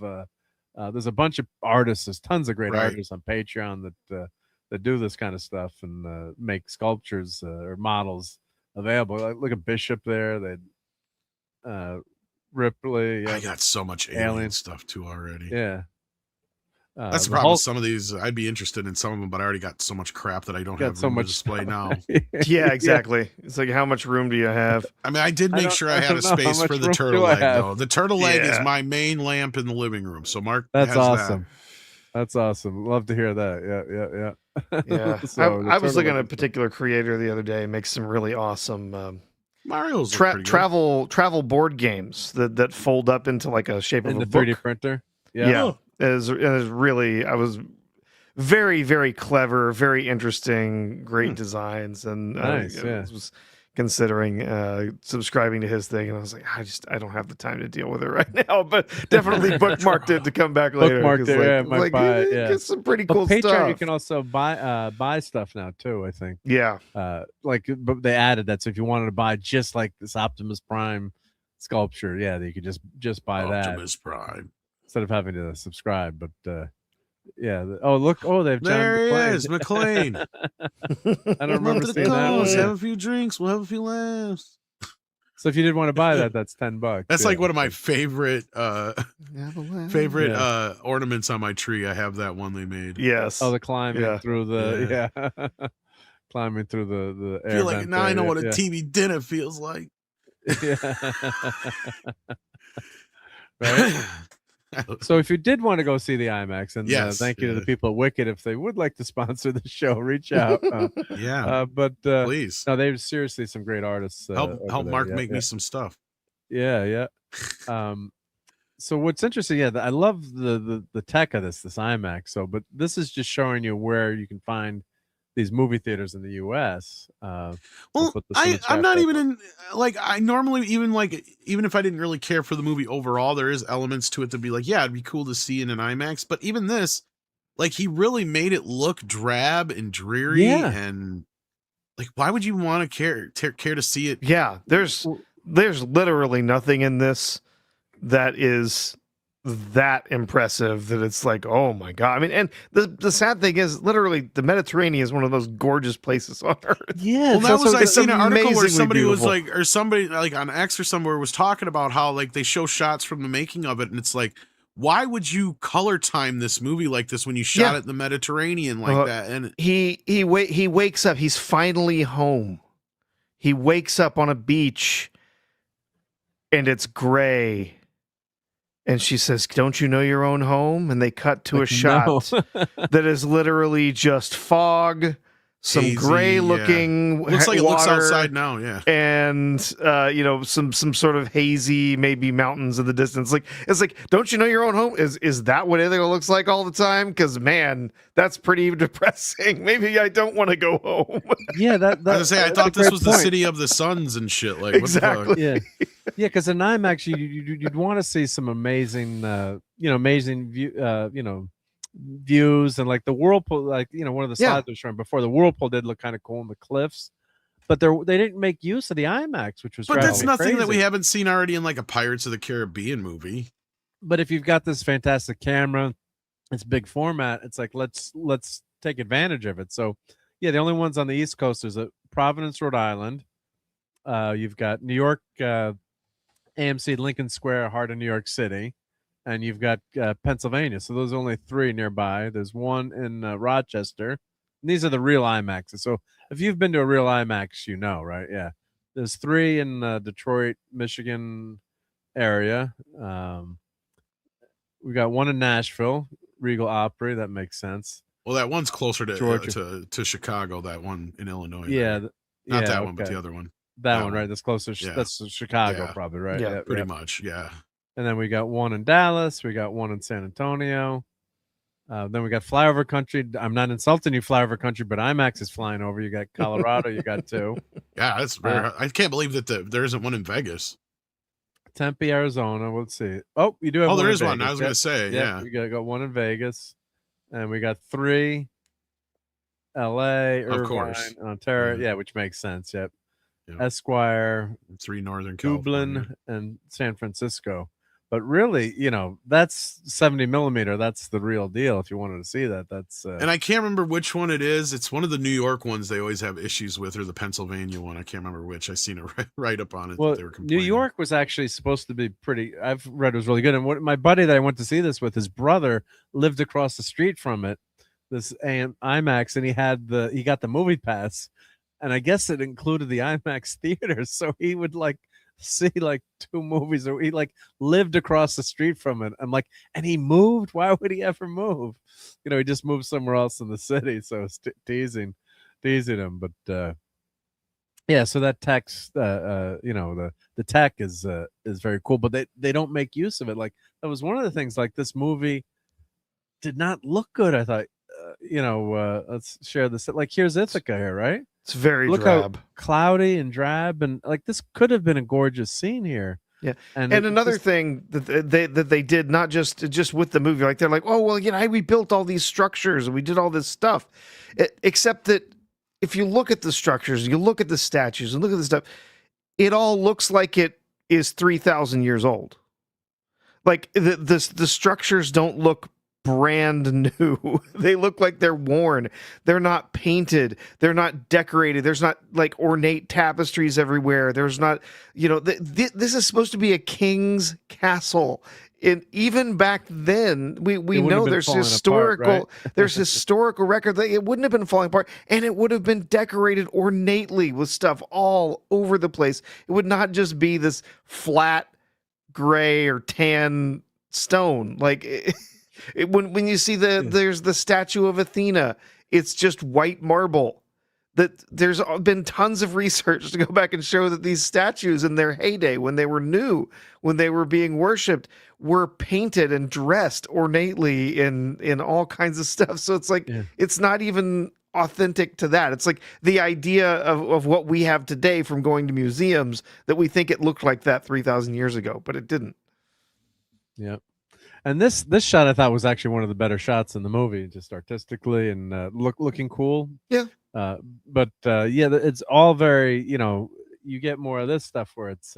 there's a bunch of artists, there's tons of great artists on Patreon that do this kind of stuff and make sculptures or models available. Look at Bishop there. They Ripley. I got so much alien stuff too already. Yeah. That's the problem with some of these. I'd be interested in some of them, but I already got so much crap that I don't have so much display now. Yeah, exactly. It's like, how much room do you have? I mean, I did make sure I had a space for the turtle egg, though. The turtle egg is my main lamp in the living room. So Mark, that's awesome. That's awesome. Love to hear that. Yeah. So I was looking at a particular creator the other day, makes some really awesome Mario's travel board games that fold up into like a shape of a book. 3D printer. Yeah. It is really, I was very, very clever, very interesting, great designs, and nice, I was considering subscribing to his thing, and I was like, I don't have the time to deal with it right now, but definitely bookmarked it to come back later. Bookmarked it, get some pretty cool Patreon, stuff. You can also buy stuff now too, I think. Yeah. But they added that, so if you wanted to buy just like this Optimus Prime sculpture, you could just buy Optimus Prime instead of having to subscribe. But they've there he is, McLean. I don't remember seeing that one. Let's have a few drinks. We'll have a few laughs. So if you did want to buy that, that's $10. That's like one of my favorite ornaments on my tree. I have that one they made. Yes. Oh, the climbing through the climbing through the air. I feel like now I know what a TV dinner feels like. Right. So if you did want to go see the IMAX, and thank you to the people at Wicked, if they would like to sponsor the show, reach out. But please. No, they're seriously some great artists. Help Mark make me some stuff. Yeah. So what's interesting, I love the tech of this IMAX. So, but this is just showing you where you can find these movie theaters in the U.S. I'm not even in I normally even if I didn't really care for the movie overall, there is elements to it to be like, it'd be cool to see in an IMAX. But even this, he really made it look drab and dreary, and why would you want to care to see it? Yeah, there's literally nothing in this that is that impressive that it's like, oh my god. I mean, and the sad thing is, literally, the Mediterranean is one of those gorgeous places on earth. Yeah, well, that was I seen an article where somebody beautiful. was like, or somebody like on X or somewhere was talking about how like they show shots from the making of it, and it's like, why would you color time this movie like this when you shot it in the Mediterranean like that? And he wakes up. He's finally home. He wakes up on a beach, and it's gray. And she says, "Don't you know your own home?" And they cut to a shot that is literally just fog, some hazy, gray-looking looks like water, it looks outside now, and some sort of hazy, maybe mountains in the distance. Like it's like, don't you know your own home? Is that what it looks like all the time? Because man, that's pretty depressing. Maybe I don't want to go home. Yeah, I was gonna say, I thought this was the city of the suns and shit. Like exactly. What the fuck? Yeah, because in IMAX you'd want to see some amazing, amazing view, views, and like the whirlpool, like one of the slides was showing before, the whirlpool did look kind of cool in the cliffs, but they didn't make use of the IMAX, which was but that's nothing crazy. that we haven't seen already in like a Pirates of the Caribbean movie. But if you've got this fantastic camera, it's big format, it's like let's take advantage of it. So yeah, the only ones on the East Coast is Providence, Rhode Island. You've got New York, AMC Lincoln Square, heart of New York City, and you've got Pennsylvania. So those are only 3 nearby. There's one in Rochester. And these are the real IMAXs. So if you've been to a real IMAX, you know, right? Yeah. There's 3 in Detroit, Michigan area. We got one in Nashville, Regal Opry. That makes sense. Well, that one's closer to Chicago. That one in Illinois. Yeah. Not that one, but the other one. That one, right? That's closer. That's Chicago, probably, right? Yeah, pretty much. Yeah. And then we got one in Dallas. We got one in San Antonio. Then we got Flyover Country. I'm not insulting you, Flyover Country, but IMAX is flying over. You got Colorado. You got 2. Yeah, that's very. I can't believe that there isn't one in Vegas. Tempe, Arizona. Let's see. Oh, you do have. Oh, one there in is one. Vegas. I was going to say, yeah. We got one in Vegas, and we got 3. L.A., Irvine, of course, Ontario. Yeah, which makes sense. Yep. Esquire, 3 Northern Dublin, California, and San Francisco. But really, that's 70 millimeter. That's the real deal. If you wanted to see that, that's. And I can't remember which one it is. It's one of the New York ones they always have issues with, or the Pennsylvania one. I can't remember which. I seen a write up on it. Well, that they were complaining. New York was actually supposed to be pretty. I've read it was really good. And my buddy that I went to see this with, his brother lived across the street from it, this IMAX, and he got the movie pass, and I guess it included the IMAX theaters, so he would see 2 movies, or he lived across the street from it. I'm like, and he moved? Why would he ever move? He just moved somewhere else in the city. So it's teasing him. But yeah, so that text, the tech is very cool, but they don't make use of it. Like, that was one of the things. Like, this movie did not look good. I thought, let's share this. Like, here's Ithaca here, right? It's very Look drab, how cloudy and drab, and this could have been a gorgeous scene here. Yeah, and another thing that they did, not just with the movie, like they're like, oh well, we built all these structures and we did all this stuff, except that if you look at the structures, you look at the statues and look at the stuff, it all looks like it is 3,000 years old. Like the structures don't look brand new. They look like they're worn. They're not painted. They're not decorated. There's not ornate tapestries everywhere. There's not, this is supposed to be a king's castle. And even back then, we know there's historical apart, right? there's historical record that it wouldn't have been falling apart, and it would have been decorated ornately with stuff all over the place. It would not just be this flat gray or tan stone. When you see there's the statue of Athena, it's just white marble. That there's been tons of research to go back and show that these statues in their heyday, when they were new, when they were being worshipped, were painted and dressed ornately in all kinds of stuff. So it's it's not even authentic to that. It's like the idea of what we have today from going to museums, that we think it looked like that 3,000 years ago, but it didn't. Yeah. And this shot I thought was actually one of the better shots in the movie, just artistically and looking cool. Yeah. But it's all very, you get more of this stuff where it's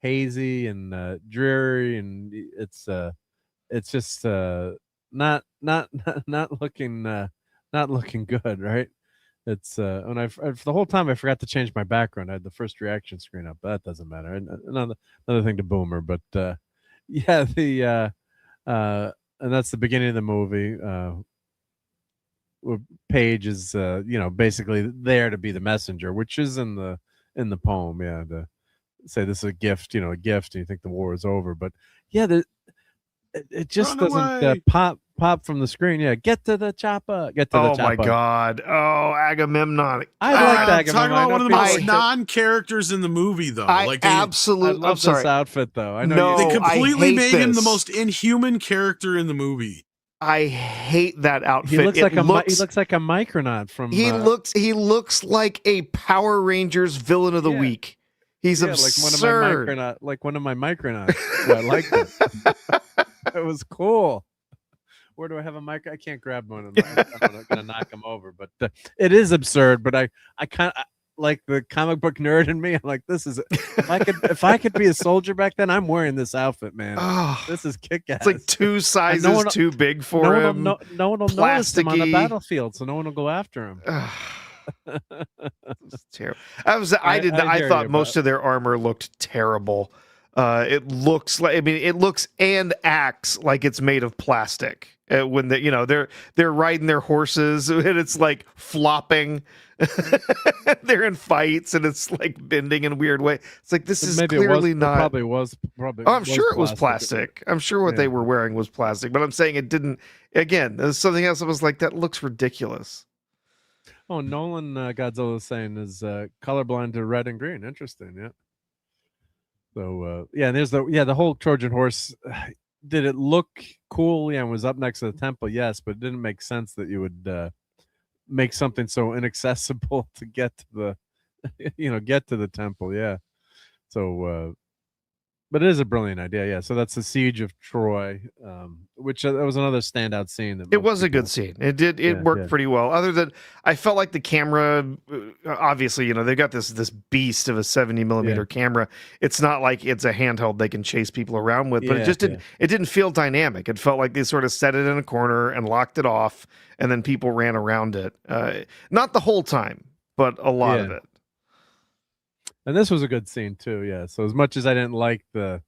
hazy and dreary, and it's it's just not not looking good, right? It's when for the whole time I forgot to change my background. I had the first reaction screen up, but that doesn't matter. Another thing to Boomer, but yeah, and that's the beginning of the movie. Paige is basically there to be the messenger, which is in the poem, yeah, to say this is a gift, a gift, and you think the war is over, but yeah, it just doesn't pop from the screen. Yeah, get to the chopper. Get to the chopper. Oh my God! Oh, Agamemnon. I like Agamemnon. Talking about one of the most non-characters in the movie, though. I love this outfit, though. I know they completely made him the most inhuman character in the movie. I hate that outfit. He looks like a Micronaut from. He looks like a Power Rangers villain of the week. He's absurd. Like one of my Micronauts. So I liked it. It was cool. Where do I have a mic? I can't grab one. I'm not gonna knock him over. But it is absurd. But I kind of like the comic book nerd in me. I'm like, this is if I could be a soldier back then, I'm wearing this outfit, man. Oh, this is kick-ass. It's like 2 sizes too big for him. No one will notice him on the battlefield, so no one will go after him. It's terrible. I thought most of their armor looked terrible. It looks like, it looks and acts like it's made of plastic. When they're riding their horses and it's like flopping. They're in fights and it's like bending in a weird way. It's like this is clearly not. It probably was. I'm sure it was plastic. I'm sure what they were wearing was plastic, but I'm saying it didn't. Again, there's something else that was like that looks ridiculous. Oh, Nolan Godzilla is saying is colorblind to red and green. Interesting, yeah. So and there's the whole Trojan horse. Did it look cool? Yeah, and was up next to the temple. Yes, but it didn't make sense that you would make something so inaccessible to get to the temple. Yeah. So, but it is a brilliant idea. Yeah. So that's the siege of Troy, which that was another standout scene. It was a good scene. It worked pretty well. Other than I felt like the camera, obviously, they got this beast of a 70mm camera. It's not like it's a handheld they can chase people around with, but it just didn't. It didn't feel dynamic. It felt like they sort of set it in a corner and locked it off, and then people ran around it. Not the whole time, but a lot of it. And this was a good scene too, yeah. So as much as I didn't like the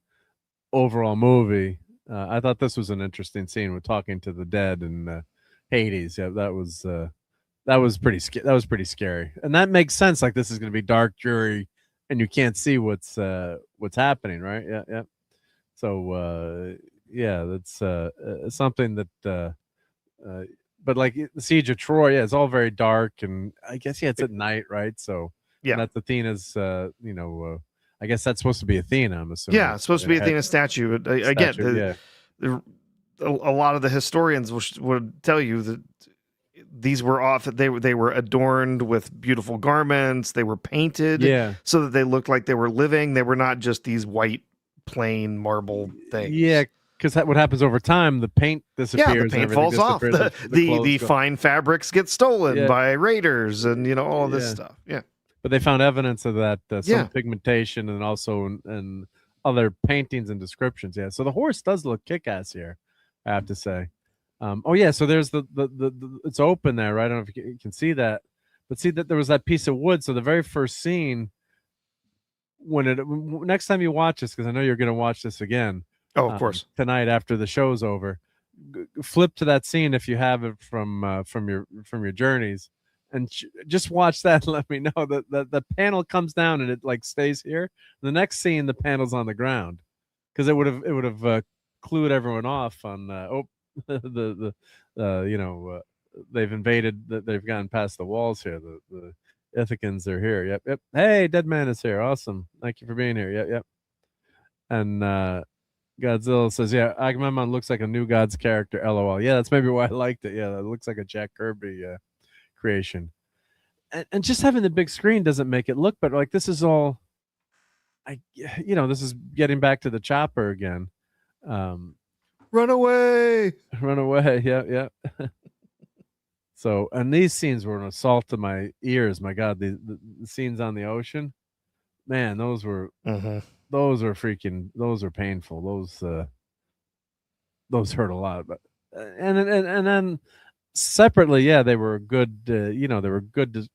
overall movie, I thought this was an interesting scene with talking to the dead and Hades. Yeah, that was pretty scary, and that makes sense. Like this is going to be dark, dreary, and you can't see what's happening, right? Yeah. So that's something that. But like the Siege of Troy, it's all very dark, and I guess it's at night, right? So. Yeah, and that's Athena's. I guess that's supposed to be Athena. I'm assuming. Yeah, it's supposed to be Athena's statue. Again, a lot of the historians would tell you that these were they were adorned with beautiful garments. They were painted, so that they looked like they were living. They were not just these white, plain marble things. Yeah. Because what happens over time, the paint disappears. Yeah, the paint falls off. The fine fabrics get stolen by raiders, and all of this stuff. Yeah. But they found evidence of that, some pigmentation, and also in other paintings and descriptions. Yeah, so the horse does look kick-ass here, I have to say. So there's the it's open there, right? I don't know if you can see that, but see that there was that piece of wood. So the very first scene, next time you watch this, because I know you're going to watch this again. Oh, of course. Tonight after the show's over, flip to that scene if you have it from your journeys. And just watch that and let me know that the panel comes down and it like stays here. The next scene, the panel's on the ground, because it would have clued everyone off on they've invaded, they've gotten past the walls here. The Ithacans are here. Yep. Hey, Dead Man is here. Awesome. Thank you for being here. Yep. And Godzilla says, yeah, Agamemnon looks like a New Gods character. LOL. Yeah, that's maybe why I liked it. Yeah, it looks like a Jack Kirby creation, and just having the big screen doesn't make it look better. Like this is all, this is getting back to the chopper again. Run away! Yeah. So, and these scenes were an assault to my ears. My God, the scenes on the ocean, man, those were painful. those hurt a lot. But and then separately, yeah, they were good. They were good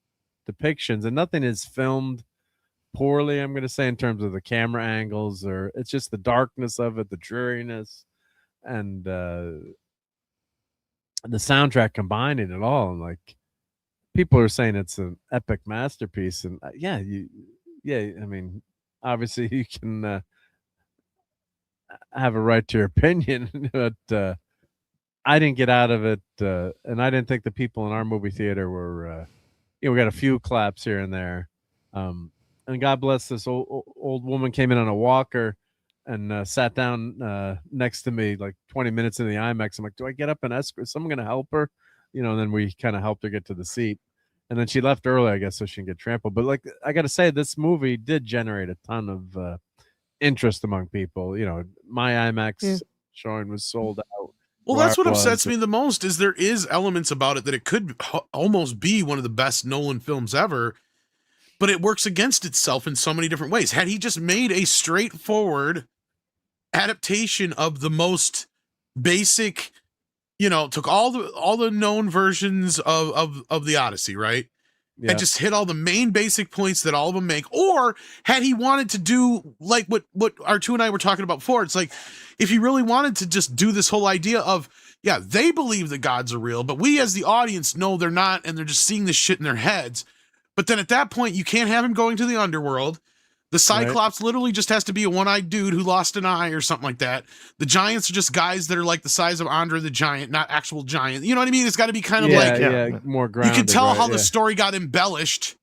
depictions, and nothing is filmed poorly. I'm going to say in terms of the camera angles, or it's just the darkness of it, the dreariness, and the soundtrack combining it all. And like people are saying, it's an epic masterpiece, and I mean, obviously you can have a right to your opinion, but I didn't get out of it, and I didn't think the people in our movie theater were. We got a few claps here and there, and God bless this old woman came in on a walker and sat down next to me like 20 minutes in the IMAX. I'm like, do I get up and escort? Is someone going to help her? And then we kind of helped her get to the seat, and then she left early, I guess, so she didn't get trampled. But like, I got to say, this movie did generate a ton of interest among people. My IMAX showing was sold out. Well, that's what upsets me the most is there is elements about it that it could almost be one of the best Nolan films ever, but it works against itself in so many different ways. Had he just made a straightforward adaptation of the most basic, took all the known versions of the Odyssey, right? Yeah. And just hit all the main basic points that all of them make. Or had he wanted to do like what R2 and I were talking about before, it's like if he really wanted to just do this whole idea of, yeah, they believe the gods are real, but we as the audience know they're not, and they're just seeing this shit in their heads. But then at that point, you can't have him going to the underworld. The Cyclops literally just has to be a one-eyed dude who lost an eye or something like that. The Giants are just guys that are like the size of Andre the Giant, not actual giant. You know what I mean? It's got to be kind of more grounded. You can tell how the story got embellished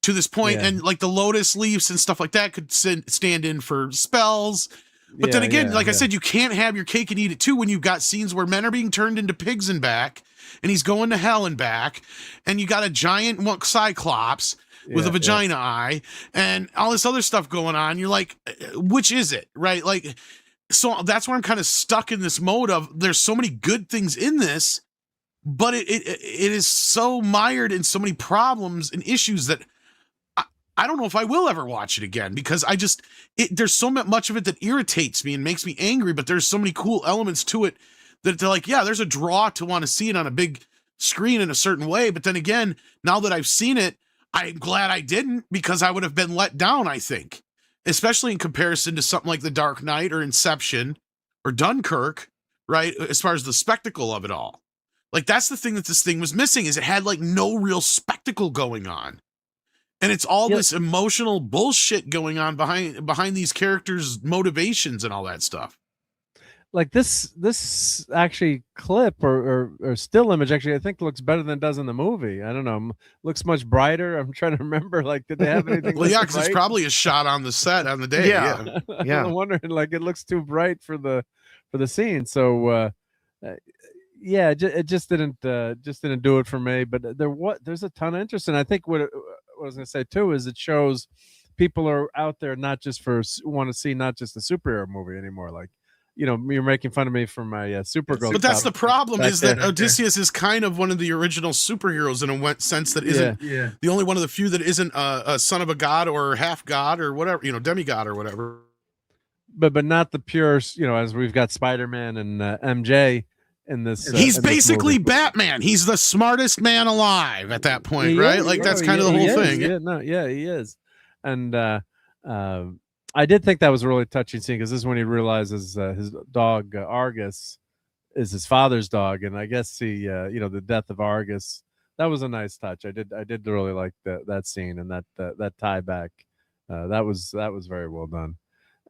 to this point, and like the lotus leaves and stuff like that could stand in for spells. But then again, I said, you can't have your cake and eat it too when you've got scenes where men are being turned into pigs and back, and he's going to hell and back, and you got a giant Cyclops with a vagina eye and all this other stuff going on. You're like, which is it? Right? Like, so that's where I'm kind of stuck in this mode of there's so many good things in this, but it is so mired in so many problems and issues that I don't know if I will ever watch it again, because there's so much of it that irritates me and makes me angry, but there's so many cool elements to it that they're like, yeah, there's a draw to want to see it on a big screen in a certain way. But then again, now that I've seen it, I'm glad I didn't, because I would have been let down, I think, especially in comparison to something like The Dark Knight or Inception or Dunkirk, right? As far as the spectacle of it all. Like, that's the thing that this thing was missing, is it had like no real spectacle going on. And it's all this emotional bullshit going on behind these characters' motivations and all that stuff. Like this actually clip or still image actually, I think looks better than it does in the movie. I don't know, looks much brighter. I'm trying to remember, like, did they have anything? Well, yeah, because it's probably a shot on the set on the day. Yeah. I'm wondering, like, it looks too bright for the scene. So it just didn't do it for me. But there's a ton of interest, and I think what I was gonna say too is it shows people are out there not just want to see not just a superhero movie anymore. Like, you're making fun of me for my Supergirl. But that's the problem, is that Odysseus is kind of one of the original superheroes in a sense that isn't the only one of the few that isn't a son of a god or half god or whatever, demigod or whatever. But not the pure, as we've got Spider-Man and MJ in this. He's basically Batman. He's the smartest man alive at that point, right? Like, that's kind of the whole thing. He is. And I did think that was a really touching scene, because this is when he realizes his dog Argus is his father's dog, and I guess the death of Argus, that was a nice touch. I did really like that scene and that tie back. That was very well done.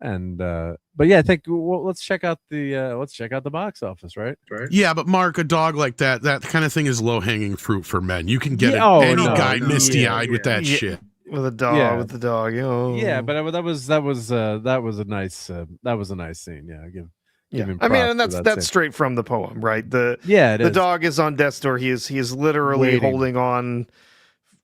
And but yeah, I think let's check out the box office, right? Yeah, but Mark, a dog like that kind of thing is low hanging fruit for men. You can get any guy misty eyed with that shit. With a dog, with the dog. Yeah, but that was a nice scene. Yeah, give him I mean, and that's scene. Straight from the poem, right? The dog is on death's door. He is literally holding on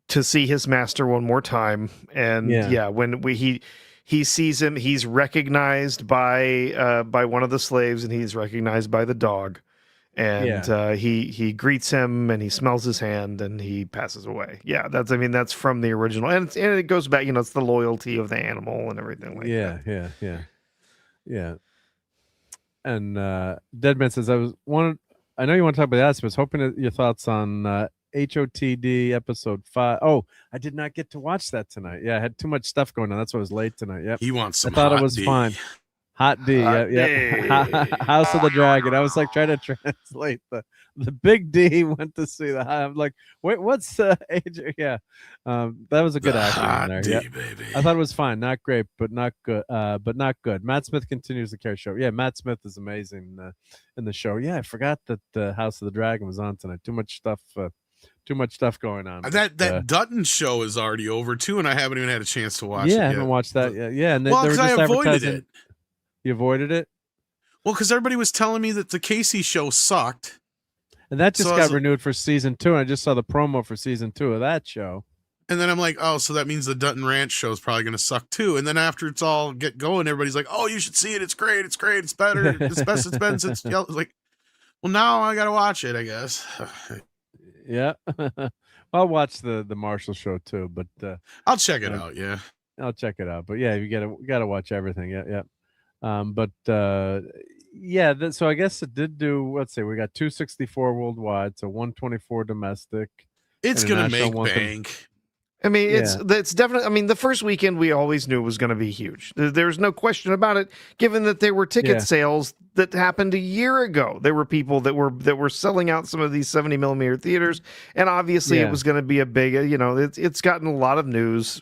to see his master one more time. And when he sees him, he's recognized by one of the slaves, and he's recognized by the dog. And he greets him, and he smells his hand, and he passes away. Yeah, that's from the original, and it goes back. It's the loyalty of the animal and everything like that. Yeah. Deadman says, I know you want to talk about that, but I was hoping your thoughts on HOTD episode 5. Oh, I did not get to watch that tonight. Yeah, I had too much stuff going on. That's why I was late tonight. Yep. He wants some I thought hot it was D. fine. Hot D. Hot Yeah. House of the Dragon. I was like trying to translate the big D went to see the. I'm like, wait, what's AJ? Yeah. That was a good acting in there. Yeah. Baby. I thought it was fine. Not great, but not good. But not good. Matt Smith continues the care show. Yeah, Matt Smith is amazing in the show. Yeah, I forgot that House of the Dragon was on tonight. Too much stuff going on. That Dutton show is already over too, and I haven't even had a chance to watch it. Yeah, I haven't watched that yet. Yeah, and they well, were because just I avoided advertising. it. You avoided it? Well, because everybody was telling me that the Casey show sucked. And that just got renewed for season 2. And I just saw the promo for season 2 of that show. And then I'm like, oh, so that means the Dutton Ranch show is probably going to suck too. And then after it's all get going, everybody's like, oh, you should see it. It's great. It's great. It's better. It's best it's been since. Like, well, now I got to watch it, I guess. Yeah. I'll watch the Marshall show too, but I'll check it out. Yeah. I'll check it out. But yeah, you gotta watch everything. Yeah. So I guess it did do, let's say we got 264 worldwide, so 124 domestic. It's gonna make bank. I mean, it's definitely. I mean, the first weekend we always knew was going to be huge. There's no question about it. Given that there were ticket sales that happened a year ago, there were people that were selling out some of these 70mm theaters, and obviously it was going to be a big. It's gotten a lot of news.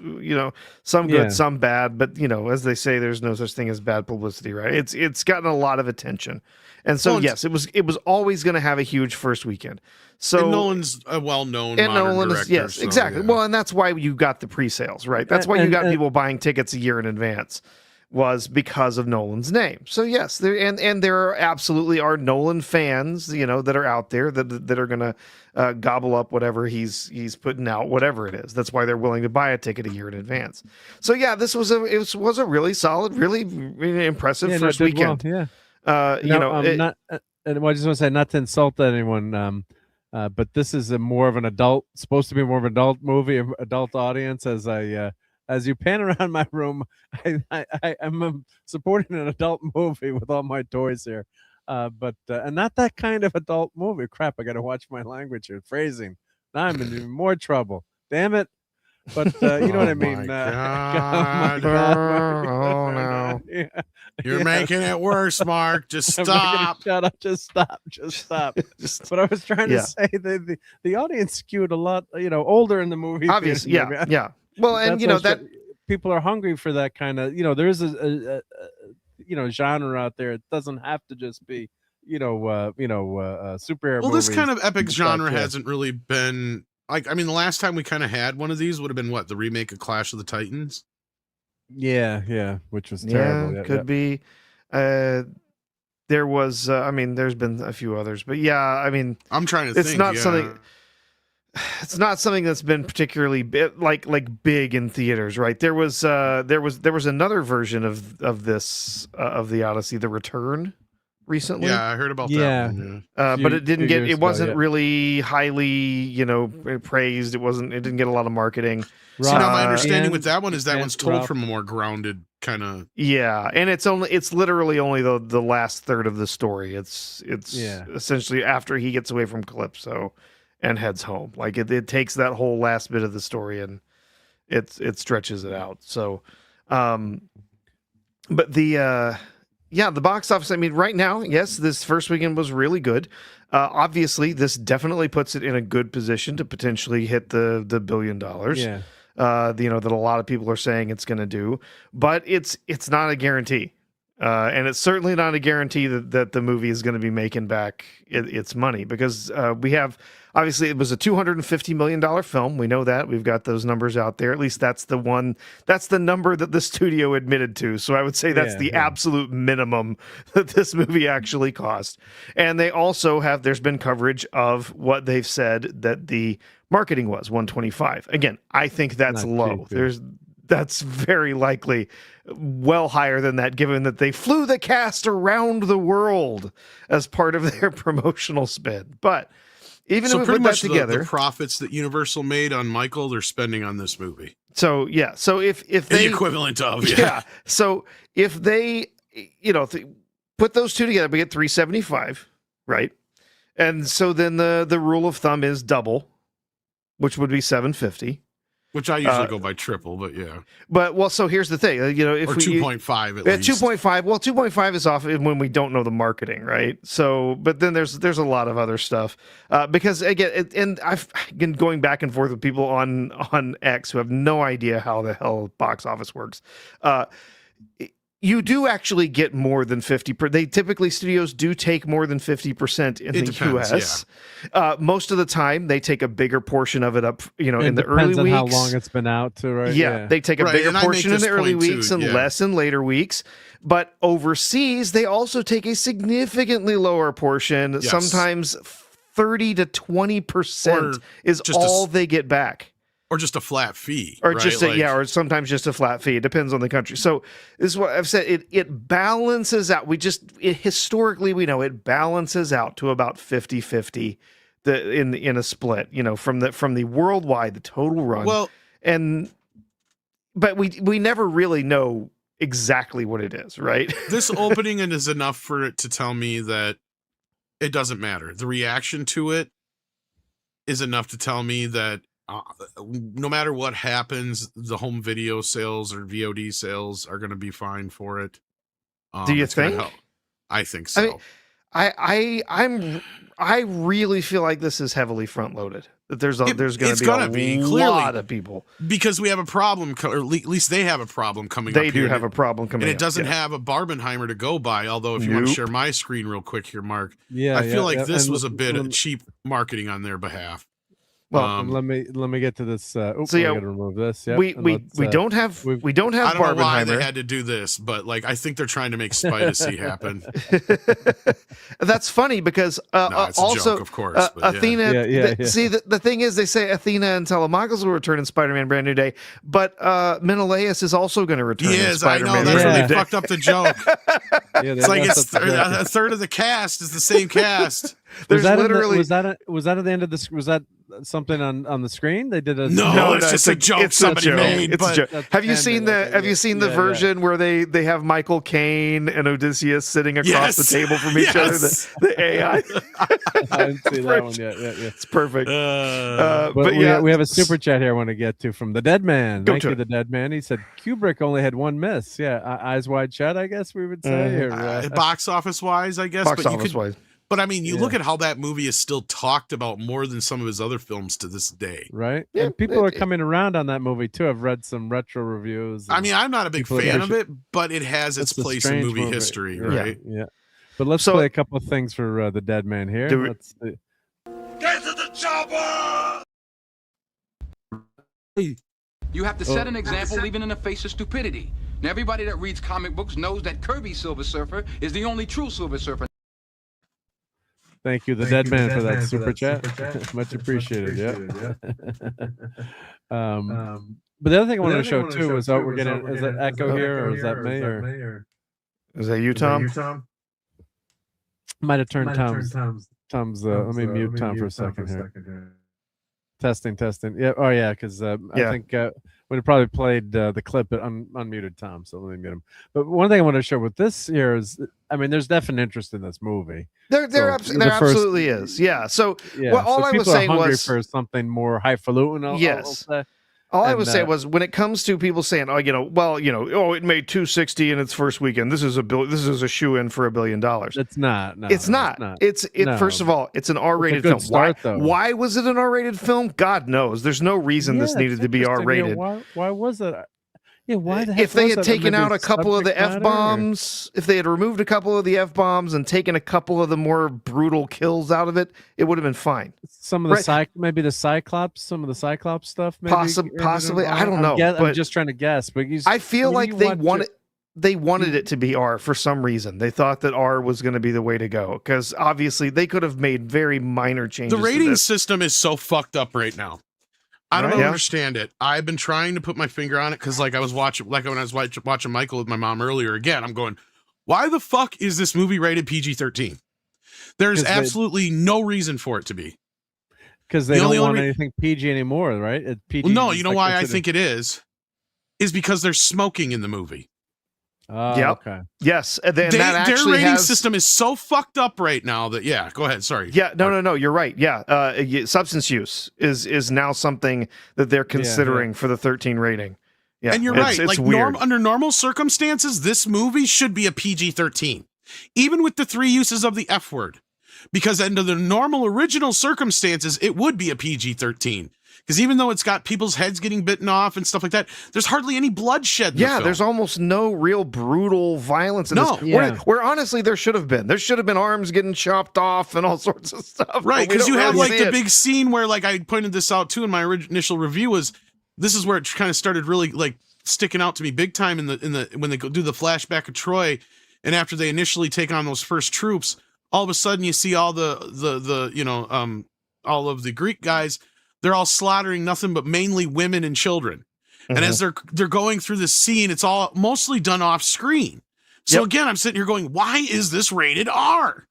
Some good, some bad, but as they say, there's no such thing as bad publicity, right? It's gotten a lot of attention, and so yes, it was always going to have a huge first weekend. So and Nolan's a well-known modern director. Yes, so, exactly. Yeah. Well, and that's why you got the pre-sales, right? That's why you got people buying tickets a year in advance, was because of Nolan's name. So yes, there absolutely are Nolan fans, that are out there that are going to gobble up whatever he's putting out, whatever it is. That's why they're willing to buy a ticket a year in advance. So yeah, this was a really solid, really impressive first weekend. Well, yeah. And I just want to say, not to insult anyone. But this is supposed to be more of an adult movie, adult audience. As you pan around my room, I'm supporting an adult movie with all my toys here, but not that kind of adult movie. Crap, I got to watch my language here, phrasing. Now I'm in even more trouble. Damn it! But you know what I mean. God. Oh no! Yeah. You're making it worse, Mark. Just stop. Shut up. Just stop. But I was trying to say the audience skewed a lot, older in the movie. Obviously, yeah. Well, and that people are hungry for that kind of, there is a genre out there. It doesn't have to just be, superhero. Well, this kind of epic genre hasn't really been like. I mean, the last time we kind of had one of these would have been the remake of Clash of the Titans. Yeah, which was terrible. Yeah, could be. There was, there's been a few others, but yeah, I mean, I'm trying to think. It's not something that's been particularly like big in theaters, right? There was another version of this of the Odyssey, The Return, recently. Yeah, I heard about that one. But it wasn't really highly, praised. It didn't get a lot of marketing. Right. So now my understanding with that one is that one's told from a more grounded kind of. Yeah, and it's literally only the last third of the story. It's essentially after he gets away from Calypso and heads home. Like it takes that whole last bit of the story and it stretches it out. So, but the box office. I mean, right now, yes, this first weekend was really good. Obviously, this definitely puts it in a good position to potentially hit the $1 billion. Yeah. That a lot of people are saying it's going to do, but it's not a guarantee. And it's certainly not a guarantee that the movie is going to be making back its money, because we have, obviously it was a $250 million film. We know that. We've got those numbers out there. At least that's the number that the studio admitted to. So I would say that's the absolute minimum that this movie actually cost. And they also there's been coverage of what they've said that the marketing was, 125. Again, I think that's low. That's very likely well higher than that, given that they flew the cast around the world as part of their promotional spend. But even if we put that together, the profits that Universal made on Michael, they're spending on this movie. So yeah, so if they the equivalent of so if they put those two together, we get 375, right? And so then the rule of thumb is double, which would be 750. Which I usually go by triple, but yeah. But well, so here's the thing, if or 2.5 at least. 2.5. Well, 2.5 is off when we don't know the marketing, right? So, but then there's a lot of other stuff because again, and I've been going back and forth with people on X who have no idea how the hell box office works. You do actually get more than 50%. Studios do take more than 50% in the US. Yeah. Most of the time, they take a bigger portion of it up, in the early weeks. Depends on how long it's been out, too, right? Yeah, they take a bigger portion in the early weeks and less in later weeks. But overseas, they also take a significantly lower portion. Yes. Sometimes 30 to 20% is all they get back. Or just a flat fee. Or right? just or sometimes just a flat fee. It depends on the country. So this is what I've said. It balances out. Historically, we know it balances out to about 50-50 in a split, from the worldwide, the total run. Well, but we never really know exactly what it is, right? This opening is enough for it to tell me that it doesn't matter. The reaction to it is enough to tell me that no matter what happens, the home video sales or VOD sales are going to be fine for it. Do you think? I think so. I mean, I really feel like this is heavily front loaded. That there's going to be a lot of people because we have a problem, or at least they have a problem coming. They do have a problem coming, and it doesn't have a Barbenheimer to go by. Although, if you want to share my screen real quick here, Mark, I feel like this was a bit of cheap marketing on their behalf. Well, let me get to this. I gotta remove this. Yep. We don't have Barbenheimer. I don't know why they had to do this, but I think they're trying to make Spidacy happen. That's funny because it's also a joke, of course, Athena. See, the thing is, they say Athena and Telemachus will return in Spider-Man: Brand New Day, but Menelaus is also going to return. He is. I know. That's where they fucked up the joke. It's like a third of the cast is the same cast. Was that at the end of this? Was that something on the screen? They did a no. It's just a joke somebody made. It's a joke. Have you seen the version where they have Michael Caine and Odysseus sitting across the table from each other? The AI. I didn't see that one yet. Yeah. It's perfect. But we have a super chat here I want to get to from the Dead Man. Thank you, the Dead Man. He said Kubrick only had one miss. Yeah, Eyes Wide Shut, I guess we would say. Box office wise, I guess. Box office wise. But I mean, you look at how that movie is still talked about more than some of his other films to this day. Right. Yeah, and people are coming around on that movie too. I've read some retro reviews. I mean, I'm not a big fan of it, but it has its place in movie history, right? Yeah. But let's play a couple of things for the Dead Man here. Let's see. Get to the chopper! You have to set an example even in the face of stupidity. Now, everybody that reads comic books knows that Kirby Silver Surfer is the only true Silver Surfer. Thank you, the Dead Man, for that super chat. Much appreciated. Yeah. But the other thing I wanted to show too was we're getting is that echo here, or is that me, or is that you, Tom? Might have turned Tom's. Let me mute Tom for a second here. Testing. Yeah. Oh yeah, because I think would have probably played the clip, but unmuted Tom, so let me mute him. But one thing I want to show with this here is, I mean, there's definite interest in this movie. There absolutely is. Yeah. So all I was saying was for something more highfalutin. Yes. All I was saying was, when it comes to people saying, it made $260 in its first weekend. This is a shoe-in for $1 billion. It's not. It's not. First of all, it's an R-rated film. Why was it an R-rated film? God knows. There's no reason this needed to be R-rated. Why was it? Yeah, why the heck if they had taken out a couple of the F-bombs, if they had removed a couple of the F-bombs and taken a couple of the more brutal kills out of it, it would have been fine. Some of the maybe the Cyclops, some of the Cyclops stuff, maybe. Possibly, I don't know. I'm just trying to guess, but I feel like they wanted it to be R for some reason. They thought that R was going to be the way to go, because obviously they could have made very minor changes. The rating system is so fucked up right now. I don't understand it. I've been trying to put my finger on it because, when I was watching Michael with my mom earlier, again, I'm going, why the fuck is this movie rated PG-13? There's absolutely no reason for it to be. Because they don't want anything PG anymore, right? No, you know why I think it is because there's smoking in the movie. Okay. Yes. And that their actually rating has, system is so fucked up right now that go ahead. Sorry. Yeah, no. You're right. Yeah. Substance use is now something that they're considering for the 13 rating. Yeah. And you're right. It's like weird. under normal circumstances, this movie should be a PG-13, even with the 3 uses of the F word, because under the normal original circumstances, it would be a PG-13. Because even though it's got people's heads getting bitten off and stuff like that, there's hardly any bloodshed in the film. There's almost no real brutal violence in this. Where honestly there should have been. There should have been arms getting chopped off and all sorts of stuff. Right, because you have like the big scene where, like, I pointed this out too in my initial review, was this is where it kind of started really like sticking out to me big time in the when they go do the flashback of Troy, and after they initially take on those first troops, all of a sudden you see all the all of the Greek guys. They're all slaughtering nothing but mainly women and children. And as they're going through this scene, it's all mostly done off screen. So again, I'm sitting here going, why is this rated R?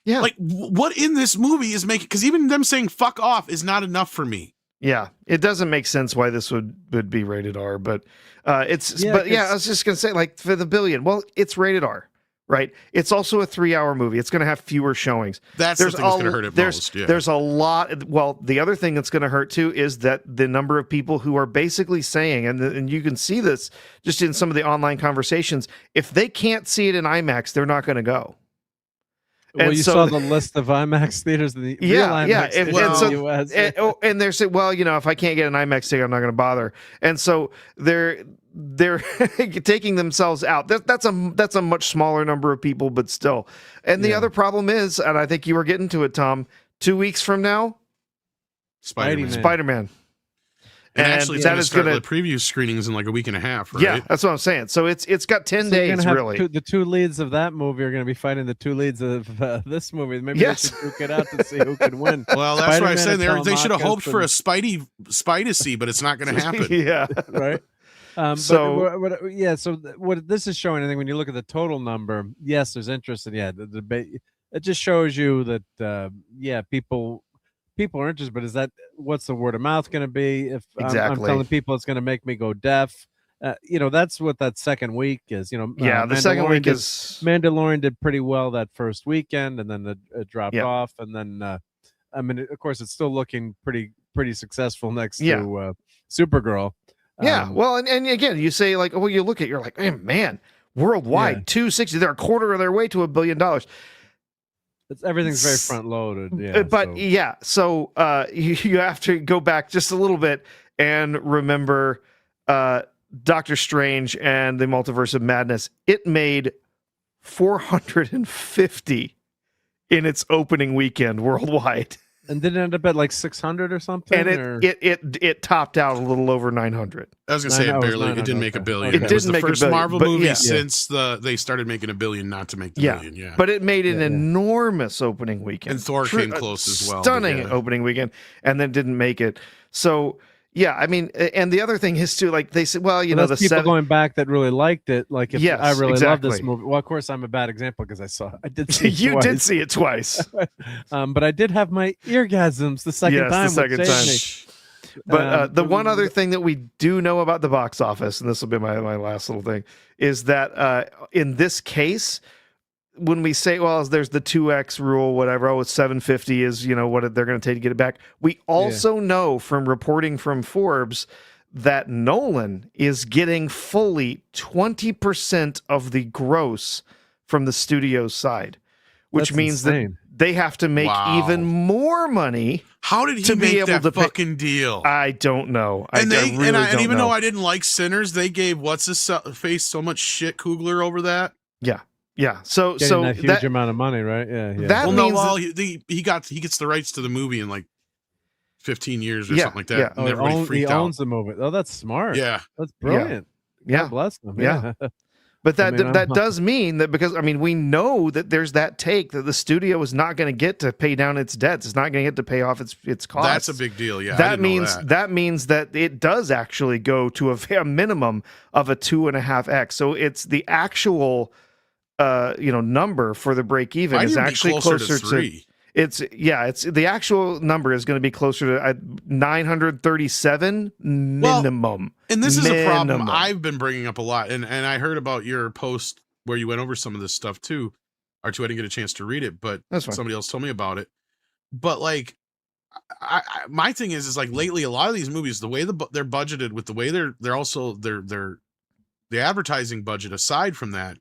Yeah. Like, what in this movie is making, because even them saying fuck off is not enough for me. Yeah. It doesn't make sense why this would be rated R, but I was just going to say, like, for the billion, well, it's rated R. Right. It's also a 3-hour movie. It's going to have fewer showings. That's the thing that's going to hurt it most. Yeah. There's a lot. Well, the other thing that's going to hurt too is that the number of people who are basically saying, and you can see this just in some of the online conversations, if they can't see it in IMAX, they're not going to go. Well, you saw the list of IMAX theaters in the real IMAX theaters in the US. And they're saying, well, if I can't get an IMAX ticket, I'm not going to bother. And so they're taking themselves out. That's a much smaller number of people, but still. And the other problem is, and I think you were getting to it, Tom, 2 weeks from now, Spider-Man. And actually, it's going to start the preview screenings in like a week and a half, right? Yeah, that's what I'm saying. So it's got 10 days, really. The 2 leads of that movie are going to be fighting the 2 leads of this movie. Maybe they should duke it out to see who can win. Well, that's why I said they should have hoped for a Spider-See, but it's not going to happen. Yeah. Right? So what this is showing, I think, when you look at the total number, yes, there's interest in the debate. It just shows you that people are interested, but what's the word of mouth going to be? If I'm telling people it's going to make me go deaf, that's what that second week is. The second week is Mandalorian did pretty well that first weekend, and then it dropped off, and then of course, it's still looking pretty successful next to Supergirl. Well, and again, you say, like, well, you look at, you're like, hey, man, worldwide, 260, they're a quarter of their way to $1 billion. Everything's very front loaded. Yeah. So you have to go back just a little bit and remember Doctor Strange and the Multiverse of Madness. It made 450 in its opening weekend worldwide. And did it end up at like 600 or something? And it topped out a little over 900. I was going to say it didn't make $1 billion. It was the first Marvel movie since they started making $1 billion not to make the million. Yeah, but it made an enormous opening weekend. And Thor came close as well. Stunning opening weekend, and then didn't make it. So yeah, I mean, and the other thing is too, like they said, well, the people going back that really liked it. Like, if I really love this movie. Well, of course, I'm a bad example because I did see it you twice. did see it twice. But I did have my eargasms the second time. The second time. But the one other thing that we do know about the box office, and this will be my last little thing, is that in this case, when we say, well, there's the 2x rule, whatever, it's 750 is, what they're going to take to get it back. We also know from reporting from Forbes that Nolan is getting fully 20% of the gross from the studio's side, which means that they have to make even more money. How did he make that fucking deal? I don't know. And even though I didn't like Sinners, they gave what's his face so much shit, Coogler, over that. Yeah. Yeah, so that huge amount of money, right? Yeah. That he gets the rights to the movie in like 15 years or something like that. Yeah. And everybody freaked out. He owns the movie. Oh, that's smart. Yeah, that's brilliant. Yeah, God bless him. Yeah. But that does mean that, because we know that there's that take that the studio is not going to get to pay down its debts. It's not going to get to pay off its costs. That's a big deal. Yeah, that means that it does actually go to a minimum of a 2.5x. So it's the actual number for the break even is actually closer to 3. It's the actual number is going to be closer to 937 minimum. And this is a problem I've been bringing up a lot. And I heard about your post where you went over some of this stuff too. Archie, I didn't get a chance to read it, but somebody else told me about it. But like, my thing is like lately, a lot of these movies, the way they're budgeted with the way they're also the advertising budget aside from that,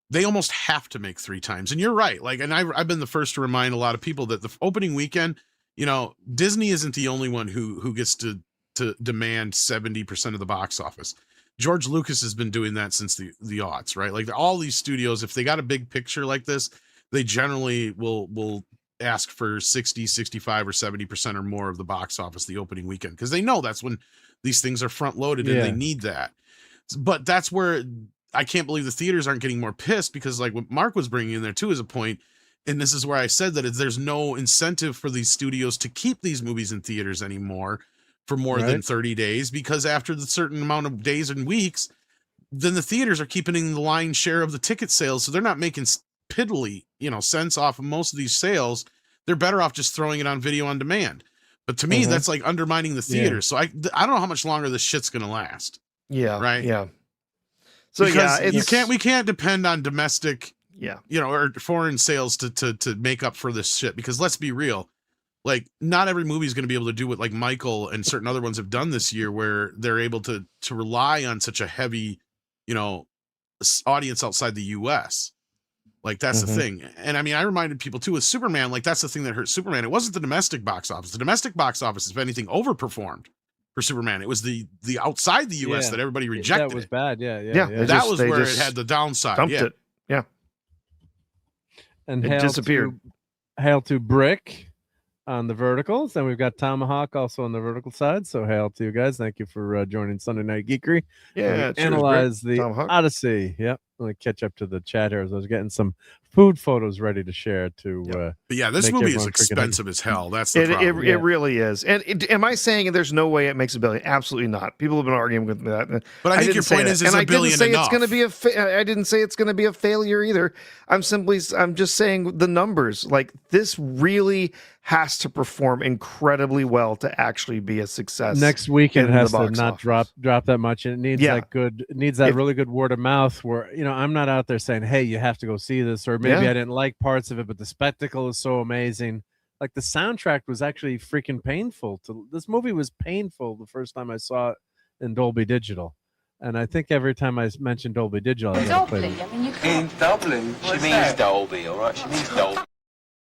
they almost have to make 3 times. And you're right. Like, and I've been the first to remind a lot of people that the opening weekend, you know, Disney isn't the only one who gets to demand 70% of the box office. George Lucas has been doing that since the aughts, right? Like all these studios, if they got a big picture like this, they generally will ask for 60, 65 or 70% or more of the box office the opening weekend, because they know that's when these things are front loaded and they need that. But that's where I can't believe the theaters aren't getting more pissed, because like what Mark was bringing in there too is a point, and this is where I said that there's no incentive for these studios to keep these movies in theaters anymore for more than 30 days, because after the certain amount of days and weeks, then the theaters are keeping the lion's share of the ticket sales, so they're not making piddly, cents off of most of these sales. They're better off just throwing it on video on demand. But to me, that's like undermining the theaters. So I don't know how much longer this shit's gonna last. Yeah. Right. Yeah. So because we can't depend on domestic, or foreign sales to make up for this shit. Because let's be real, like not every movie is going to be able to do what like Michael and certain other ones have done this year, where they're able to rely on such a heavy, audience outside the U.S. Like that's the thing. And I mean, I reminded people too with Superman, like that's the thing that hurt Superman. It wasn't the domestic box office. The domestic box office, if anything, overperformed for Superman. It was the outside the U.S. that everybody rejected. That was bad. Yeah. That was where it had the downside. Dumped it. Yeah. And it disappeared. Hail to Brick on the verticals. Then we've got Tomahawk also on the vertical side. So hail to you guys. Thank you for joining Sunday Night Geekery. Yeah. Analyze the Tomahawk. Odyssey. Yep. Let me catch up to the chat here as I was getting some food photos ready to share to but yeah, this movie is expensive as hell. That's the problem. It really is. And am I saying there's no way it makes $1 billion? Absolutely not. People have been arguing with that. But I think your point is $1 billion enough? I didn't say it's going to be a failure either. I'm just saying the numbers. Like this really has to perform incredibly well to actually be a success. Next weekend it has to not drop that much, and it needs really good word of mouth where I'm not out there saying, hey, you have to go see this, or maybe I didn't like parts of it, but the spectacle is so amazing. Like the soundtrack was actually freaking painful. This movie was painful the first time I saw it in Dolby Digital. And I think every time I mentioned Dolby Digital, in Dublin. She means Dolby, all right? She means Dolby.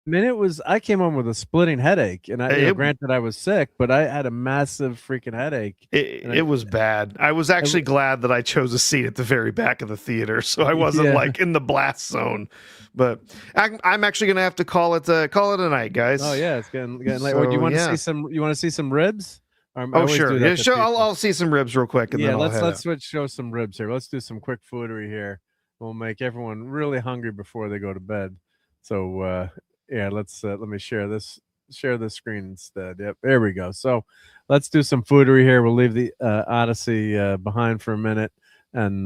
I mean, I came home with a splitting headache, and granted I was sick, but I had a massive freaking headache. It was bad. I was actually glad that I chose a seat at the very back of the theater, so I wasn't like in the blast zone. But I'm actually going to have to call it a night, guys. Oh yeah, it's getting late. So, do you want to see some? You want to see some ribs? Sure. Yeah, sure. I'll see some ribs real quick, and then let's show some ribs here. Let's do some quick foodery here. We'll make everyone really hungry before they go to bed. So. Yeah, let me share this screen instead. Yep, there we go. So let's do some foodery here. We'll leave the Odyssey behind for a minute, and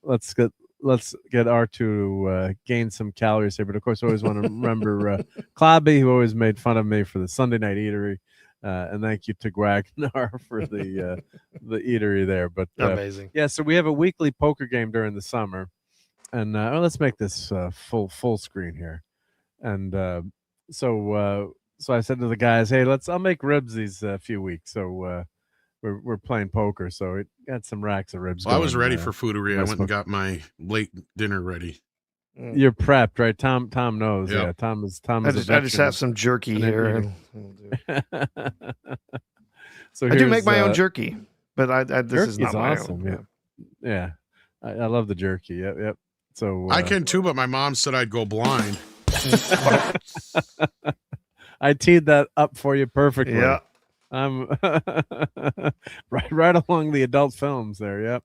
let's get R2 to gain some calories here. But of course, I always want to remember Klobby, who always made fun of me for the Sunday Night Eatery, and thank you to Gwagnar for the eatery there. But amazing. Yeah, so we have a weekly poker game during the summer, and let's make this full screen here. And so I said to the guys, hey, I'll make ribs these few weeks. So we're playing poker. So it got some racks of ribs. Well, I was ready for foodery. I went and got my late dinner ready. You're prepped, right? Tom knows. Yep. Yeah, Tom is. I just have some jerky here. So I do make my own jerky, but this is not my awesome. own. Yeah. I love the jerky. Yep. So I can too, but my mom said I'd go blind. I teed that up for you perfectly. Yeah. I'm right along the adult films there. Yep.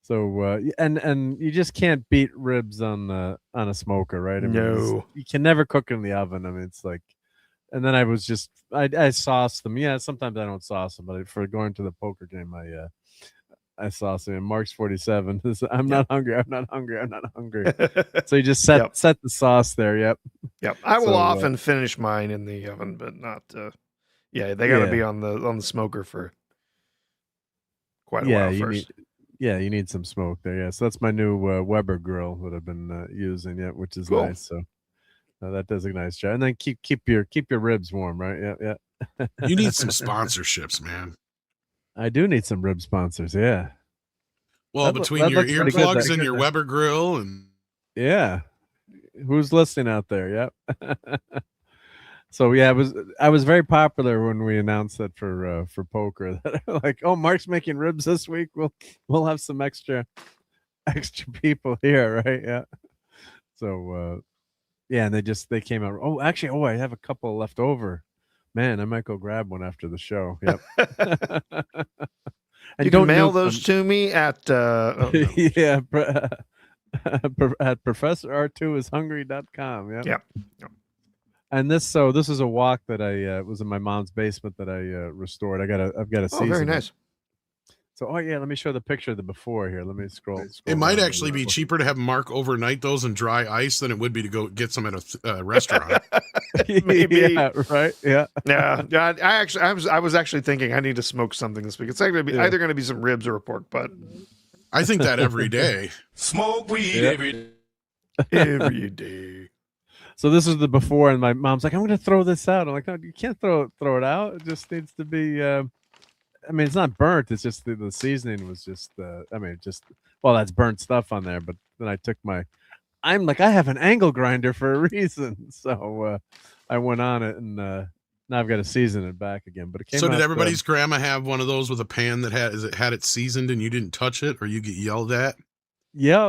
So and you just can't beat ribs on a smoker, right? I mean, no, you can never cook in the oven. I mean, it's like, and then I sauce them. Yeah, sometimes I don't sauce them, but for going to the poker game, I sauce them. Mark's 47. I'm not hungry. I'm not hungry. I'm not hungry. So you just set the sauce there. Yep. I will often finish mine in the oven, but not. They got to be on the smoker for quite a while you first. you need some smoke there. Yeah, so that's my new Weber grill that I've been using, which is Cool. nice. So that does a nice job. And then keep your ribs warm, right? Yeah. You need some sponsorships, man. I do need some rib sponsors. Yeah. Well, between your earplugs and your Weber grill, and yeah, who's listening out there? Yep. So yeah, I was very popular when we announced that for poker. Like, oh, Mark's making ribs this week. We'll have some extra people here, right? Yeah. So yeah, and they came out. Oh, actually, I have a couple left over. Man, I might go grab one after the show. Yep. And you can mail those to me at yeah, at professor2ishungry.com. Yep. And this is a walk that I was in my mom's basement that I restored. I've got a season. Oh, very nice. So let me show the picture of the before here. Let me scroll it might actually be cheaper to have Mark overnight those in dry ice than it would be to go get some at a restaurant. Maybe. Yeah, right. Yeah. Yeah. I was actually thinking I need to smoke something this week. It's either going to be some ribs or a pork butt. I think that every day. Smoke weed every day. So this is the before, and my mom's like, "I'm going to throw this out." I'm like, "No, you can't throw it out. It just needs to be." I mean, it's not burnt. It's just the seasoning was just. That's burnt stuff on there. But then I took I'm like, I have an angle grinder for a reason. So I went on it, and now I've got to season it back again. But it came. So did everybody's grandma have one of those with a pan that had it seasoned and you didn't touch it, or you get yelled at? Yeah.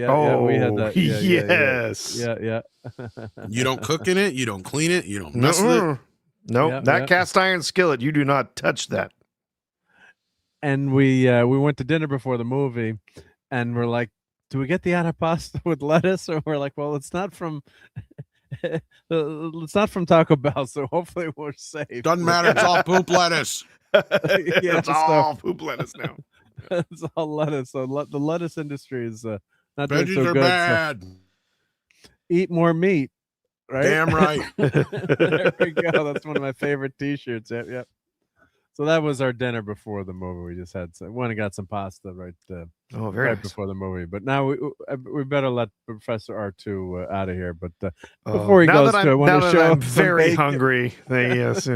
Oh, We had that. Yes. Yeah. You don't cook in it. You don't clean it. You don't mess with it. No, that cast iron skillet. You do not touch that. And we went to dinner before the movie, and we're like, "Do we get the antipasto with lettuce?" Or we're like, "Well, it's not from Taco Bell, so hopefully we're safe." Doesn't matter. It's all poop lettuce. It's all poop lettuce now. It's all lettuce. So the lettuce industry is not doing Veggies so are good. bad. So eat more meat, right? Damn right. There we go. That's one of my favorite T-shirts. Yep. So that was our dinner before the movie. We just went and got some pasta right nice. before the movie. But now we better let Professor R2 out of here. But before he goes, I want to show I'm very hungry. Yes.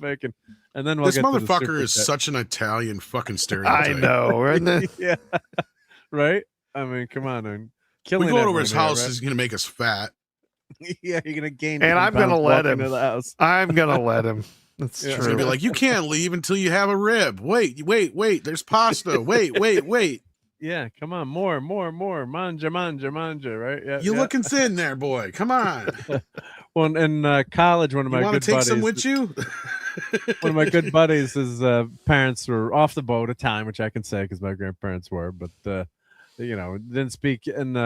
Bacon. And then this motherfucker is such an Italian fucking stereotype. I know, isn't it? Yeah. Right? I mean, come on. And we go over his house, he's going to make us fat. Yeah, you're going to gain. And I'm going to let him. The house. I'm going to let him. That's true. He's going to be like, you can't leave until you have a rib. Wait. There's pasta. Wait. Yeah, come on. More. Manja, right? Yeah. You're looking thin there, boy. Come on. Well, in college, one of my good buddies. Want to take some with you? One of my good buddies, his parents were off the boat at the time, which I can say because my grandparents were, but didn't speak in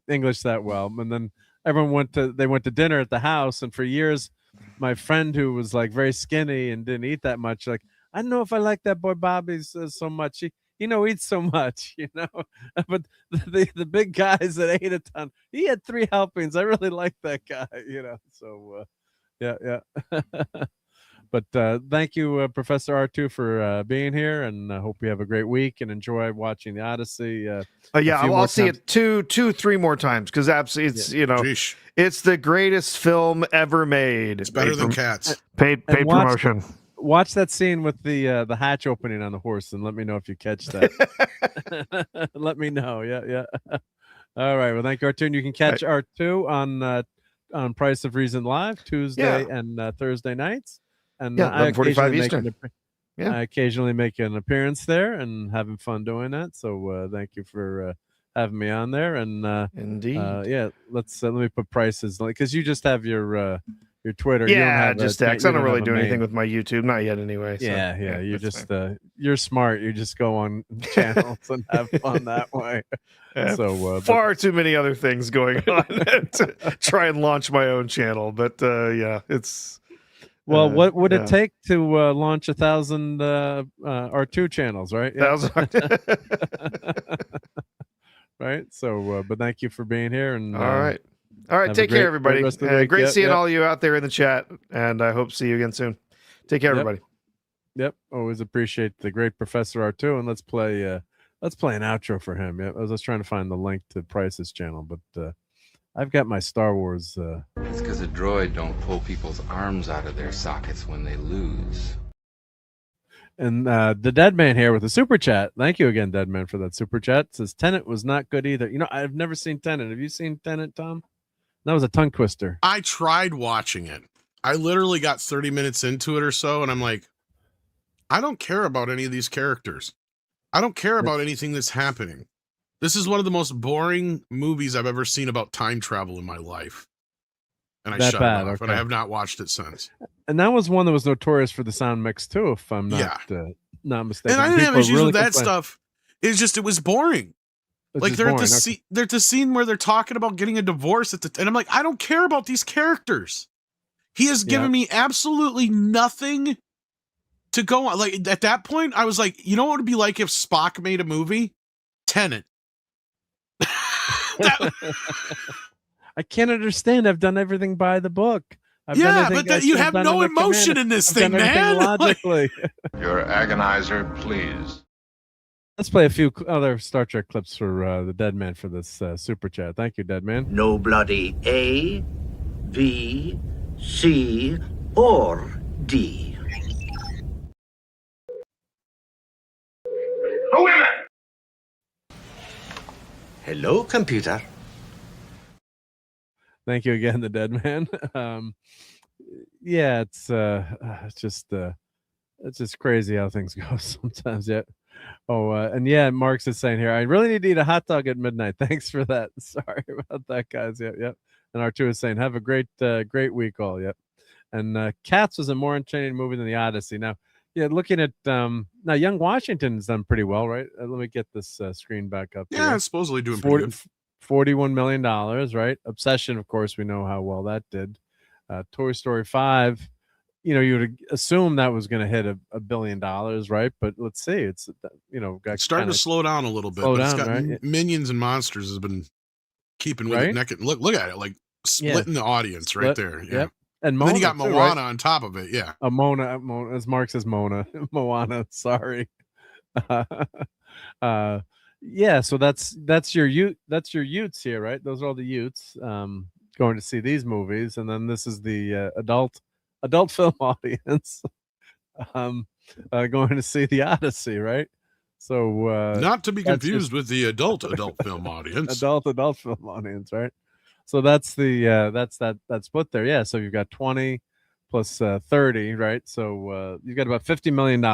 English that well. And then everyone went to dinner at the house, and for years, my friend who was like very skinny and didn't eat that much, like, I don't know if I like that boy Bobby so much. He eats so much, but the big guys that ate a ton, he had 3 helpings. I really like that guy, so yeah. But thank you, Professor R2, for being here, and I hope you have a great week and enjoy watching the Odyssey. I'll see it 3 more times because absolutely, it's it's the greatest film ever made. It's better than Cats. Paid promotion. Watch that scene with the hatch opening on the horse, and let me know if you catch that. Let me know. Yeah. All right. Well, thank you, R2. And you can catch R2 on Price of Reason Live Tuesday and Thursday nights. And I 11:45 Eastern. I occasionally make an appearance there and having fun doing that. So thank you for having me on there. And indeed, let me put prices because you just have your Twitter. Yeah, you don't have just X. I don't really do anything with my YouTube, not yet anyway. So, yeah. You're just you're smart. You just go on channels and have fun that way. So far too many other things going on to try and launch my own channel. But it's. Well, what would it take to launch 1,000 R2 channels, right? Yeah. 1,000. Right. So, but thank you for being here. And all right. Take care, everybody. Great seeing all you out there in the chat, and I hope to see you again soon. Take care, everybody. Yep. Always appreciate the great Professor R2, and let's play an outro for him. Yep. I was just trying to find the link to Price's channel, but I've got my Star Wars. It's because a droid don't pull people's arms out of their sockets when they lose. And the Dead Man here with a super chat. Thank you again, Dead Man, for that super chat. Says Tenet was not good either. You know, I've never seen Tenet. Have you seen Tenet, Tom? That was a tongue twister. I tried watching it. I literally got 30 minutes into it or so, and I'm like, I don't care about any of these characters. I don't care about anything that's happening. This is one of the most boring movies I've ever seen about time travel in my life. And I shut it off, and I have not watched it since. And that was one that was notorious for the sound mix too, if I'm not mistaken. And I didn't have issues with that stuff. It's just it was boring. Like they're at the scene where they're talking about getting a divorce and I'm like, I don't care about these characters. He has given me absolutely nothing to go on. Like at that point, I was like, you know what it would be like if Spock made a movie? Tenet. I can't understand. I've done everything by the book. But you have no emotion in this thing, man. Logically. Your agonizer, please. Let's play a few other Star Trek clips for the Dead Man for this super chat. Thank you, Dead Man. No bloody A, B, C, or D. Hello, computer. Thank you again, the Dead Man. It's just crazy how things go sometimes. Yeah. And Mark's is saying here, I really need to eat a hot dog at midnight. Thanks for that. Sorry about that, guys. Yep. And R2 is saying, have a great week, all. Yep. And Cats was a more entertaining movie than the Odyssey. Now, looking at now, Young Washington's done pretty well, right? Let me get this screen back up. Yeah, it's supposedly doing pretty good. $41 million, right? Obsession, of course, we know how well that did. Toy Story 5, you would assume that was going to hit $1 billion, right? But let's see, it's got starting to slow down a little bit. It's got Minions and Monsters has been keeping with it neck and look at it, like splitting the audience right there. Yeah. Yep. And then you got Moana on top of it. Yeah. Mona, as Mark says, Moana. Sorry. So that's your Utes here, right? Those are all the Utes going to see these movies, and then this is the adult film audience going to see the Odyssey, right? So not to be confused with the adult film audience. adult film audience, right? So that's the that split there. Yeah. So you've got 20 plus 30, right? So you've got about $50 million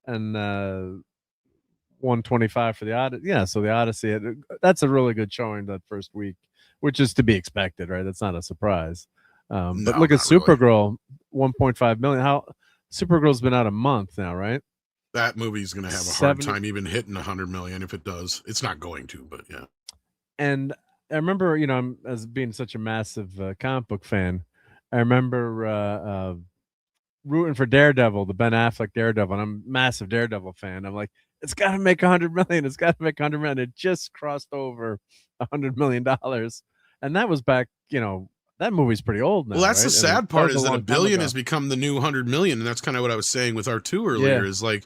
and 125 for the Odyssey. Yeah, so the Odyssey, that's a really good showing that first week, which is to be expected, right? That's not a surprise. But look at Supergirl, really. 1.5 million. How Supergirl's been out a month now, right? That movie's going to have a hard time even hitting 100 million if it does. It's not going to, but yeah. And I remember, as being such a massive comic book fan, I remember rooting for Daredevil, the Ben Affleck Daredevil, and I'm a massive Daredevil fan. I'm like, it's got to make 100 million. It's got to make 100 million. It just crossed over $100 million. And that was back, that movie's pretty old now. Well, that's right? the sad part is that $1 billion has become the new 100 million. And that's kind of what I was saying with R2 earlier is like,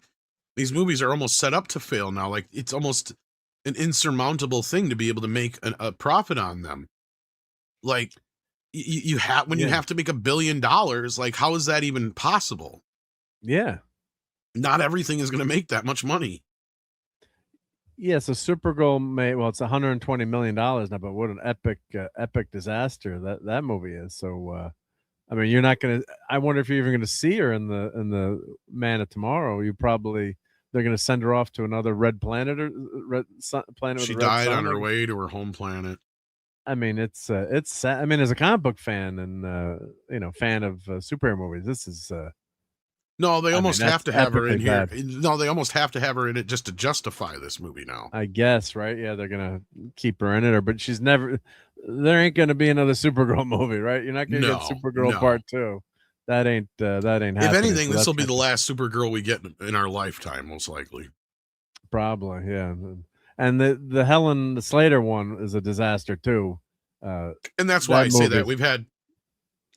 these movies are almost set up to fail now. Like it's almost an insurmountable thing to be able to make a profit on them. Like you have, when you have to make $1 billion, like how is that even possible? Yeah. Not everything is going to make that much money. Yeah, so Supergirl it's $120 million now, but what an epic disaster that movie is. So I mean, you're not gonna, I wonder if you're even gonna see her in the Man of Tomorrow. They're gonna send her off to another red planet or red planet. She died on her way to her home planet. I mean, it's sad. I mean, as a comic book fan and fan of superhero movies, this is no, they almost have to have her in here. No, they almost have to have her in it just to justify this movie now. I guess, right? Yeah, they're gonna keep her in it, but she's never. There ain't gonna be another Supergirl movie, right? You're not gonna get Supergirl Part 2. That ain't happening. If anything, this will be the last Supergirl we get in our lifetime, most likely. Probably, yeah. And the Helen Slater one is a disaster too. And that's why I say that we've had.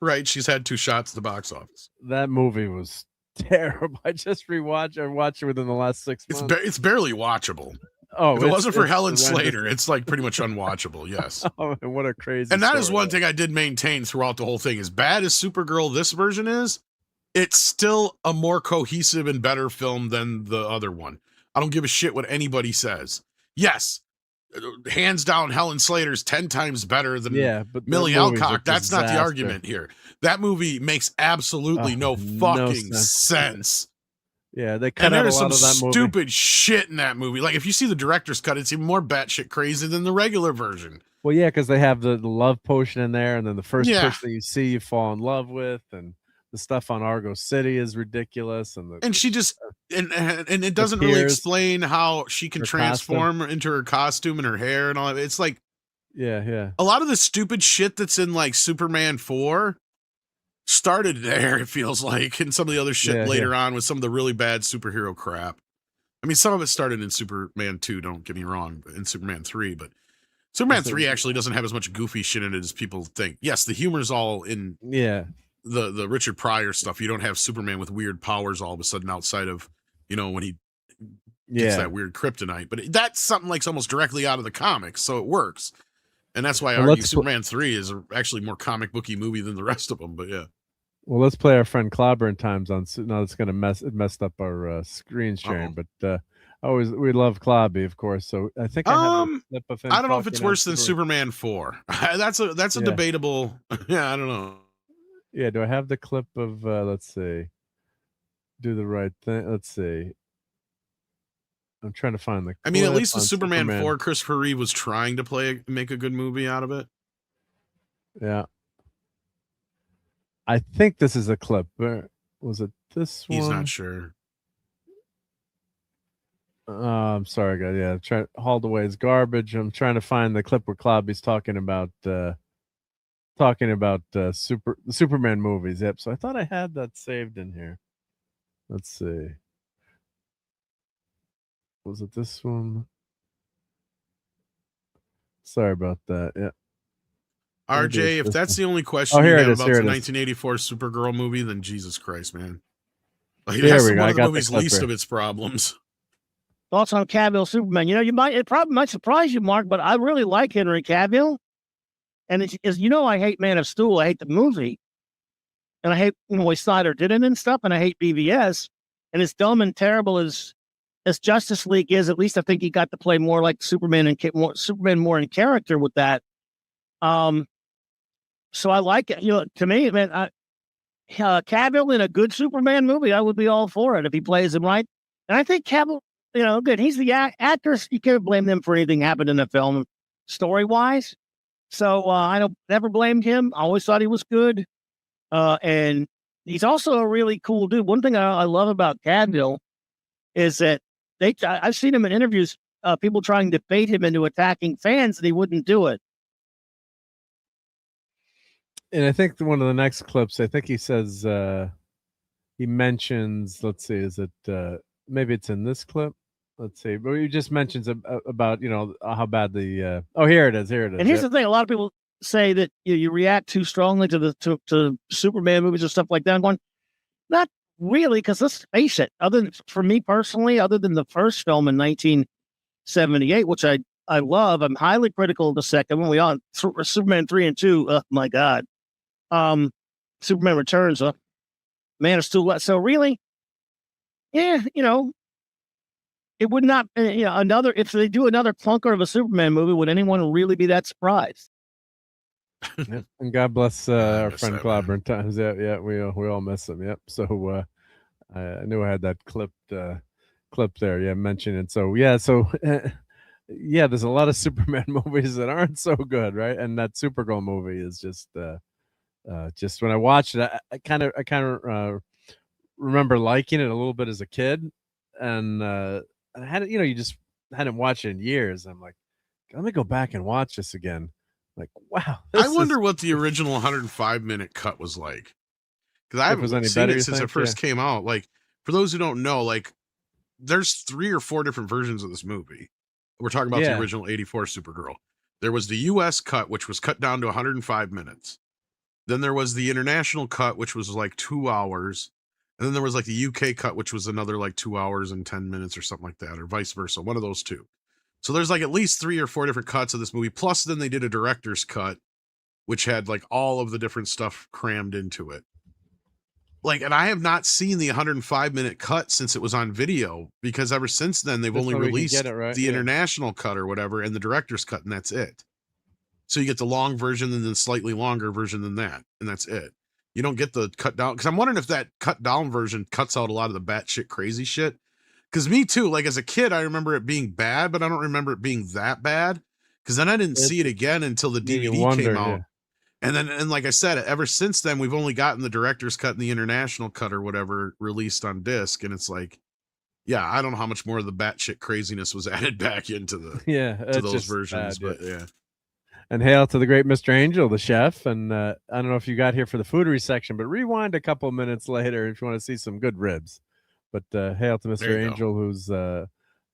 Right, she's had 2 shots at the box office. That movie was terrible. I just rewatched. I watched it within the last 6 months. It's barely watchable. Oh, if it wasn't for Helen Slater, it's like pretty much unwatchable. Yes. Oh, what a crazy! And that is one thing I did maintain throughout the whole thing. As bad as Supergirl this version is, it's still a more cohesive and better film than the other one. I don't give a shit what anybody says. Yes, hands down, Helen Slater's 10 times better than Millie Alcock. That's not the argument here. That movie makes absolutely no fucking sense. Yeah, they cut out a lot of that movie. Stupid shit in that movie. Like, if you see the director's cut, it's even more batshit crazy than the regular version. Well, yeah, because they have the love potion in there, and then the first person you see, you fall in love with, and the stuff on Argo City is ridiculous. And she just and it doesn't really explain how she can transform into her costume and her hair and all that. It's like, yeah, a lot of the stupid shit that's in like Superman 4 started there, it feels like, and some of the other shit later on with some of the really bad superhero crap. I mean, some of it started in Superman 2, don't get me wrong, in Superman 3, but Superman 3 actually doesn't have as much goofy shit in it as people think. Yes, the humor's all in the Richard Pryor stuff. You don't have Superman with weird powers all of a sudden outside of, when he gets that weird kryptonite. But that's something like almost directly out of the comics, so it works. And that's why I argue Superman 3 is actually more comic booky movie than the rest of them, but yeah. Well, let's play our friend Clobbering Times on. No, it's going to messed up our screen sharing, but we love Clobby, of course. So I think I have a clip of him. I don't know if it's worse than Superman 4. That's a debatable. Yeah, I don't know. Yeah, do I have the clip of? Let's see. Do the right thing. Let's see. I'm trying to find the. I mean, at least the Superman 4, Christopher Reeve was trying to make a good movie out of it. Yeah. I think this is a clip. Was it this one? He's not sure. I'm sorry, guys. Yeah, hauled away as garbage. I'm trying to find the clip where Clobby's talking about the Superman movies. Yep. So I thought I had that saved in here. Let's see. Was it this one? Sorry about that. Yeah. RJ, if that's the only question you have about the 1984 Supergirl movie, then Jesus Christ, man. Like, that's one of the movie's least of its problems. Thoughts on Cavill Superman? It probably might surprise you, Mark, but I really like Henry Cavill. And I hate Man of Steel. I hate the movie. And I hate the way Snyder did it and stuff. And I hate BVS. And as dumb and terrible as Justice League is, at least I think he got to play more like Superman and Superman more in character with that. So I like it. To me, man, Cavill in a good Superman movie, I would be all for it if he plays him right. And I think Cavill, good. He's the actor. You can't blame them for anything happened in the film, story-wise. So I don't never blamed him. I always thought he was good. And he's also a really cool dude. One thing I love about Cavill is that I've seen him in interviews, people trying to bait him into attacking fans, and he wouldn't do it. And I think one of the next clips, I think he says, he mentions, let's see, is it, maybe it's in this clip? Let's see. But he just mentions about, how bad the, here it is. And here's the thing. A lot of people say that you react too strongly to Superman movies and stuff like that. I'm going, not really, because let's face it, for me personally, other than the first film in 1978, which I love, I'm highly critical of the second one. We on Superman 3 and 2. Oh my God. Superman Returns, Man of Steel. So really, it would not, if they do another clunker of a Superman movie, would anyone really be that surprised? And God bless our friend Clobbering Times. Yeah, we all miss him. Yep. So I knew I had that clip there. Yeah, mentioned it. So there's a lot of Superman movies that aren't so good, right? And that Supergirl movie is just when I watched it, I kind of remember liking it a little bit as a kid, and I hadn't, you just hadn't watched it in years. I'm like, let me go back and watch this again. Like, wow. I wonder what the original 105-minute cut was like, because I haven't seen it since it first came out. Like, for those who don't know, like, there's 3 or 4 different versions of this movie. We're talking about the original 84 Supergirl. There was the US cut, which was cut down to 105 minutes. Then there was the international cut, which was like 2 hours. And then there was like the UK cut, which was another like 2 hours and 10 minutes or something like that, or vice versa. One of those two. So there's like at least 3 or 4 different cuts of this movie. Plus then they did a director's cut, which had like all of the different stuff crammed into it. Like, and I have not seen the 105-minute cut since it was on video, because ever since then they've only released the international cut or whatever and the director's cut, and that's it. So you get the long version and then slightly longer version than that, and that's it. You don't get the cut down, because I'm wondering if that cut down version cuts out a lot of the batshit crazy shit. Because me too, like as a kid, I remember it being bad, but I don't remember it being that bad, because then I didn't see it again until the DVD came out. Yeah. And like I said, ever since then, we've only gotten the director's cut and the international cut or whatever released on disc. And it's like, yeah, I don't know how much more of the batshit craziness was added back into the to those versions. But yeah. And hail to the great Mr. Angel, the chef. And I don't know if you got here for the foodery section, but rewind a couple of minutes later if you want to see some good ribs. But hail to Mr. Angel, who's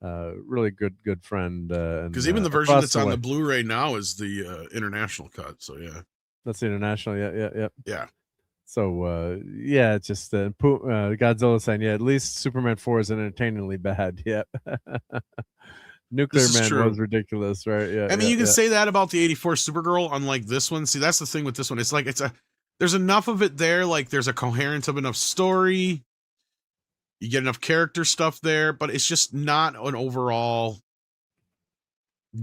really good friend. Because even the version that's on the Blu-ray now is the international cut. So yeah. That's the international. Yeah. So, yeah, it's just Godzilla saying, yeah, at least Superman 4 is entertainingly bad. Yep. Nuclear Man was ridiculous, right? Yeah. I mean, you can say that about the 84 Supergirl, unlike this one. See, that's the thing with this one. It's like, there's enough of it there. Like, there's a coherent of enough story. You get enough character stuff there, but it's just not an overall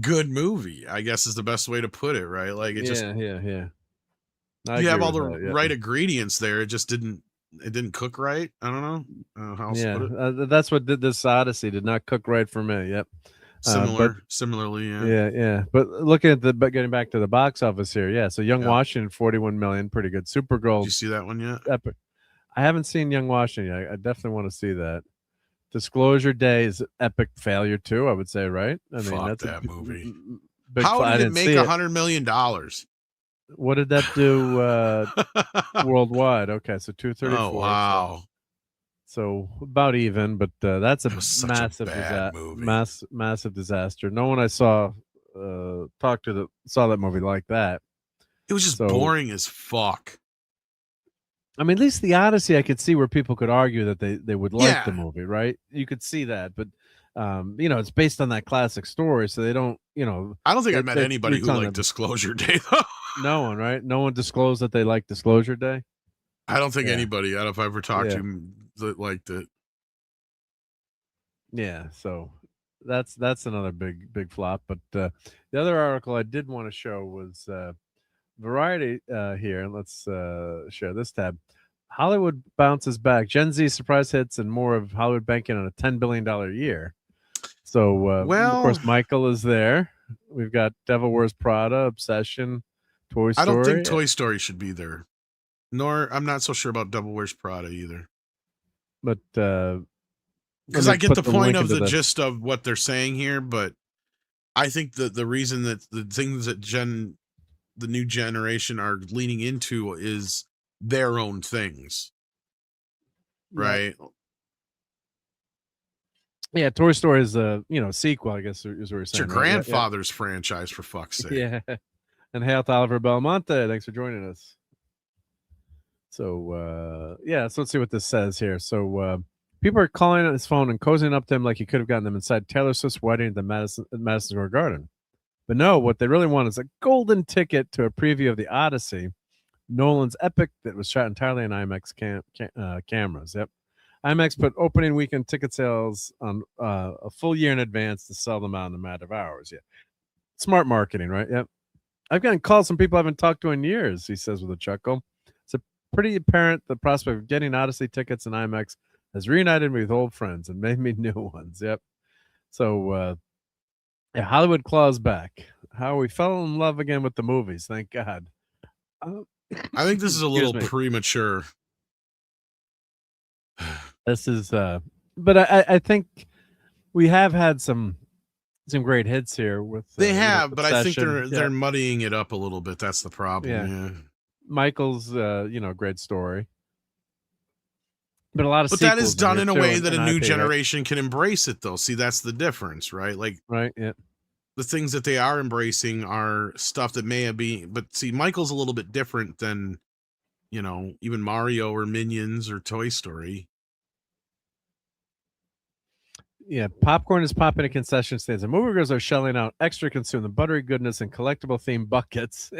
good movie, I guess is the best way to put it, right? Like it just you have all the right ingredients there. It just didn't cook right. I don't know how else to put it. That's what did this Odyssey did not cook right for me. Yep. Similarly, yeah. But looking at getting back to the box office here, yeah. So Young Washington, 41 million, pretty good. Supergirl. Did you see that one yet? Epic. I haven't seen Young Washington yet. I definitely want to see that. Disclosure Day is epic failure too, I would say, right? I mean, that's that movie. How did it make $100 million? What did that do worldwide? Okay, so 234. Oh wow! So about even, but that's a massive massive disaster. No one I saw saw that movie like that. It was just boring as fuck. I mean, at least the Odyssey, I could see where people could argue that they would like the movie, right? You could see that, but it's based on that classic story, so they don't, I don't think I met anybody who liked Disclosure Day, though. No one, right? No one disclosed that they liked Disclosure Day. I don't think anybody. I don't know if I ever talked to him that liked it. Yeah, so that's another big flop. But the other article I did want to show was Variety here. Let's share this tab. Hollywood bounces back. Gen Z surprise hits and more of Hollywood banking on a $10 billion year. So, of course, Michael is there. We've got Devil Wears Prada, Obsession, Toy Story. I don't think Toy Story should be there. Nor, I'm not so sure about Devil Wears Prada either. But, because I get the point of the gist of what they're saying here, but I think that the reason that the things that the new generation are leaning into is their own things, right? Yeah, Toy Story is a sequel, I guess is what you're saying. It's your grandfather's franchise, for fuck's sake. Yeah, and hail to Oliver Belmonte. Thanks for joining us. So so let's see what this says here. So people are calling on his phone and cozying up to him like he could have gotten them inside Taylor Swift's wedding at the Madison Square Garden. But no, what they really want is a golden ticket to a preview of the Odyssey, Nolan's epic that was shot entirely on IMAX cameras. Yep. IMAX put opening weekend ticket sales on a full year in advance to sell them out in a matter of hours. Yeah. Smart marketing, right? Yep. I've gotten calls from people I haven't talked to in years, he says with a chuckle. It's pretty apparent the prospect of getting Odyssey tickets in IMAX has reunited me with old friends and made me new ones. Yep. So, Hollywood claws back. How we fell in love again with the movies. Thank God. I think this is a little premature. This is, but I think we have had some great hits here with. They have, but I think they're muddying it up a little bit. That's the problem. Yeah. Michael's, great story. But a lot of that is done in a way that a new generation can embrace it, though. See, that's the difference, right? Right. Yeah. The things that they are embracing are stuff that may have been, but see, Michael's a little bit different than you know, even Mario or Minions or Toy Story. Yeah, popcorn is popping at concession stands, and moviegoers are shelling out extra to consume the buttery goodness and collectible themed buckets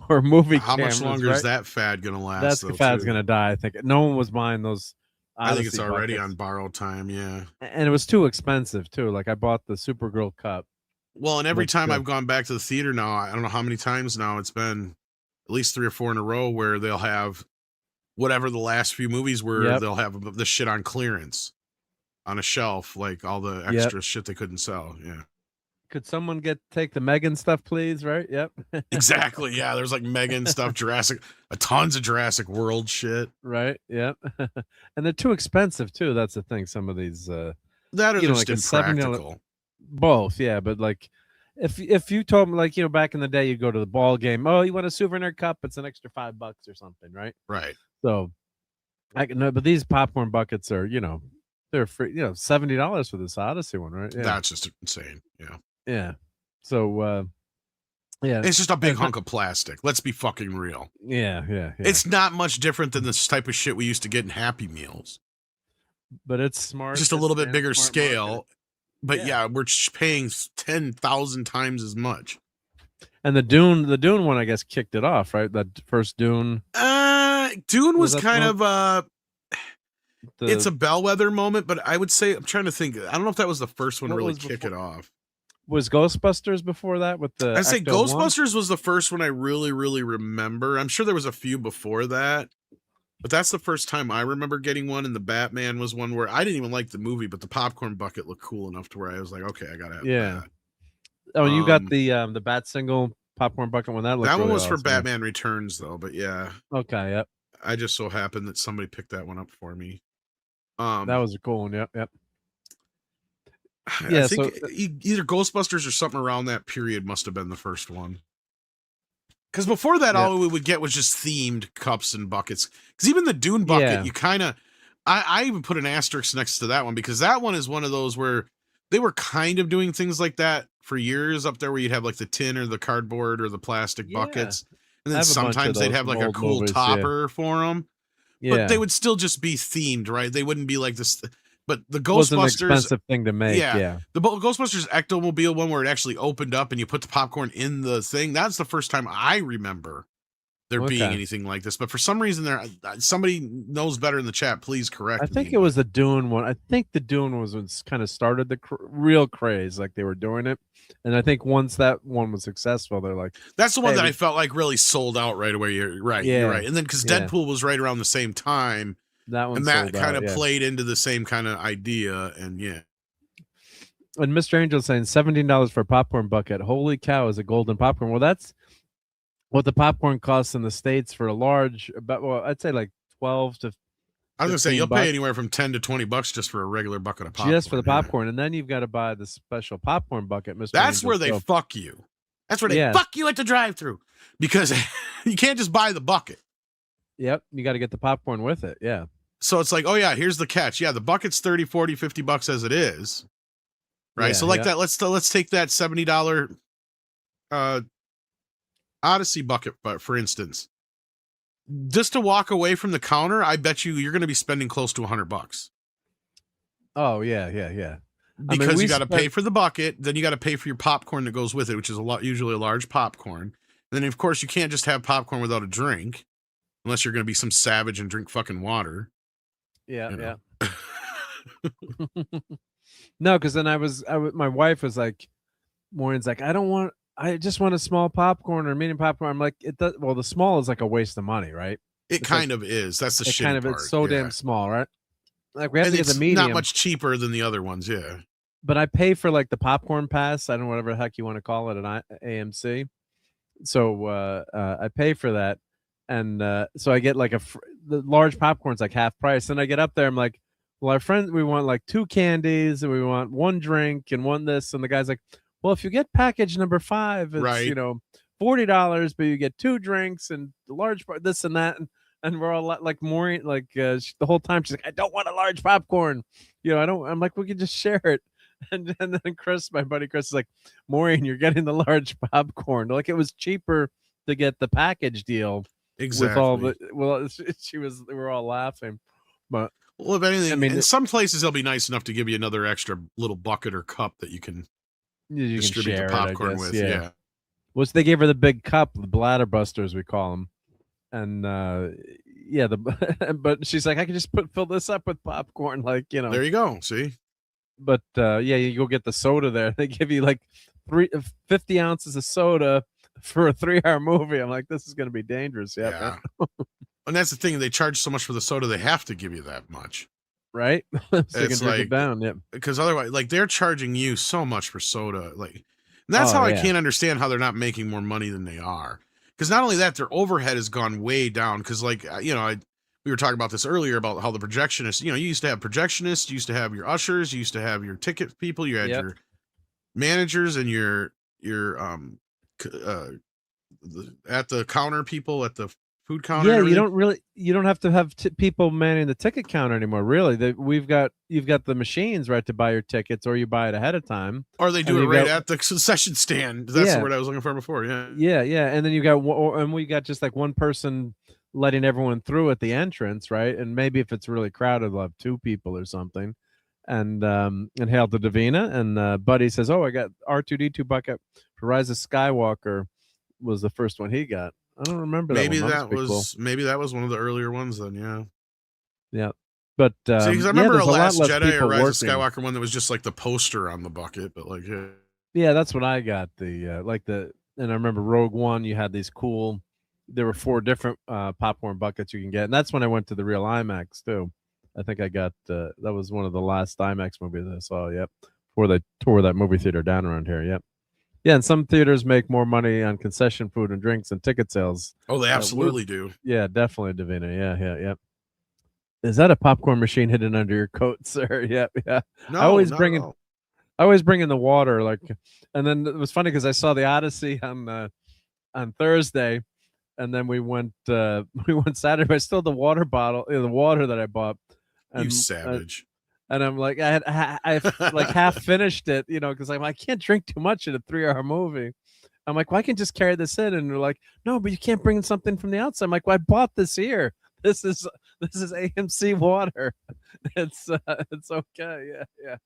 or movie How cameras. much longer is that fad going to last? That fad's going to die, I think. No one was buying those Odyssey I think it's already buckets. on borrowed time, yeah. And it was too expensive, too. Like, I bought the Supergirl cup. Well, and every time I've gone back to the theater now, I don't know how many times now, it's been at least 3 or 4 in a row where they'll have whatever the last few movies were, they'll have the shit on clearance on a shelf, like all the extra shit they couldn't sell. Yeah. Could someone take the Megan stuff, please? Right? Yep. Exactly. Yeah. There's like Megan stuff, tons of Jurassic World shit. Right. Yep. And they're too expensive too. That's the thing. Some of these that are just impractical. Both, yeah. But like, if you told me, like, you know, back in the day, you go to the ball game. Oh, you want a souvenir cup? It's an extra $5 or something, right? Right. So, I can know, but these popcorn buckets are, you know, they're free. You know, $70 for this Odyssey one, right? Yeah. That's just insane. Yeah. Yeah. So, yeah, it's just a big hunk of plastic. Let's be fucking real. Yeah. It's not much different than this type of shit we used to get in Happy Meals. But it's smart. Just a little bit bigger scale. Market. But yeah, we're paying 10,000 times as much. And the Dune one, I guess, kicked it off, right? That first Dune. Dune was kind of it's a bellwether moment, but I would say, I'm trying to think. I don't know if that was the first one to really kick it off. Was Ghostbusters before that with the I'd say Ecto Ghostbusters was the first one I really, really remember. I'm sure there was a few before that, but that's the first time I remember getting one. And the Batman was one where I didn't even like the movie, but the popcorn bucket looked cool enough to where I was like, okay, I gotta have that. Oh, you got the Bat single popcorn bucket one. That one was awesome. for Batman Returns though, but yeah. Okay, yep. I just so happened that somebody picked that one up for me. That was a cool one. Yep. I think either Ghostbusters or something around that period must have been the first one. Because before that, all we would get was just themed cups and buckets. Because even the Dune bucket, you kind of, I even put an asterisk next to that one because that one is one of those where they were kind of doing things like that for years up there, where you'd have like the tin or the cardboard or the plastic buckets, and then sometimes they'd have like a cool topper for them. But they would still just be themed, right? They wouldn't be like this. But the Ghostbusters was an expensive thing to make. Yeah. The Ghostbusters Ectomobile one where it actually opened up and you put the popcorn in the thing. That's the first time I remember there being anything like this. But for some reason, somebody knows better in the chat. Please correct me. I think it was the Dune one. I think the Dune was what kind of started the real craze. Like they were doing it, and I think once that one was successful, they're like, that's the one that I felt like really sold out right away. You're right. Yeah. You're right. And then because Deadpool was right around the same time. That one, and that kind of played into the same kind of idea, and And Mr. Angel saying $17 for a popcorn bucket. Holy cow, is a golden popcorn. Well, that's what the popcorn costs in the States for a large. I'd say like 12 to. I was gonna say you'll pay anywhere from $10 to $20 just for a regular bucket of popcorn. Just for the popcorn, and then you've got to buy the special popcorn bucket, Mr. That's Angel. where they fuck you. That's where they fuck you at the drive-thru, because you can't just buy the bucket. Yep, you got to get the popcorn with it. Yeah. So it's like, oh yeah, here's the catch. Yeah, the bucket's $30, $40, $50 as it is. Right. So like that, let's take that $70 Odyssey bucket, but for instance, just to walk away from the counter, I bet you're going to be spending close to $100. Oh yeah. Because you got to pay for the bucket, then you got to pay for your popcorn that goes with it, which is usually a large popcorn. And then of course you can't just have popcorn without a drink, unless you're going to be some savage and drink fucking water. Yeah. No, because then my wife was like, Maureen's like, I just want a small popcorn or medium popcorn. I'm like, the small is like a waste of money, right? It kind of is. That's the shit part. It's so damn small, right? Like we have to get the medium. Not much cheaper than the other ones, yeah. But I pay for like the popcorn pass. I don't know, whatever the heck you want to call it, an AMC. So I pay for that. And so I get like the large popcorn's like half price. And I get up there, I'm like, well, our friends, we want like 2 candies and we want 1 drink and 1 this. And the guy's like, well, if you get package number 5, it's $40, but you get 2 drinks and the large this and that. And we're all like Maureen, like the whole time she's like, I don't want a large popcorn. I'm like, we can just share it. And then Chris, my buddy Chris, is like, Maureen, you're getting the large popcorn. Like it was cheaper to get the package deal. Exactly. With all the we were all laughing, but well, if anything, I mean, in some places they'll be nice enough to give you another extra little bucket or cup that you can distribute the popcorn with. Yeah. Which they gave her the big cup, the bladder busters we call them, and but she's like, I can just fill this up with popcorn, like There you go. See. But you go get the soda there. They give you like 50 ounces of soda for a 3-hour movie. I'm like, this is going to be dangerous. Yeah. And that's the thing. They charge so much for the soda, they have to give you that much. Right? So it's you can drink it down. Yep. Because otherwise, like, they're charging you so much for soda. Like, and that's how I can't understand how they're not making more money than they are. Because not only that, their overhead has gone way down. Because, like, we were talking about this earlier about how the projectionists, you used to have projectionists, you used to have your ushers, you used to have your ticket people, you had your managers and your at the counter people at the food counter. Yeah, you don't have to have people manning the ticket counter anymore. Really, you've got the machines, right, to buy your tickets, or you buy it ahead of time, or they do it right at the concession stand. That's the word I was looking for before. Yeah, and then we got just like one person letting everyone through at the entrance, right? And maybe if it's really crowded, we'll have 2 people or something. And Hail to Davina, and Buddy says, "Oh, I got R2D2 bucket for Rise of Skywalker." Was the first one he got. I don't remember maybe that one. Maybe that was one of the earlier ones then. Yeah. But because I remember a Last Jedi or Rise of Skywalker one that was just like the poster on the bucket, but like that's what I got. And I remember Rogue One. You had these cool. There were 4 different popcorn buckets you can get, and that's when I went to the real IMAX too. I think I got that was one of the last IMAX movies I saw. Yep, before they tore that movie theater down around here. Yep. Yeah, and some theaters make more money on concession food and drinks and ticket sales. Oh, they absolutely do. Yeah, definitely, Davina. Yeah. Is that a popcorn machine hidden under your coat, sir? Yep. No, I always bring in the water, like, and then it was funny because I saw the Odyssey on Thursday, and then we went Saturday. But I still had the water bottle, the water that I bought. You savage. And I'm like, I like half finished it, because I can't drink too much in a 3-hour movie. I'm like, well, I can just carry this in, and they're like, no, but you can't bring something from the outside. I'm like, well, I bought this here. This is AMC water. It's okay, yeah.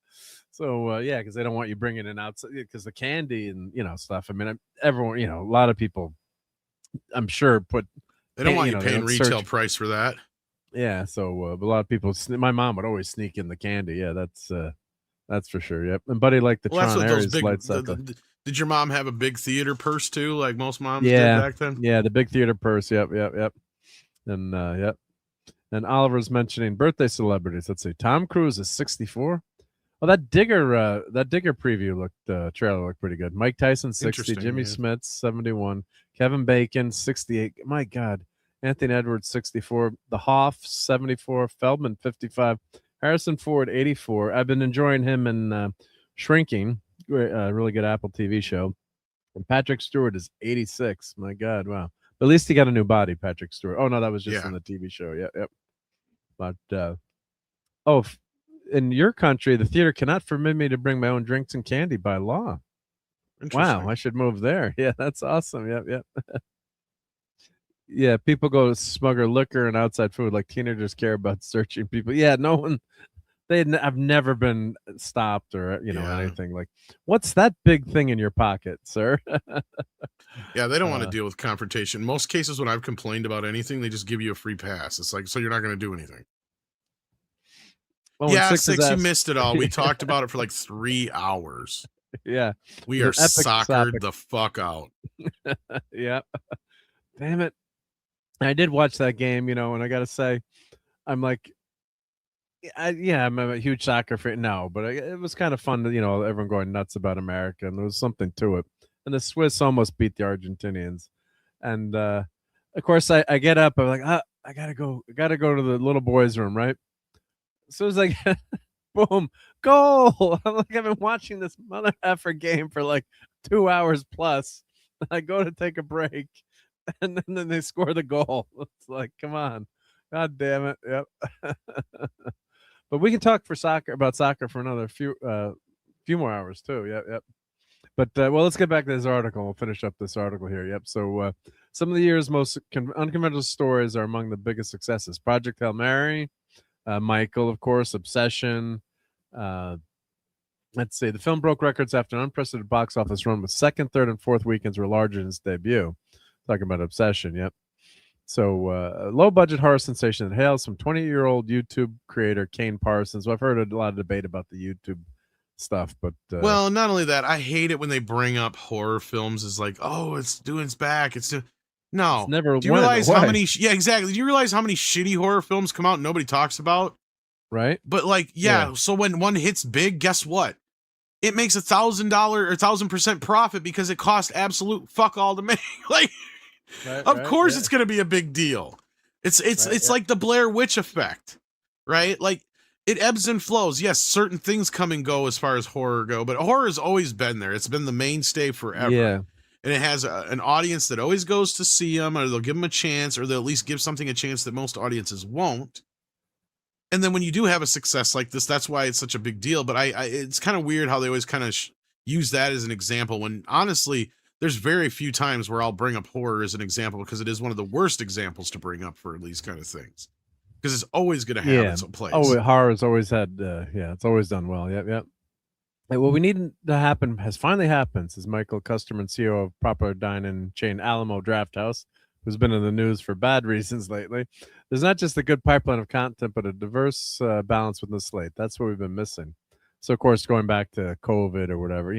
So because they don't want you bringing it outside because the candy and stuff. I mean, everyone, a lot of people, I'm sure they don't want you paying retail price for that. Yeah, so a lot of people. My mom would always sneak in the candy. Yeah, that's for sure. Yep, and Buddy liked the Tron Ares lights. Did your mom have a big theater purse too, like most moms did back then? Yeah, the big theater purse. Yep. And And Oliver's mentioning birthday celebrities. Let's see, Tom Cruise is 64. Oh, that digger preview trailer looked pretty good. Mike Tyson 60, Jimmy Smith 71, Kevin Bacon 68. My God. Anthony Edwards, 64. The Hoff, 74. Feldman, 55. Harrison Ford, 84. I've been enjoying him in Shrinking, a really good Apple TV show. And Patrick Stewart is 86. My God, wow. But at least he got a new body, Patrick Stewart. Oh, no, that was just in the TV show. Yep. But, in your country, the theater cannot forbid me to bring my own drinks and candy by law. Wow, I should move there. Yeah, that's awesome. Yep. Yeah, people go to smuggle liquor and outside food like teenagers care about searching people. Yeah, no one, I've never been stopped or, anything like, what's that big thing in your pocket, sir? Yeah, they don't want to deal with confrontation. Most cases when I've complained about anything, they just give you a free pass. It's like, so you're not going to do anything. Well, yeah, Six, you missed it all. We talked about it for like 3 hours. Yeah. We are soccered the fuck out. Yeah. Damn it. I did watch that game, and I got to say, I'm like, I'm a huge soccer fan now, but it was kind of fun to, everyone going nuts about America, and there was something to it. And the Swiss almost beat the Argentinians. And, of course, I get up, I'm like, I got to go to the little boys' room, right? So it's like, boom, goal. I'm like, I've been watching this mother effer game for like 2 hours plus. I go to take a break, and then they score the goal. It's like, come on. God damn it. Yep. But we can talk about soccer for another few more hours too. Yep. But let's get back to this article. We'll finish up this article here. Yep. So Some of the year's most unconventional stories are among the biggest successes. Project Hail Mary, Michael, of course, Obsession. Let's see. The film broke records after an unprecedented box office run, with second, third, and fourth weekends were larger than its debut. Talking about Obsession, yep. So, low-budget horror sensation that hails from 20-year-old YouTube creator Kane Parsons. Well, I've heard a lot of debate about the YouTube stuff, but well, not only that, I hate it when they bring up horror films as like, oh, it's doing its back. No. It's never. Do you realize how many? Yeah, exactly. Do you realize how many shitty horror films come out and nobody talks about? Right. But like, yeah. So when one hits big, guess what? It makes $1,000 or 1,000% profit because it cost absolute fuck all to make. Like, of course it's going to be a big deal. It's like the Blair Witch effect, right? Like, it ebbs and flows. Yes, certain things come and go as far as horror go, but horror has always been there. It's been the mainstay forever. Yeah. And it has an audience that always goes to see them, or they'll give them a chance, or they'll at least give something a chance that most audiences won't. And then when you do have a success like this, that's why it's such a big deal. But it's kind of weird how they always kind of use that as an example when honestly, there's very few times where I'll bring up horror as an example, because it is one of the worst examples to bring up for these kind of things. Because it's always going to have its own place. Oh, horror has always had, it's always done well. Yep. And what we need to happen has finally happened, says Michael Custerman, CEO of popular dine-in chain Alamo Draft House, who's been in the news for bad reasons lately. There's not just a good pipeline of content, but a diverse balance within the slate. That's what we've been missing. So, of course, going back to COVID or whatever,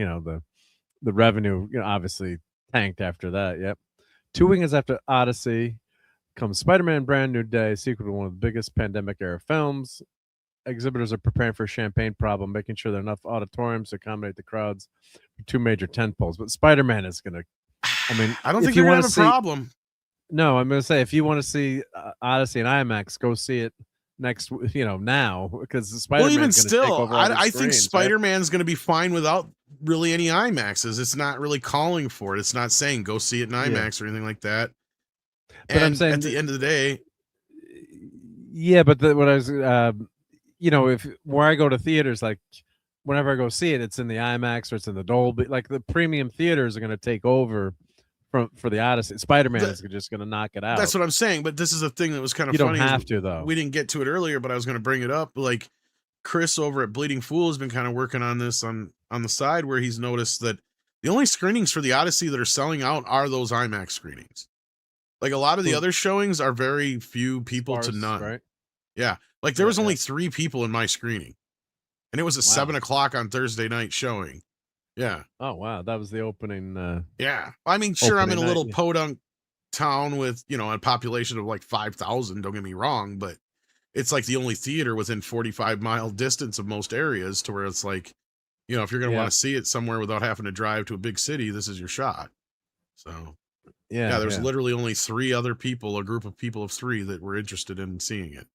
the revenue, obviously tanked after that. Yep. 2 weekends after Odyssey comes Spider-Man Brand New Day, sequel to one of the biggest pandemic-era films. Exhibitors are preparing for a champagne problem, making sure there are enough auditoriums to accommodate the crowds for 2 major tentpoles. But Spider-Man is going to, I don't think you're going to have a problem. No, I'm going to say, if you want to see Odyssey and IMAX, go see it next, now, because Spider-Man. Well, even still, I think Spider-Man's going to be fine without really any IMAXs. It's not really calling for it. It's not saying go see it in IMAX or anything like that. But I'm saying at the end of the day, yeah. But what I was, if where I go to theaters, like whenever I go see it, it's in the IMAX or it's in the Dolby. Like the premium theaters are going to take over for the Odyssey. Spider-Man is just going to knock it out. That's what I'm saying. But this is a thing that was kind of funny. You don't have to, though. We didn't get to it earlier, but I was going to bring it up. Like Chris over at Bleeding Fool has been kind of working on this on the side, where he's noticed that the only screenings for the Odyssey that are selling out are those IMAX screenings. Like a lot of the other showings are very few people to none. Right? Yeah. Like there was only 3 people in my screening, and it was a 7 o'clock on Thursday night showing. Yeah. Oh, wow. That was the opening. Yeah. I mean, sure, I'm in a little podunk town with, a population of like 5,000. Don't get me wrong, but it's like the only theater within 45-mile distance of most areas, to where it's like, if you're going to want to see it somewhere without having to drive to a big city, this is your shot. So, there's literally only 3 other people, a group of people of 3 that were interested in seeing it.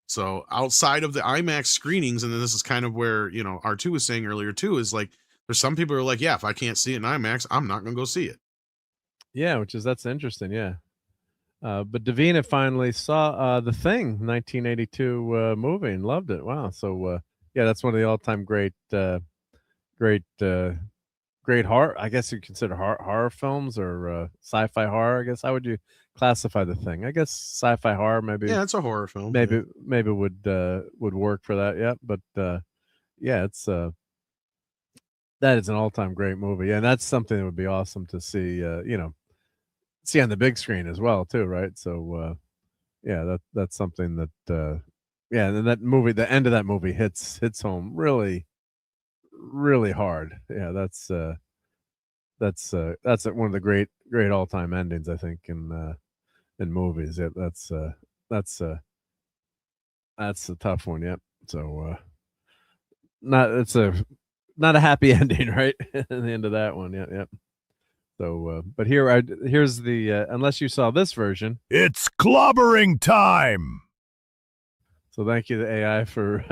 So outside of the IMAX screenings, and then this is kind of where, R2 was saying earlier too, is like, there's some people who are like, yeah, if I can't see it in IMAX, I'm not going to go see it. Yeah, that's interesting. Yeah. But Davina finally saw The Thing, 1982 movie, and loved it. Wow. So, that's one of the all-time great horror. I guess you consider horror films or sci-fi horror. I guess how would you classify The Thing? I guess sci-fi horror, maybe. Yeah, it's a horror film. Maybe would work for that. Yeah, but it's that is an all-time great movie, and that's something that would be awesome to see. See on the big screen as well, too, right? So, that's something that, and that movie, the end of that movie hits home really, really hard. Yeah, that's one of the great all-time endings, I think, in movies. Yeah, that's a tough one. Yep. So, not a happy ending, right? At the end of that one. Yep. So, but here's the unless you saw this version, it's clobbering time. So thank you to AI for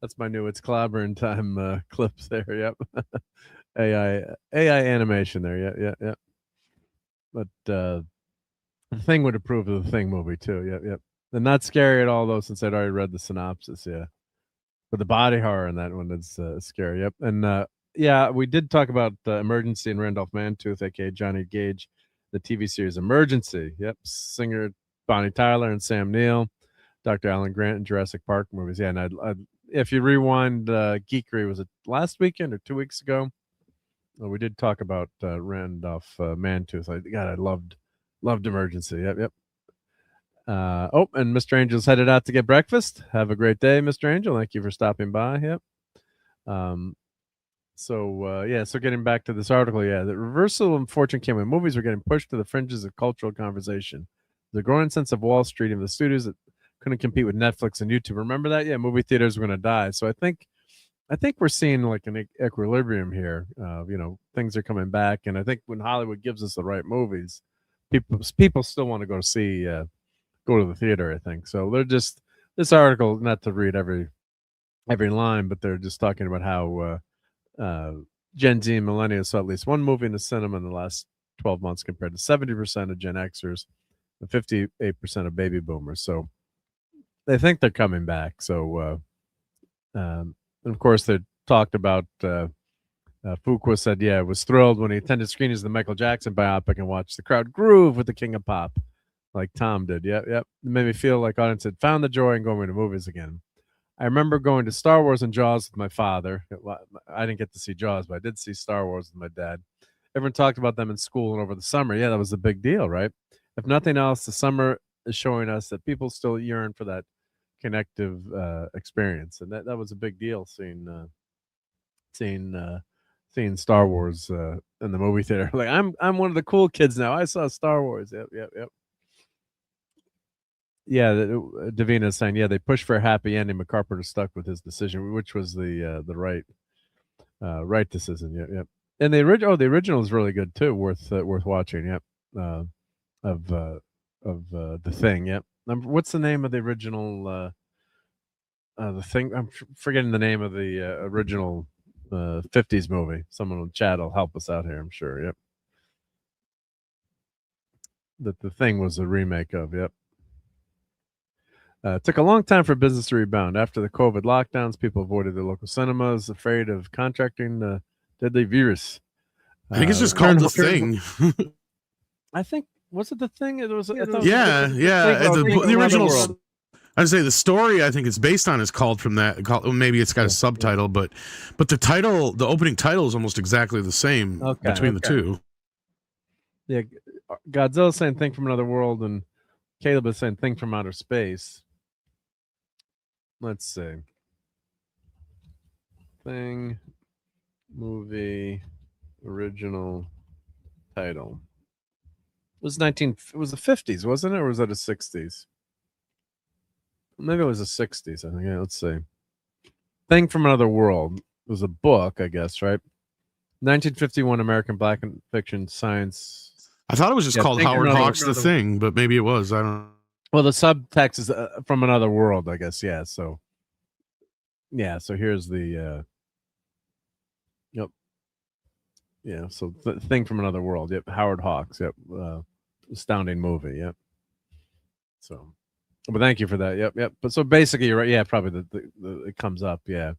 that's my new it's clobbering time clips there. Yep. AI animation there. Yeah. But the Thing would approve of The Thing movie too. Yep. And not scary at all though, since I'd already read the synopsis. Yeah. But the body horror in that one is scary. Yep. And we did talk about Emergency and Randolph Mantooth, aka Johnny Gage, the TV series Emergency. Yep, singer Bonnie Tyler and Sam Neill, Dr. Alan Grant in Jurassic Park movies. Yeah, and if you rewind, Geekery, was it last weekend or 2 weeks ago? Well, we did talk about Randolph Mantooth. I loved Emergency. Yep. And Mr. Angel's headed out to get breakfast. Have a great day, Mr. Angel. Thank you for stopping by. Yep. So getting back to this article, the reversal of fortune came when movies were getting pushed to the fringes of cultural conversation. The growing sense of Wall Street and the studios that couldn't compete with Netflix and YouTube. Remember that? Yeah, movie theaters were going to die. So I think we're seeing like an equilibrium here. Things are coming back, and I think when Hollywood gives us the right movies, people still want to go see go to the theater. I think so. They're just this article, not to read every line, but they're just talking about how Gen Z and millennials saw at least one movie in the cinema in the last 12 months compared to 70% of Gen Xers and 58% of baby boomers. So they think they're coming back. So, and of course, they talked about Fuqua said, was thrilled when he attended screenings of the Michael Jackson biopic and watched the crowd groove with the King of Pop, like Tom did. Yep. It made me feel like audience had found the joy in going to movies again. I remember going to Star Wars and Jaws with my father. I didn't get to see Jaws, but I did see Star Wars with my dad. Everyone talked about them in school and over the summer. Yeah, that was a big deal, right? If nothing else, the summer is showing us that people still yearn for that connective experience, and that was a big deal. Seeing Star Wars in the movie theater. Like I'm one of the cool kids now. I saw Star Wars. Yep. Yeah, Davina is saying, they pushed for a happy ending, but Carpenter stuck with his decision, which was the right decision. Yep. And the original is really good too, worth watching. Yep. Of The Thing. Yep. What's the name of the original? The Thing. I'm forgetting the name of the original 50s movie. Someone in the chat will help us out here, I'm sure. Yep. That The Thing was a remake of. Yep. It took a long time for business to rebound. After the COVID lockdowns, people avoided their local cinemas, afraid of contracting the deadly virus. I think it's just called The Thing. I think, was it The Thing? It was. The original. I'd say the story I think it's based on is called from that. Maybe it's got a subtitle, but the title, the opening title, is almost exactly the same between the two. Yeah, Godzilla saying "Thing from Another World" and Caleb is saying "Thing from Outer Space." Let's see. Thing movie original title. It was the 50s, wasn't it? Or was that the 60s? Maybe it was the 60s, I think. Yeah, let's see. Thing from Another World was a book, I guess, right? 1951 American black fiction science. I thought it was just called Howard Hawks' The Thing, but maybe it was. I don't know. Well, the subtext is from another world, I guess. Yeah. So here's the. Yep. Yeah. So the Thing from Another World. Yep. Howard Hawks. Yep. Astounding movie. Yep. So, but thank you for that. Yep. But so basically, you're right. Yeah. Probably the it comes up. Yeah.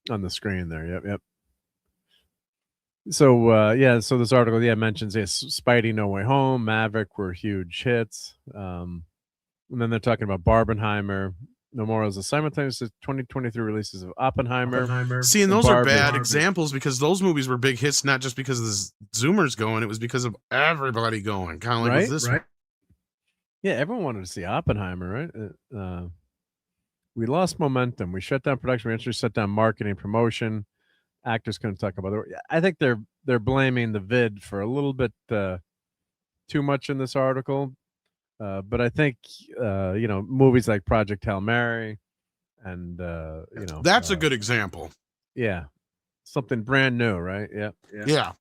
On the screen there. Yep. So so this article mentions Spidey No Way Home, Maverick were huge hits, and then they're talking about Barbenheimer. Memorials of simultaneous 2023 releases of Oppenheimer. See, and those are bad examples because those movies were big hits not just because of the Zoomers going, it was because of everybody going. Kind of like this one. Yeah, everyone wanted to see Oppenheimer, right? We lost momentum. We shut down production. We actually shut down marketing, promotion. Actors couldn't talk about it. I think they're blaming the vid for a little bit too much in this article, but I think movies like Project Hail Mary and that's a good example. Yeah, something brand new, right? Yeah.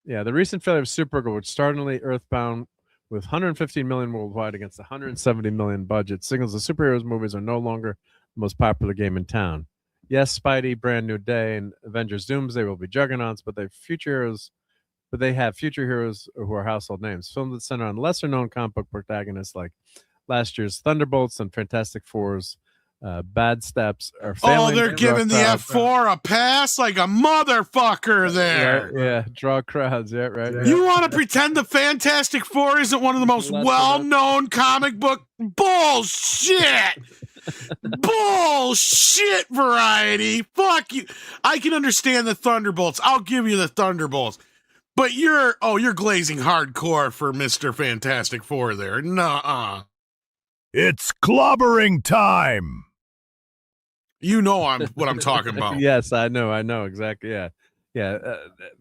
The recent failure of Supergirl, which startlingly earthbound with 115 million worldwide against 170 million budget, signals the superheroes movies are no longer the most popular game in town. Yes, Spidey, Brand New Day, and Avengers Doomsday will be juggernauts, but they have future heroes who are household names. Films that center on lesser-known comic book protagonists like last year's Thunderbolts and Fantastic Four's Bad Steps are Oh, failing. they're giving the F4 a pass like a motherfucker there. Yeah, draw crowds. Yeah, right. Yeah. You want to pretend the Fantastic Four isn't one of the most well-known comic book bullshit? Bullshit variety. Fuck you. I can understand the Thunderbolts. I'll give you the Thunderbolts. But you're glazing hardcore for Mr. Fantastic Four there. Nuh-uh. It's clobbering time. You know what I'm talking about. Yes, I know exactly. Yeah.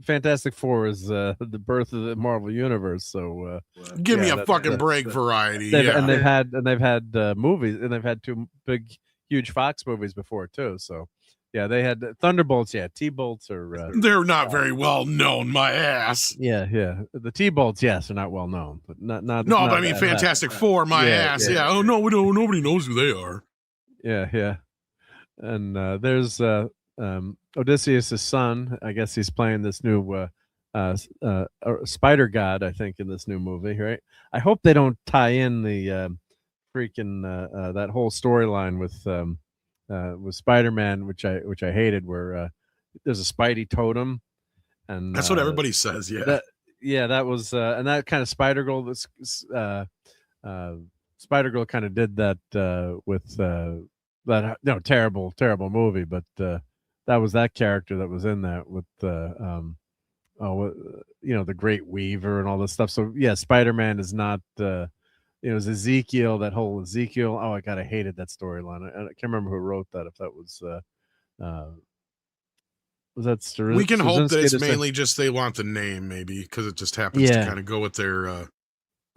Fantastic Four is the birth of the Marvel Universe. So give me a fucking break, variety. And they've had movies, and they've had two big, huge Fox movies before too. So yeah, they had Thunderbolts. Yeah, T-Bolts are. They're not very well known. My ass. Yeah. The T-Bolts, yes, are not well known, but not. No, but I mean Fantastic Four. My ass. Yeah. Oh no, nobody knows who they are. Yeah. And there's Odysseus' son. I guess he's playing this new spider god, I think, in this new movie, right? I hope they don't tie in the freaking that whole storyline with Spider-Man, which I hated, where there's a Spidey totem, and that's what everybody says. Yeah, that was and that kind of Spider-Girl. This Spider-Girl kind of did that with that terrible movie, but that was that character that was in that with the Great Weaver and all this stuff. So yeah, Spider-Man is not it's Ezekiel, that whole Ezekiel. Oh, I hated that storyline. I can't remember who wrote that. If that was that we can hope that it's mainly just they want the name, maybe, because it just happens to kind of go with their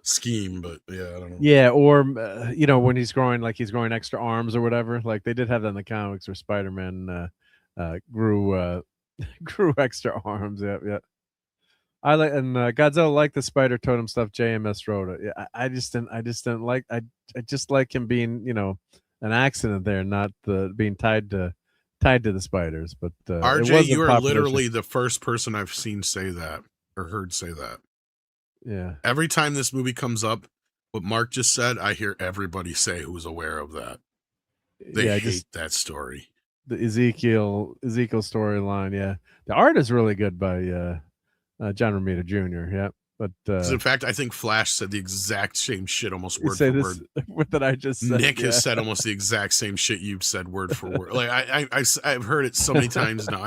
scheme. But yeah, I don't know. Yeah, or when he's growing extra arms or whatever. Like they did have that in the comics where Spider-Man grew extra arms. Yeah. I like, and Godzilla liked the spider totem stuff. JMS wrote it. Yeah, I just didn't like. I just like him being an accident there, not being tied to the spiders. But RJ, you are literally the first person I've seen say that or heard say that. Yeah. Every time this movie comes up, what Mark just said, I hear everybody say who's aware of that. They hate that story. The Ezekiel storyline. Yeah, the art is really good by John Romita Jr. Yeah, but in fact, I think Flash said the exact same shit, almost word for word. What did I just say? Nick has said almost the exact same shit you've said word for word. Like I've heard it so many times now.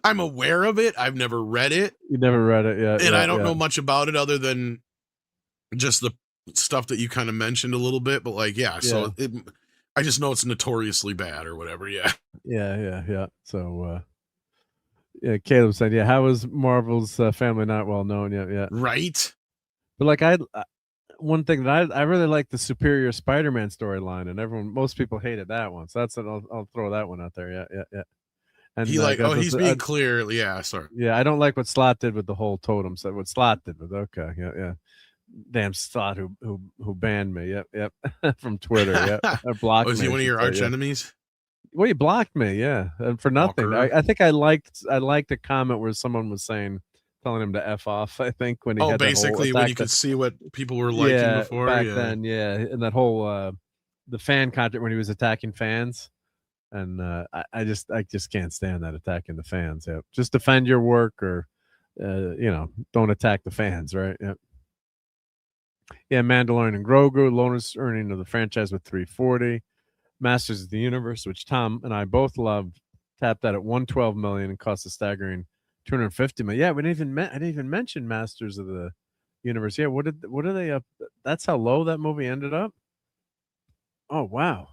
I'm aware of it. I've never read it. You never read it, yeah. And I don't know much about it other than just the stuff that you kind of mentioned a little bit. But so I just know it's notoriously bad or whatever. Yeah. So. Yeah, Caleb said, "Yeah, how is Marvel's family not well known yet?" Yeah, right. But one thing that I really like the Superior Spider-Man storyline, and most people hated that one. So that's I'll throw that one out there. Yeah. And he's being clear. Yeah, sorry. Yeah, I don't like what Slott did with the whole totem set. What Slott did with yeah. Damn Slott who banned me. Yep. From Twitter. Yeah, or blocked me. Was he one of your arch enemies? Well, he blocked me, yeah, and for nothing. I think I liked a comment where someone was telling him to F off. I think when he had basically when you could see what people were liking before back then, and that whole the fan content when he was attacking fans, and I just can't stand that, attacking the fans. Yeah, just defend your work, or don't attack the fans, right? Yeah, Mandalorian and Grogu, lowest earning of the franchise with 340. Masters of the Universe, which Tom and I both loved, tapped out at 112 million and cost a staggering 250 million. Yeah, I didn't even mention Masters of the Universe. Yeah, what are they up? That's how low that movie ended up. Oh wow,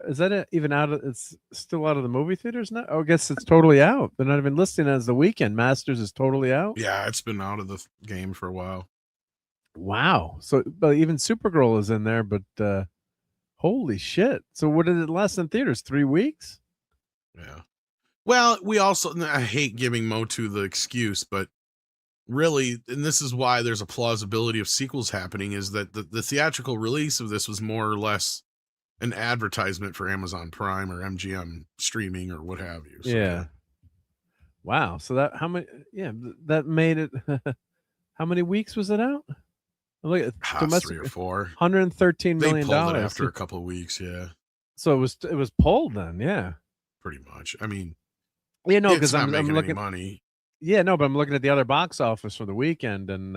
is that even out of? It's still out of the movie theaters now. Oh, I guess it's totally out. They're not even listing it as the weekend. Masters is totally out. Yeah, it's been out of the game for a while. Wow. So, but even Supergirl is in there, but. Holy shit. So what did it last in theaters? 3 weeks? Yeah. Well, I hate giving Motu the excuse, but really, and this is why there's a plausibility of sequels happening, is that the theatrical release of this was more or less an advertisement for Amazon Prime or MGM streaming or what have you. So, yeah. Wow. So that made it. How many weeks was it out? Look at 3 or 4. $113 million. They pulled it after a couple of weeks, yeah. So it was pulled then, yeah. Pretty much. I mean, yeah, no, because I'm making looking any money. Yeah, no, but I'm looking at the other box office for the weekend, and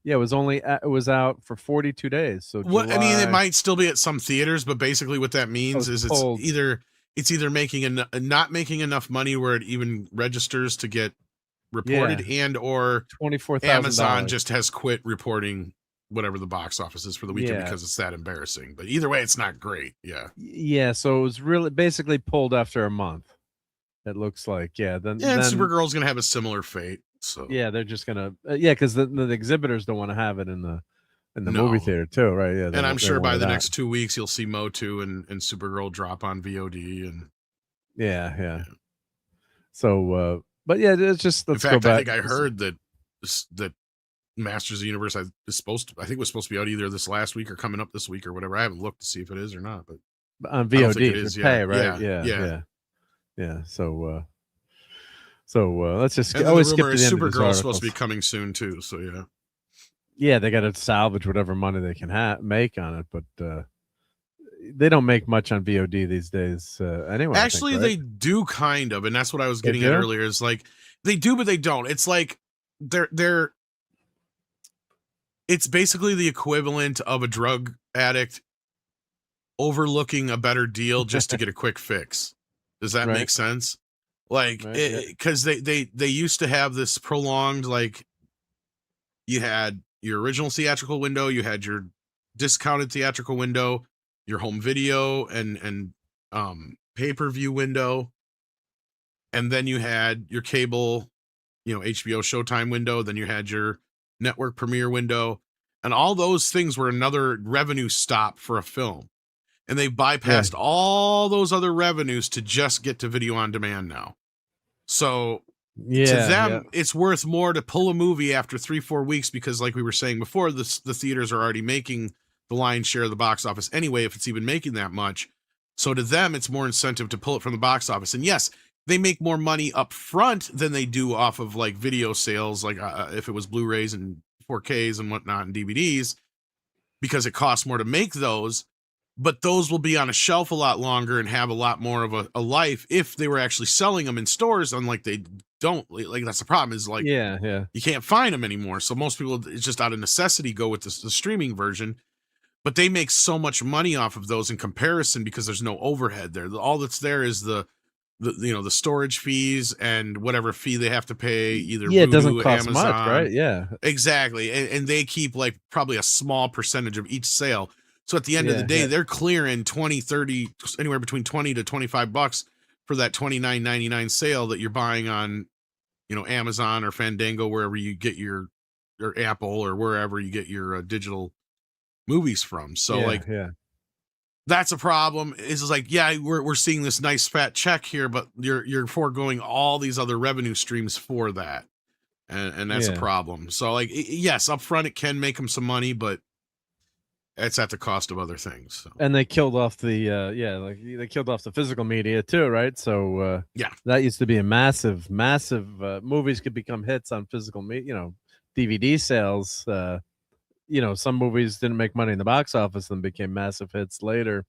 yeah, it was out for 42 days. So I mean, it might still be at some theaters, but basically what that means is pulled. it's either making not making enough money where it even registers to get reported, and or Amazon just has quit reporting whatever the box office is for the weekend because it's that embarrassing. But either way, it's not great. Yeah. Yeah, so it was really basically pulled after a month. It looks like, then Supergirl's gonna have a similar fate. So yeah, they're just gonna because the exhibitors don't want to have it in the movie theater too, right? Yeah, and I'm sure by the next 2 weeks you'll see Motu and Supergirl drop on VOD and yeah. So, but yeah, it's just in fact, I think I heard that that Masters of the Universe was supposed to be out either this last week or coming up this week or whatever. I haven't looked to see if it is or not, but on VOD, pay, right? Yeah. So let's just always skip to the end of Supergirl is supposed to be coming soon too. So yeah, they got to salvage whatever money they can make on it, but they don't make much on VOD these days anyway. Actually, they do kind of, and that's what I was getting at earlier. Is like they do, but they don't. It's like they're. It's basically the equivalent of a drug addict overlooking a better deal just to get a quick fix. Does that make sense? Like, because they used to have this prolonged, like, you had your original theatrical window, you had your discounted theatrical window, your home video and pay-per-view window, and then you had your cable, HBO Showtime window, then you had your network premiere window, and all those things were another revenue stop for a film. And they bypassed all those other revenues to just get to video on demand now. So to them, it's worth more to pull a movie after 3-4 weeks because, like we were saying before, the theaters are already making the lion's share of the box office anyway, if it's even making that much. So to them, it's more incentive to pull it from the box office. And yes, they make more money up front than they do off of like video sales, like if it was Blu-rays and 4Ks and whatnot and DVDs, because it costs more to make those. But those will be on a shelf a lot longer and have a lot more of a life if they were actually selling them in stores. Unlike they don't, like that's the problem is like, you can't find them anymore. So most people, it's just out of necessity, go with the streaming version, but they make so much money off of those in comparison because there's no overhead there. All that's there is the storage fees and whatever fee they have to pay, either it doesn't cost Amazon, much, right? Yeah, exactly. And they keep like probably a small percentage of each sale. So at the end of the day, they're clearing 20, 30, anywhere between 20 to 25 bucks for that $29.99 sale that you're buying on, Amazon or Fandango, wherever you get your Apple or wherever you get your digital movies from. So that's a problem. Is like, we're seeing this nice fat check here, but you're foregoing all these other revenue streams for that. And that's a problem. So like, yes, up front, it can make them some money, but it's at the cost of other things. So. And they killed off the they killed off the physical media too, right? So that used to be a massive movies could become hits on physical media, DVD sales. Some movies didn't make money in the box office and became massive hits later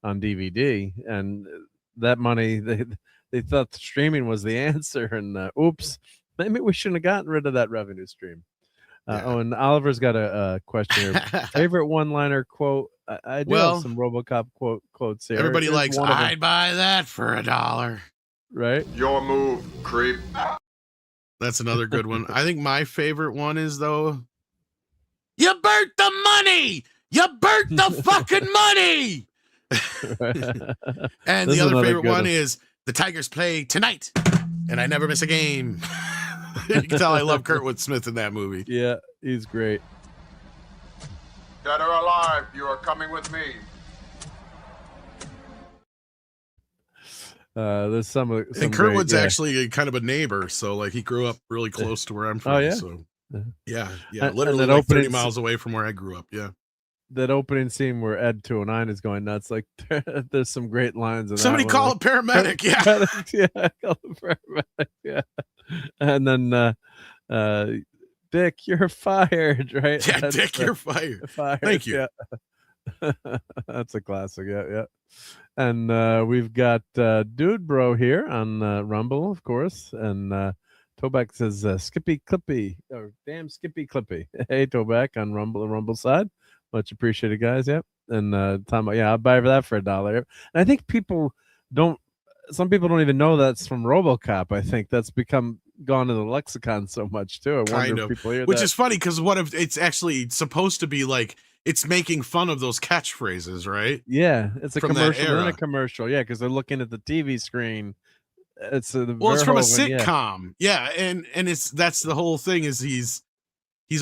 on DVD, and that money they thought streaming was the answer, and oops, maybe we shouldn't have gotten rid of that revenue stream. And Oliver's got a question here. Favorite one-liner quote? I do have some RoboCop quotes here. Everybody likes, I'd buy that for $1. Right? Your move, creep. That's another good one. I think my favorite one is, though, you burnt the money! You burnt the fucking money! And the other favorite one is, the Tigers play tonight, and I never miss a game. You can tell I love Kurtwood Smith in that movie. Yeah, he's great. Dead or alive, you are coming with me. There's some and Kurtwood's actually kind of a neighbor, so like he grew up really close to where I'm from. Oh yeah, so literally like 30 miles away from where I grew up. Yeah, that opening scene where Ed 209 is going nuts. Like there's some great lines. In Somebody that call a paramedic. Yeah, call a paramedic. Yeah, and then Dick, you're fired. Right? Yeah, Dick, you're fired. Thank you. Yeah. That's a classic. Yeah. And we've got Dude Bro here on Rumble, of course. And Toback says Skippy Clippy, or damn Skippy Clippy. Hey, Toback on Rumble side. Much appreciated, guys. Yep. And Tom, yeah, I'll buy that for $1. And I think some people don't even know that's from RoboCop. I think that's gone to the lexicon so much too. I wonder if people hear which that. is funny because what if it's actually supposed to be like it's making fun of those catchphrases, right? Yeah, it's a From commercial within a commercial. Yeah, because they're looking at the TV screen. It's it's from a sitcom. Yeah, and that's the whole thing is he's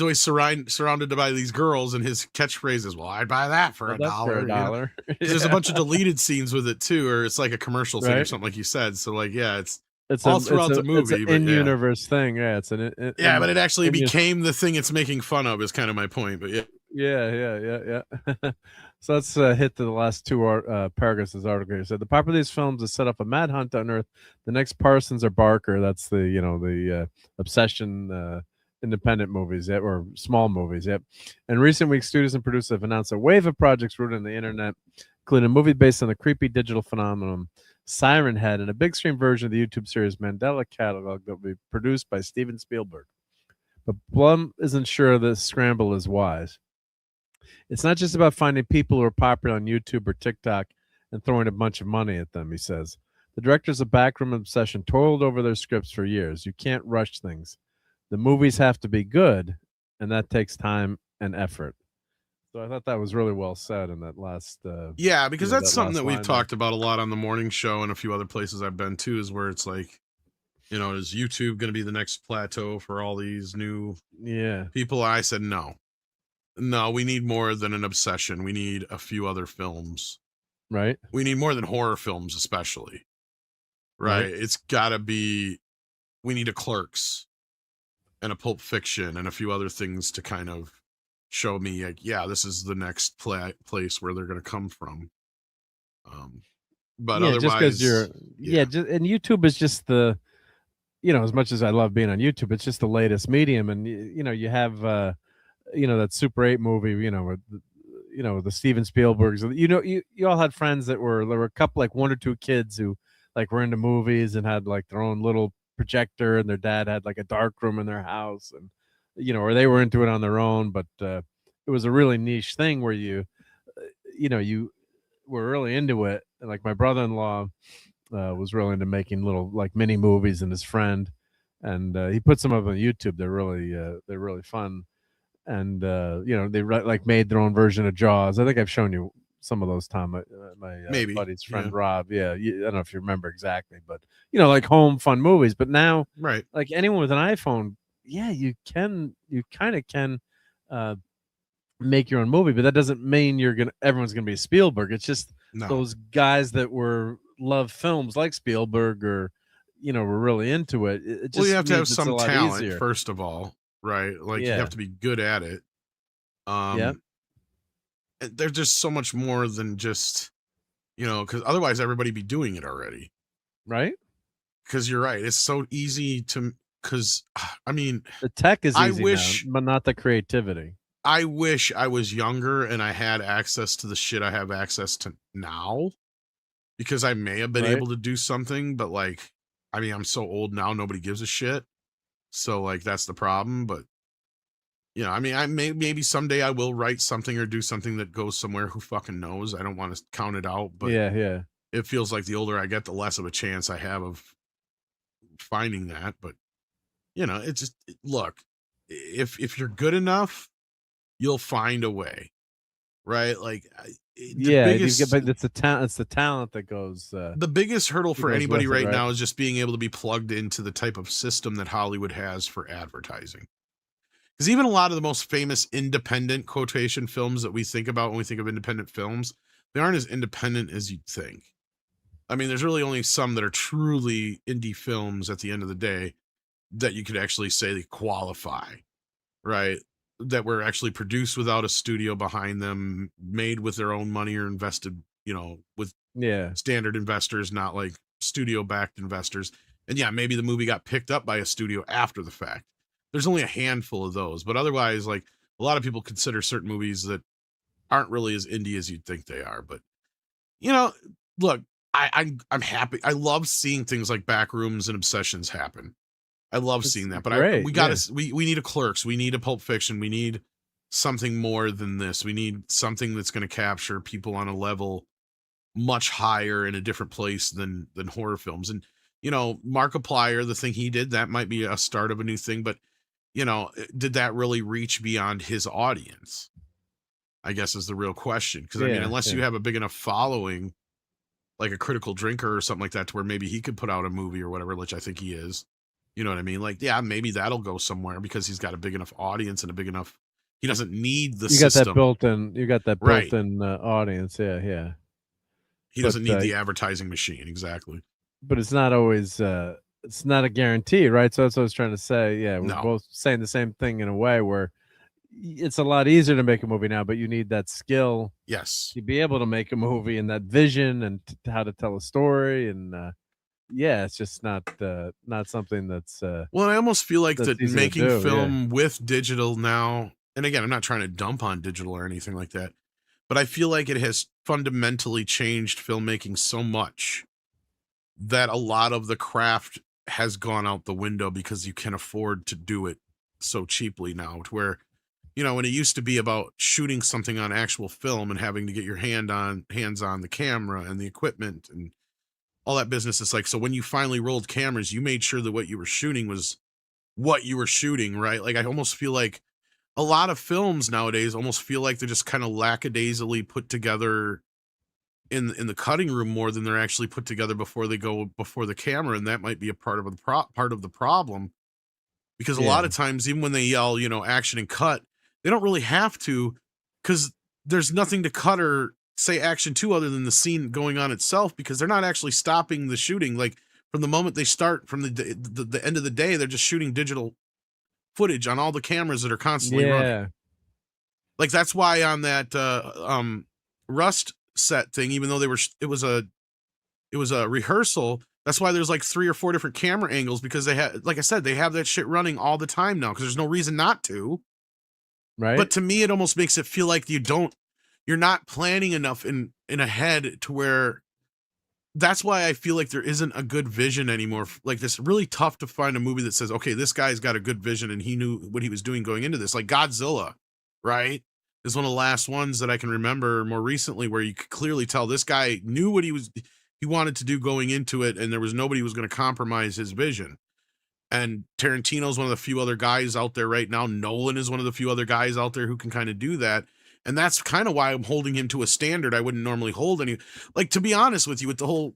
always surrounded by these girls, and his catchphrase is, "Well, I'd buy that for $1." For $1. You know? There's a bunch of deleted scenes with it too, or it's like a commercial thing or something like you said. So like, yeah, it's all throughout the movie. It's an in-universe thing. Yeah, it's an but it actually became the thing it's making fun of. Is kind of my point. But yeah. Yeah. So let's hit the last two paragraphs of this article here. So the popular these films has set up a mad hunt to unearth the next Parsons or Barker. That's the obsession independent movies, or small movies. Yep. In recent weeks, studios and producers have announced a wave of projects rooted in the internet, including a movie based on the creepy digital phenomenon Siren Head and a big screen version of the YouTube series Mandela Catalog that will be produced by Steven Spielberg. But Blum isn't sure the scramble is wise. It's not just about finding people who are popular on YouTube or TikTok and throwing a bunch of money at them, he says. The directors of Backroom Obsession toiled over their scripts for years. You can't rush things. The movies have to be good, and that takes time and effort. So I thought that was really well said in that last. Because that's something that we've talked about a lot on the morning show and a few other places I've been to, is where it's like, is YouTube going to be the next plateau for all these new people? I said no. No, we need more than an obsession. We need a few other films. Right. We need more than horror films, especially. Right. It's got to be, we need a Clerks and a Pulp Fiction and a few other things to kind of show me, like, yeah, this is the next place where they're going to come from. But otherwise, just because and YouTube is just the, as much as I love being on YouTube, it's just the latest medium. And, you have, that Super 8 movie, with, the Steven Spielbergs, you all had friends there were a couple, like one or two kids who like were into movies and had like their own little projector, and their dad had like a dark room in their house, and or they were into it on their own, but it was a really niche thing where you were really into it. And like my brother-in-law was really into making little like mini movies, and his friend, and he put some of them on YouTube. They're really fun, and they like made their own version of Jaws. I think I've shown you some of those, Tom. My buddy's friend Rob. Yeah, I don't know if you remember exactly, but like home fun movies. But now, like anyone with an iPhone, you kind of can make your own movie, but that doesn't mean everyone's gonna be a Spielberg. It's just those guys that love films like Spielberg, or were really into it. It just you have to have some talent first of all, right? Like you have to be good at it. There's just so much more than just, because otherwise everybody be doing it already, right? Because you're right, it's so easy to. Because I mean, the tech is easy now, but not the creativity. I wish I was younger and I had access to the shit I have access to now, because I may have been able to do something, but like, I mean, I'm so old now, nobody gives a shit. So like, that's the problem. But I mean, maybe someday I will write something or do something that goes somewhere. Who fucking knows? I don't want to count it out, but it feels like the older I get, the less of a chance I have of finding that. But it's just, look, if you're good enough, you'll find a way, right? Like, but it's the talent that goes. The biggest hurdle for anybody right now is just being able to be plugged into the type of system that Hollywood has for advertising. Because even a lot of the most famous independent quotation films that we think about when we think of independent films, they aren't as independent as you'd think. I mean, there's really only some that are truly indie films at the end of the day that you could actually say they qualify, right? That were actually produced without a studio behind them, made with their own money, or invested, with standard investors, not like studio backed investors. And maybe the movie got picked up by a studio after the fact. There's only a handful of those, but otherwise, like, a lot of people consider certain movies that aren't really as indie as you'd think they are. But look, I'm happy. I love seeing things like Backrooms and Obsessions happen. I love seeing that, but we need a Clerks. We need a Pulp Fiction. We need something more than this. We need something that's going to capture people on a level much higher in a different place than horror films. And, you know, Markiplier, the thing he did, that might be a start of a new thing, but, you know, did that really reach beyond his audience? I guess is the real question. Because, I mean, unless you have a big enough following, like a Critical Drinker or something like that, to where maybe he could put out a movie or whatever, which I think he is. You know what I mean? Like, yeah, maybe that'll go somewhere because he's got a big enough audience and a big enough. He doesn't need the system. You got that built-in audience. Yeah. He doesn't need the advertising machine. Exactly. But it's not always. It's not a guarantee, right? So that's what I was trying to say. Yeah, we're both saying the same thing in a way where it's a lot easier to make a movie now, but you need that skill. Yes. To be able to make a movie and that vision and how to tell a story and. Yeah, it's just not something that's. Well, I almost feel like that making film with digital now, and again, I'm not trying to dump on digital or anything like that, but I feel like it has fundamentally changed filmmaking so much that a lot of the craft has gone out the window because you can afford to do it so cheaply now. To where, you know, when it used to be about shooting something on actual film and having to get your hands on the camera and the equipment and all that business, is like, so when you finally rolled cameras, you made sure that what you were shooting was what you were shooting, right? Like, I almost feel like a lot of films nowadays almost feel like they're just kind of lackadaisically put together in the cutting room more than they're actually put together before they go before the camera. And that might be a part of the problem, because a lot of times, even when they yell, you know, action and cut, they don't really have to, because there's nothing to cut or say action to other than the scene going on itself, because they're not actually stopping the shooting. Like, from the moment they start, from the end of the day, they're just shooting digital footage on all the cameras that are constantly running. Like, that's why on that Rust set thing, even though it was a rehearsal, that's why there's like 3 or 4 different camera angles, because they had, like I said, they have that shit running all the time now, because there's no reason not to. Right. But to me, it almost makes it feel like you're not planning enough in ahead, to where that's why I feel like there isn't a good vision anymore. Like, it's really tough to find a movie that says, okay, this guy's got a good vision and he knew what he was doing going into this. Like Godzilla, right? Is one of the last ones that I can remember more recently where you could clearly tell this guy knew what he wanted to do going into it, and there was nobody who was going to compromise his vision. And Tarantino's one of the few other guys out there right now. Nolan is one of the few other guys out there who can kind of do that. And that's kind of why I'm holding him to a standard I wouldn't normally hold any. Like, to be honest with you, with the whole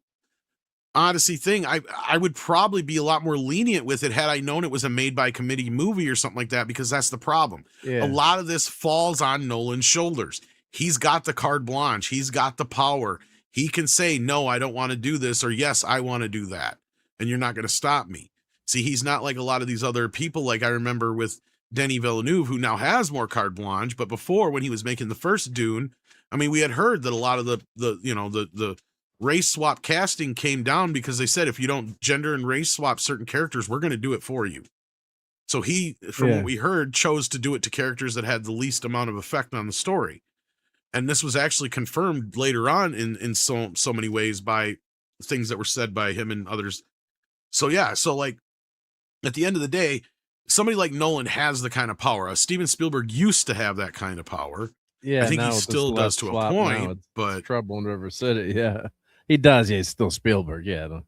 Odyssey thing, I would probably be a lot more lenient with it had I known it was a made by committee movie or something like that, because that's the problem. A lot of this falls on Nolan's shoulders. He's got the carte blanche. He's got the power. He can say, no, I don't want to do this, or yes, I want to do that, and you're not going to stop me. See, he's not like a lot of these other people. Like, I remember with Denis Villeneuve, who now has more carte blanche, but before, when he was making the first Dune, I mean, we had heard that a lot of the race swap casting came down because they said, if you don't gender and race swap certain characters, we're going to do it for you. So he, from what we heard, chose to do it to characters that had the least amount of effect on the story. And this was actually confirmed later on in so many ways by things that were said by him and others. So yeah, so like, at the end of the day, somebody like Nolan has the kind of power. Steven Spielberg used to have that kind of power. Yeah, I think he still does to a point, but trouble in River City. Yeah, he does. Yeah, he's still Spielberg. Yeah,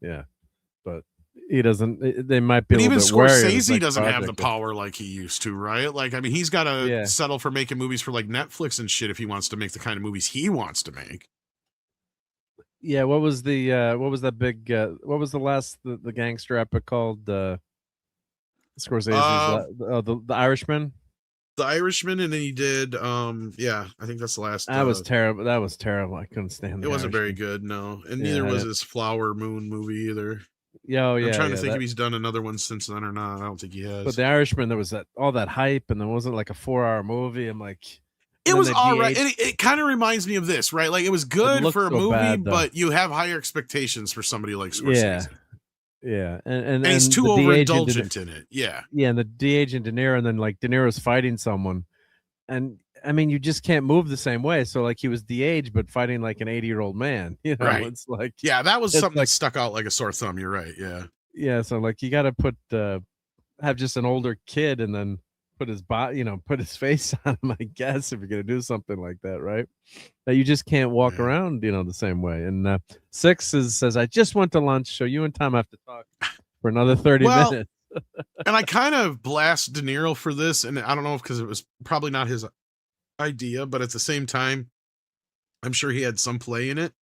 but he doesn't. They might be. But even Scorsese doesn't have the power like he used to, right? Like, I mean, he's got to settle for making movies for like Netflix and shit if he wants to make the kind of movies he wants to make. Yeah, what was that big? What was the last the gangster epic called? Scorsese's the Irishman. The Irishman, and then he did I think that's the last. That was terrible. That was terrible. I couldn't stand it. It wasn't very good, no. And neither was his Flower Moon movie either. I'm trying to think if he's done another one since then or not. I don't think he has. But the Irishman, there was all that hype, and there wasn't like a 4-hour movie. I'm like, it was all right. It kind of reminds me of this, right? Like, it was good for a movie, but you have higher expectations for somebody like Scorsese. Yeah, and he's too overindulgent in it. Yeah, and the de-agent De Niro, and then like De Niro's fighting someone, and I mean, you just can't move the same way. So like he was de-aged, but fighting like an 80-year-old man. You know, Right. it's like that was something like, that stuck out like a sore thumb. You're right. Yeah. Yeah. So like you got to put have just an older kid and then put his body, put his face on him. I guess if you're gonna do something like that, right? That you just can't walk around, the same way. And 6 says, I just went to lunch, so you and Tom have to talk for another 30 minutes. And I kind of blast De Niro for this, and I don't know if because it was probably not his idea, but at the same time, I'm sure he had some play in it.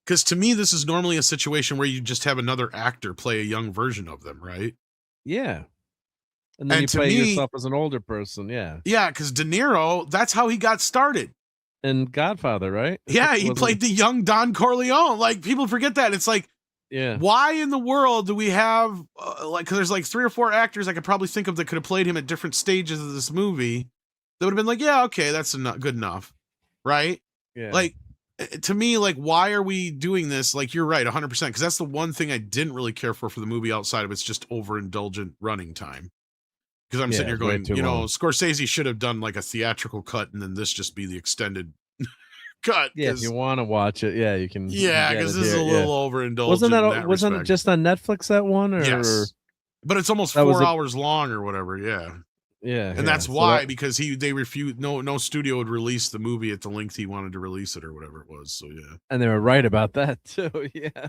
Because to me, this is normally a situation where you just have another actor play a young version of them, right? Yeah. And then you play yourself as an older person, yeah. Yeah, because De Niro, that's how he got started. And Godfather, right? Yeah, he played the young Don Corleone. Like, people forget that. It's like, why in the world do we have, because there's like 3 or 4 actors I could probably think of that could have played him at different stages of this movie that would have been like, yeah, okay, that's good enough, right? Yeah. Like, to me, like, why are we doing this? Like, you're right, 100%, because that's the one thing I didn't really care for the movie outside of it's just overindulgent running time. Because I'm sitting here going, Scorsese should have done like a theatrical cut and then this just be the extended cut. Yeah, if you want to watch it, you can. Yeah, because this is a little overindulgent. Wasn't it just on Netflix, that one? Or, yes. But it's almost 4 hours long or whatever, yeah. Yeah. And that's why, because they refused, no studio would release the movie at the length he wanted to release it or whatever it was. So yeah. And they were right about that too. Yeah.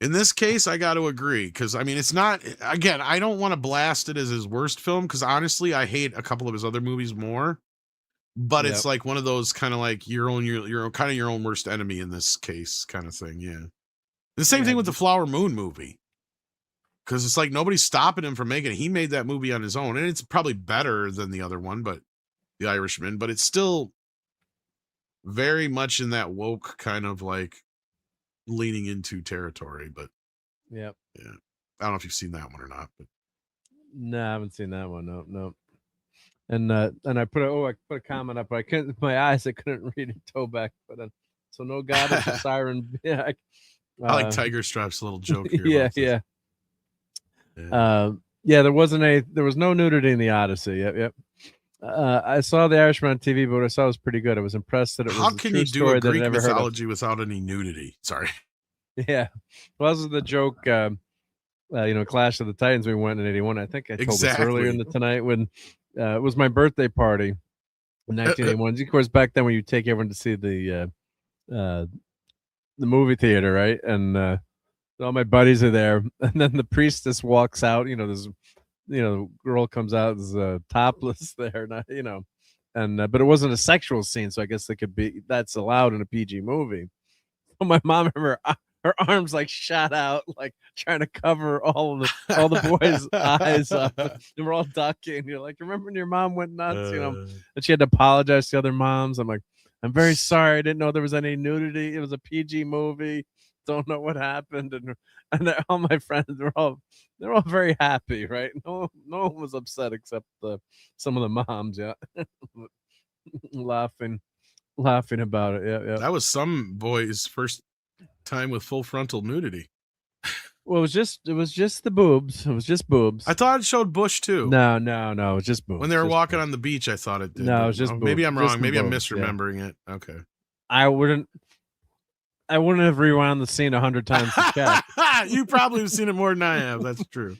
In this case, I got to agree, because I mean, it's not, again, I don't want to blast it as his worst film, because honestly, I hate a couple of his other movies more. But it's like one of those kind of like your own worst enemy in this case kind of thing. Yeah. The same thing with the Flower Moon movie. Because it's like nobody's stopping him from making it. He made that movie on his own, and it's probably better than the other one, but The Irishman, but it's still very much in that woke kind of like leaning into territory. But yeah, I don't know if you've seen that one or not. But no, I haven't seen that one. No. And I put a comment up, but I couldn't. My eyes, I couldn't read it. Toe back, but so no God is a siren. Yeah, I like Tiger Stripes' little joke here. Yeah. There was no nudity in the Odyssey. Yep. I saw The Irishman on TV, but what I saw was pretty good. I was impressed that it was how can you do a Greek mythology without any nudity? Sorry. Yeah. Well, this is the joke. Clash of the Titans. We went in '81. I think I told this earlier in the tonight when it was my birthday party in 1981. Of course, back then when you take everyone to see the movie theater, right? And all my buddies are there, and then the priestess walks out. This girl comes out as topless there, but it wasn't a sexual scene, so I guess that's allowed in a PG movie. So my mom, her arms like shot out, like trying to cover all the boys' eyes up, and we're all ducking. You're like, remember when your mom went nuts, and she had to apologize to other moms. I'm like, I'm very sorry, I didn't know there was any nudity. It was a PG movie. Don't know what happened, and all my friends they're all very happy, right? No one was upset except some of the moms, laughing about it. Yeah. That was some boys' first time with full frontal nudity. Well, it was just the boobs. It was just boobs. I thought it showed bush too. No, it was just boobs. When they were walking on the beach, I thought it did. No, it was just boobs. Maybe I'm wrong. Maybe I'm boobs, misremembering it. Okay. I wouldn't have rewound the scene 100 times to check. You probably have seen it more than I have. That's true.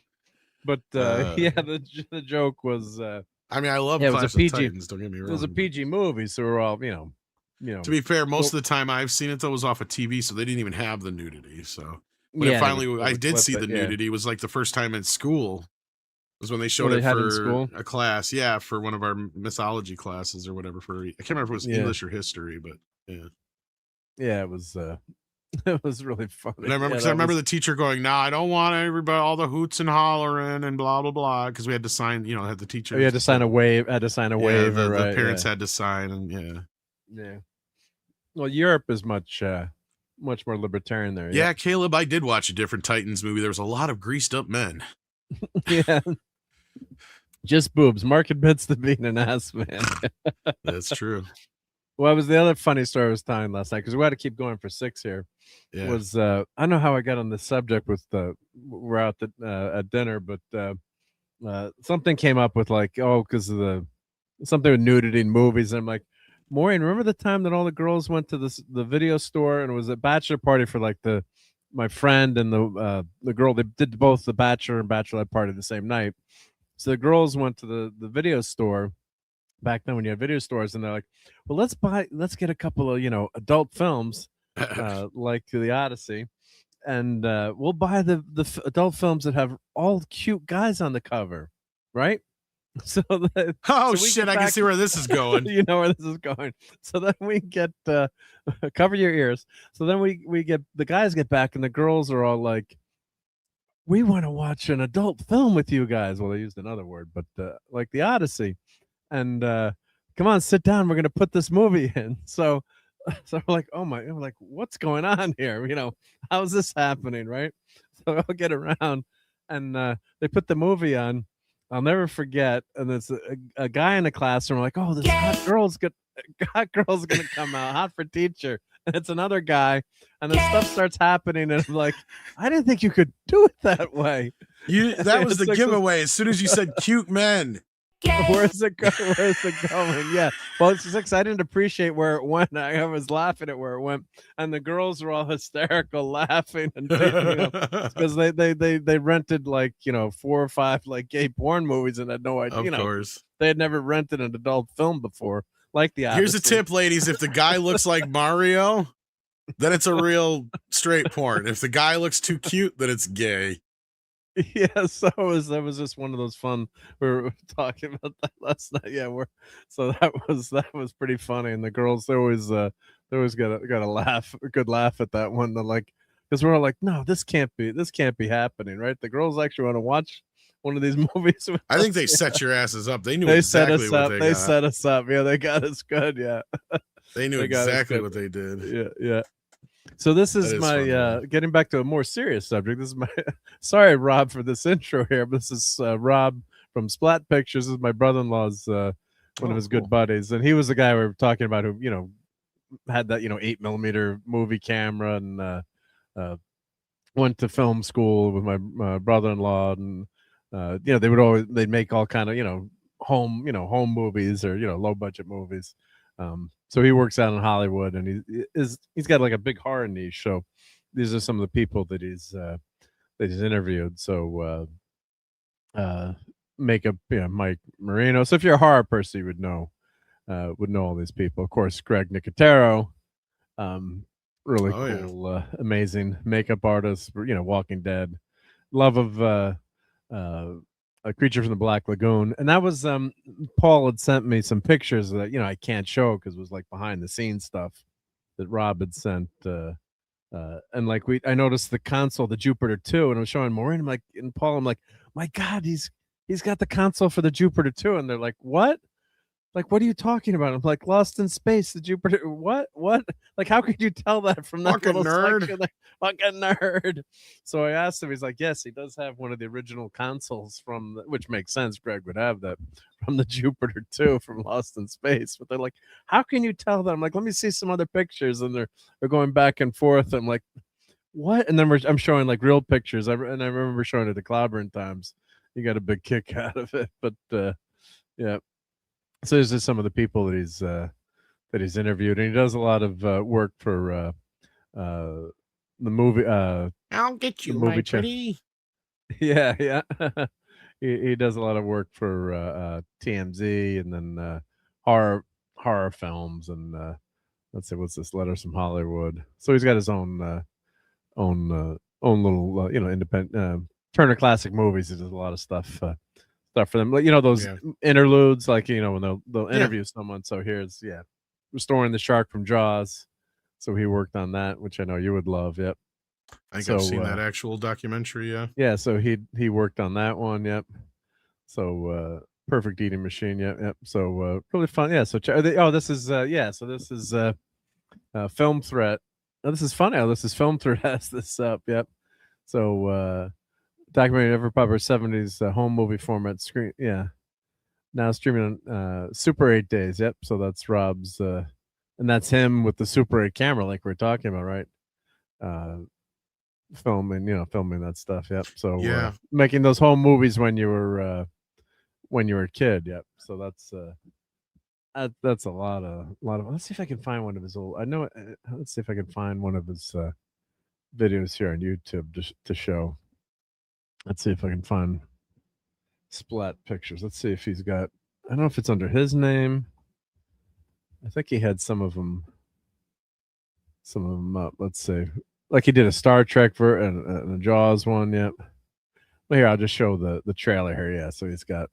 But the joke was. I mean, I love Clash of Titans. Don't get me wrong. It was a PG movie, so we're all To be fair, most of the time I've seen it though was off of TV, so they didn't even have the nudity. So when I did see the nudity, it was like the first time in school. Was when they showed it for a class, for one of our mythology classes or whatever. I can't remember if it was English or history, but yeah. Yeah, it was it was really funny. And I remember the teacher going, "No, I don't want everybody, all the hoots and hollering and blah blah blah," because we had to sign. Had the teacher. You had to sign a waiver. The parents had to sign, and yeah. Well, Europe is much more libertarian there. Yeah, Caleb, I did watch a different Titans movie. There was a lot of greased up men. Yeah. Just boobs. Mark admits to being an ass man. That's true. Well, it was the other funny story I was telling last night, because we had to keep going for 6 here. Yeah. Was I don't know how I got on this subject with we're out at dinner, but something came up with like, because of something with nudity in movies, and I'm like, Maureen, remember the time that all the girls went to the video store and it was a bachelor party for like my friend and the girl. They did both the bachelor and bachelorette party the same night. So the girls went to the video store back then when you had video stores, and they're like, well, let's get a couple of adult films like the Odyssey, and we'll buy the adult films that have all cute guys on the cover, right? So shit, I can see where this is going. You know where this is going. So then we get cover your ears. So then we get the guys get back, and the girls are all like, we want to watch an adult film with you guys. Well, they used another word, but like the Odyssey. And come on, sit down. We're gonna put this movie in. So we're like, oh my, we're like, what's going on here? How's this happening, right? So I'll get around, and they put the movie on. I'll never forget. And there's a guy in the classroom like, oh, this hot girl's gonna come out, hot for teacher. And it's another guy, and then stuff starts happening, and I'm like, I didn't think you could do it that way. That was the giveaway. As soon as you said cute men. Where's it going? Where's it going? Yeah. Well, it's just I didn't appreciate where it went. I was laughing at where it went, and the girls were all hysterical, laughing, and because they rented like 4 or 5 like gay porn movies and had no idea. Of course, they had never rented an adult film before, like the Odyssey. Here's a tip, ladies: if the guy looks like Mario, then it's a real straight porn. If the guy looks too cute, then it's gay. Yeah, so that was just one of those fun. We were talking about that last night. Yeah, so that was pretty funny, and the girls they always got a laugh, a good laugh at that one. They're like, because we're all like, no, this can't be happening, right? The girls actually want to watch one of these movies. I think they set your asses up. They knew exactly what they set us up. Yeah, they got us good. Yeah, they knew exactly what they did. Yeah. So this is my getting back to a more serious subject. This is my sorry, Rob, for this intro here, but this is Rob from Splat Pictures. This is my brother-in-law's one of his good buddies, and he was the guy we were talking about who had that 8mm movie camera and went to film school with my brother-in-law, and they'd make all kind of home movies or low budget movies. So he works out in Hollywood, and he's got like a big horror niche. So these are some of the people that he's interviewed. So makeup, Mike Marino. So if you're a horror person, you would know all these people. Of course, Greg Nicotero, really cool, amazing makeup artist. Walking Dead, love of A Creature from the Black Lagoon. And that was Paul had sent me some pictures that I can't show because it was like behind the scenes stuff that Rob had sent, and like I noticed the console, the Jupiter 2, and I was showing Maureen, and Paul, I'm like, my God, he's got the console for the Jupiter 2, and they're like, what? Like, what are you talking about? I'm like, Lost in Space, the Jupiter. What? Like, how could you tell that from that fucking little nerd? section? Like, fucking nerd. So I asked him. He's like, yes, he does have one of the original consoles which makes sense. Greg would have that from the Jupiter 2 from Lost in Space. But they're like, how can you tell that? I'm like, let me see some other pictures, and they're going back and forth. I'm like, what? And then I'm showing like real pictures. I remember showing it to Clobbering Times. You got a big kick out of it, but yeah. So these are some of the people that he's interviewed, and he does a lot of work for the movie. I'll get you, my pretty. Yeah. he does a lot of work for TMZ, and then horror films, and let's see, what's this? Letters from Hollywood. So he's got his own little independent Turner Classic Movies. He does a lot of stuff for them, like those interludes, like when they'll interview someone. So here's Restoring the Shark from Jaws. So he worked on that, which I know you would love. Yep. I think I've seen that actual documentary. Yeah. So he worked on that one. Yep. So Perfect Eating Machine. Yep. So really fun. Yeah. So this is So this is Film Threat. Oh, this is funny. Oh, this is Film Threat has this up. Yep. So documentary ever popular 70s home movie format screen. Yeah. Now streaming on Super 8 Days. Yep. So that's Rob's and that's him with the Super 8 camera like we're talking about, right? Filming that stuff. Yep. So making those home movies when you were a kid. Yep. So that's That's a lot of. Let's see if I can find one of his old. I know. Let's see if I can find one of his videos here on YouTube to show. Let's see if I can find Splat pictures. Let's see if he's got. I don't know if it's under his name. I think he had some of them up. Let's see, like he did a Star Trek and a Jaws one. Yep. Well, here I'll just show the trailer here. Yeah, so he's got.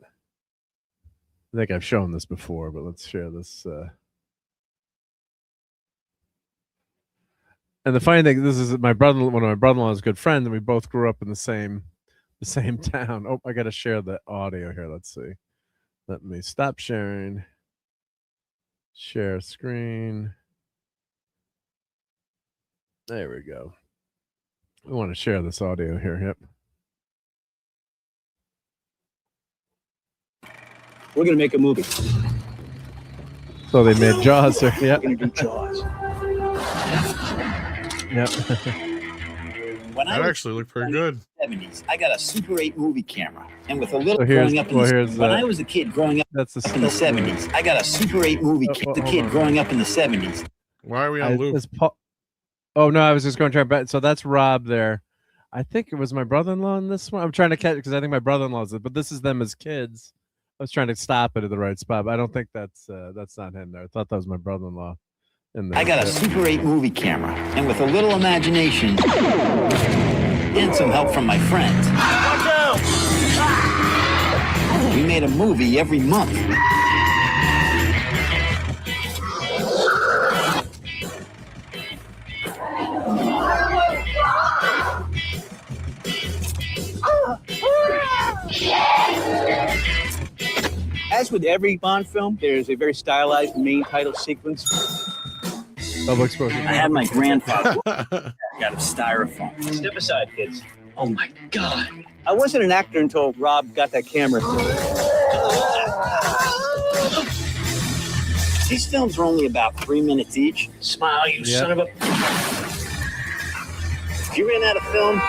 I think I've shown this before, but let's share this. And the funny thing, this is one of my brother-in-law's good friends, and we both grew up in the same town. Oh, I got to share the audio here. Let's see. Let me stop sharing. Share screen. There we go. We want to share this audio here. Yep. We're going to make a movie. So they made Jaws here. Yep. We're going to do Jaws. Yep. That actually looked pretty good. 70s, I got a Super 8 movie camera. And with a little growing up in when I was a kid growing up in the 70s, I got a Super 8 movie kid growing up in the 70s. Why are we on loop? Oh, no, I was just going to try back. So that's Rob there. I think it was my brother-in-law in this one. I'm trying to catch it because I think my brother-in-law's it, but this is them as kids. I was trying to stop it at the right spot, but I don't think that's not him there. I thought that was my brother-in-law. I got a Super 8 movie camera, and with a little imagination and some help from my friends, we made a movie every month. As with every Bond film, there's a very stylized main title sequence. Double exposure. I had my grandfather out of styrofoam. Step aside, kids. Oh my God. I wasn't an actor until Rob got that camera. These films are only about 3 minutes each. Smile, you son of a... If you ran out of film,